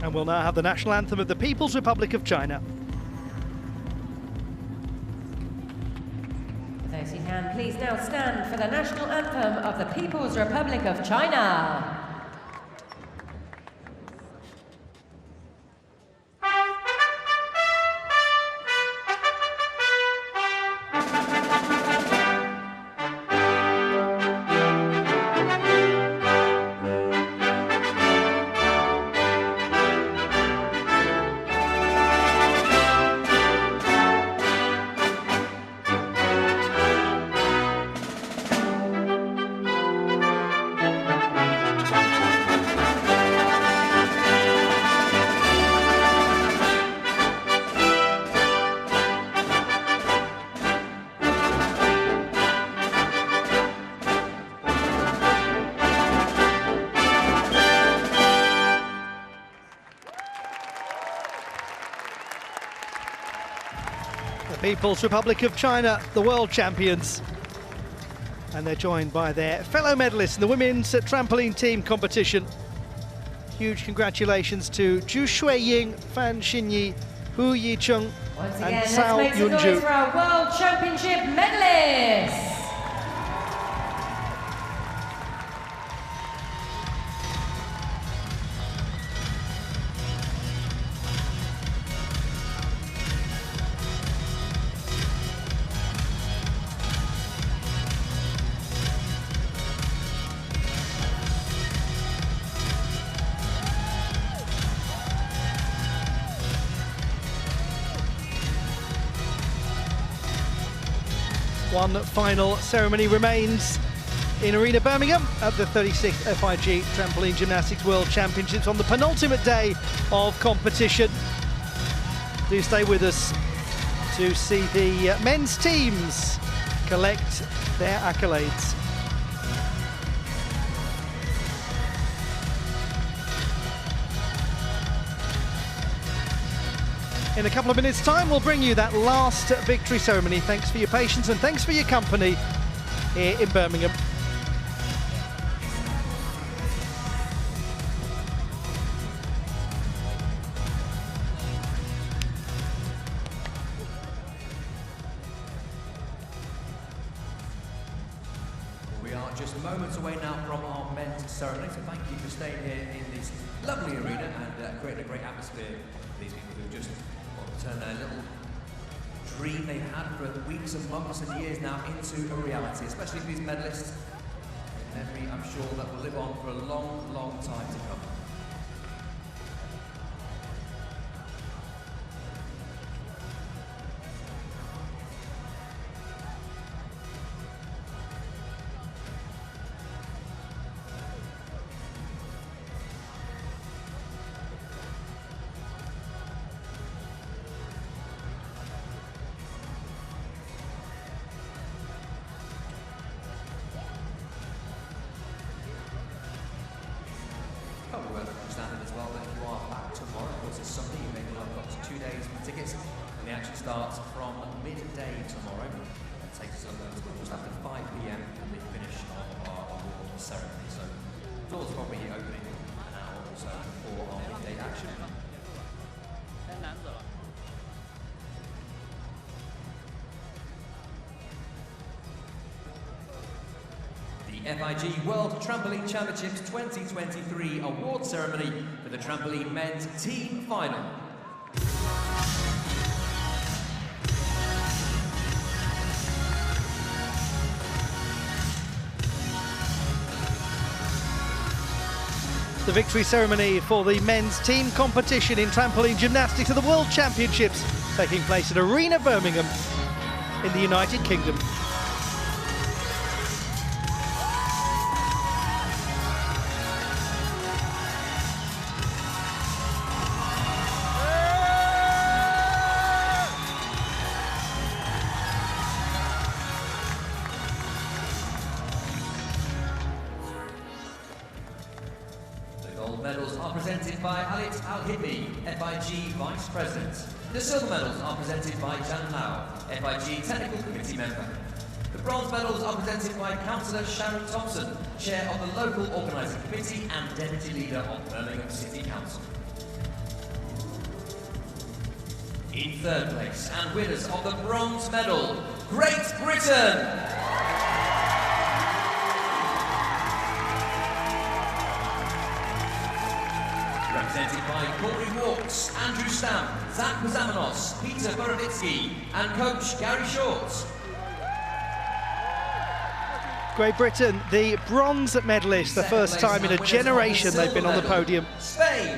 And we'll now have the national anthem of the People's Republic of China. For those who can, please now stand for the national anthem of the People's Republic of China. People's Republic of China, the world champions. And they're joined by their fellow medalists in the women's trampoline team competition. Huge congratulations to Zhu Shuiying, Fan Xinyi, Hu Yicheng, and Cao let's make some noise Yunju. for our World Championship medalists. One final ceremony remains in Arena Birmingham at the 36th FIG Trampoline Gymnastics World Championships on the penultimate day of competition. Do stay with us to see the men's teams collect their accolades. In a couple of minutes' time, we'll bring you that last victory ceremony. Thanks for your patience and thanks for your company here in Birmingham. We are just moments away now from our men's ceremony, so thank you for staying here in this lovely arena and creating a great atmosphere for these people who just turned their little dream they've had for weeks and months and years now into a reality, especially for these medalists. Memory, I'm sure, that will live on for a long, long time to come. Probably worth understanding as well that you are back tomorrow. Of course, it's Sunday. You may well have got 2 days for tickets, and the action starts from midday tomorrow. It takes us just after 5 p.m. and we finish our award ceremony. So, doors probably opening an hour or so before our midday action. The FIG World Trampoline Championships 2023 award ceremony for the trampoline men's team final. The victory ceremony for the men's team competition in trampoline gymnastics at the World Championships taking place at Arena Birmingham in the United Kingdom. Medals are presented by Alit Al-Hidmi, FIG Vice President. The silver medals are presented by Jan Lau, FIG Technical Committee Member. The bronze medals are presented by Councillor Sharon Thompson, Chair of the Local Organising Committee and Deputy Leader of Birmingham City Council. In third place and winners of the bronze medal, Great Britain! Represented by Corey Walks, Andrew Stamp, Zach Pazamanos, Peter Borovitsky and coach Gary Short. Great Britain, the bronze medalist, the first time in a generation they've been on the podium. Spain.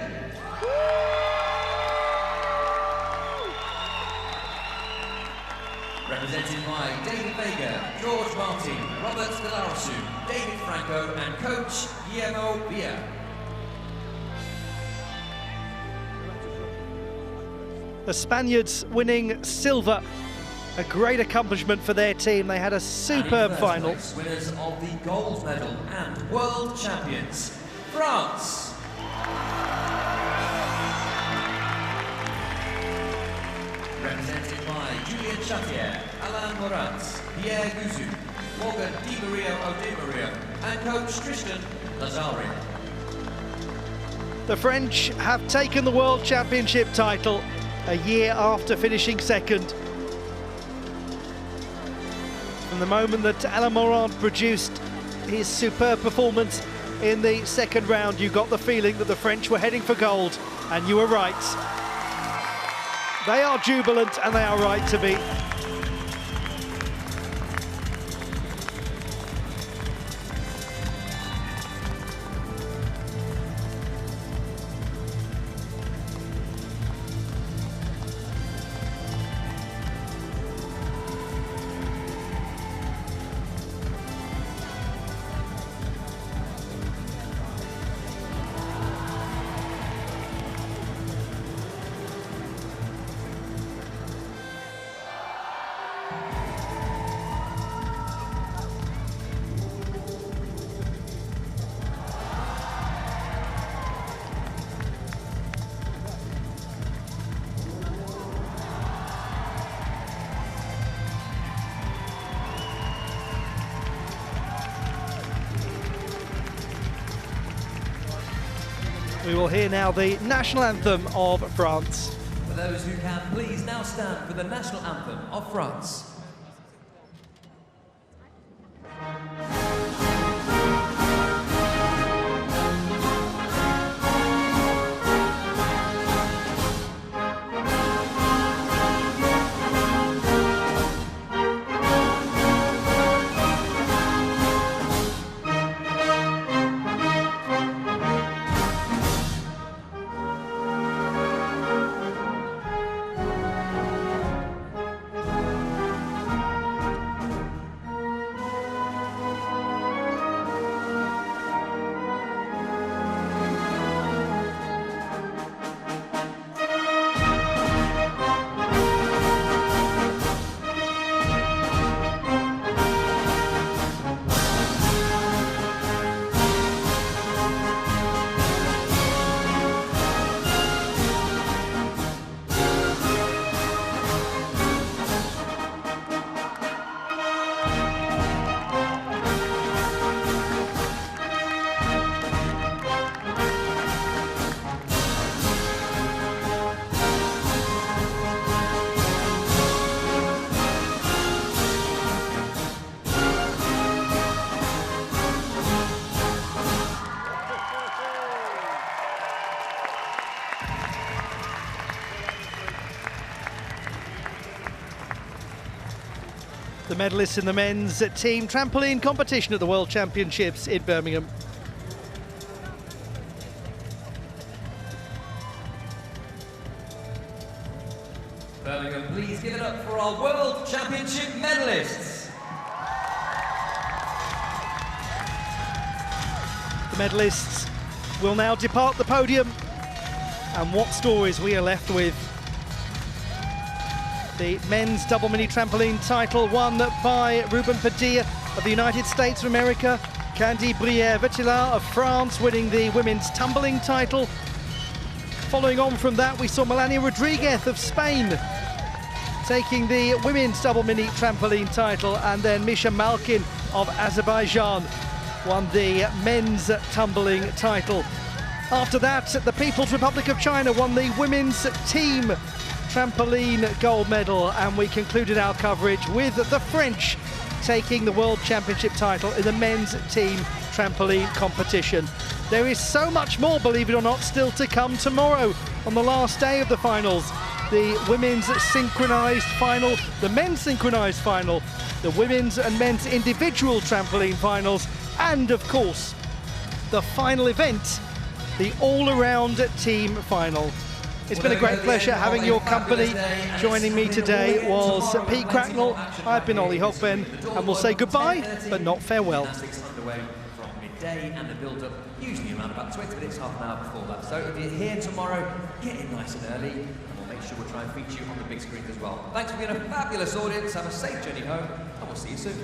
Represented by David Vega, George Martin, Robert Delarasu, David Franco and coach Guillermo Villa. The Spaniards winning silver, a great accomplishment for their team. They had a superb final. Winners of the gold medal and world champions, France. Represented by Julian Chatier, Alain Morant, Pierre Guzou, Morgan Di Maria Ode and coach Tristan Lazari. The French have taken the World Championship title a year after finishing second. From the moment that Alain Morant produced his superb performance in the second round, you got the feeling that the French were heading for gold, and you were right. They are jubilant and they are right to be. We will hear now the national anthem of France. For those who can, please now stand for the national anthem of France. The medalists in the men's team trampoline competition at the World Championships in Birmingham. Birmingham, please give it up for our World Championship medalists. The medalists will now depart the podium, and what stories we are left with. The men's double mini trampoline title won by Ruben Padilla of the United States of America, Candy Brière-Vetila of France winning the women's tumbling title. Following on from that, we saw Melania Rodriguez of Spain taking the women's double mini trampoline title, and then Misha Malkin of Azerbaijan won the men's tumbling title. After that, the People's Republic of China won the women's team trampoline gold medal, and we concluded our coverage with the French taking the World Championship title in the men's team trampoline competition. There is so much more, believe it or not, still to come tomorrow on the last day of the finals. The women's synchronized final, the men's synchronized final, the women's and men's individual trampoline finals, and of course the final event, the all-around team final. It's been a great pleasure having your company. Joining me today was Pete Cracknell. I've been Ollie Hogben, and we'll say goodbye, but not farewell. Underway from midday, and the build-up usually around about 20 minutes, half an hour before that. So if you're here tomorrow, get in nice and early, and we'll make sure we'll try and feature you on the big screen as well. Thanks for being a fabulous audience. Have a safe journey home, and we'll see you soon.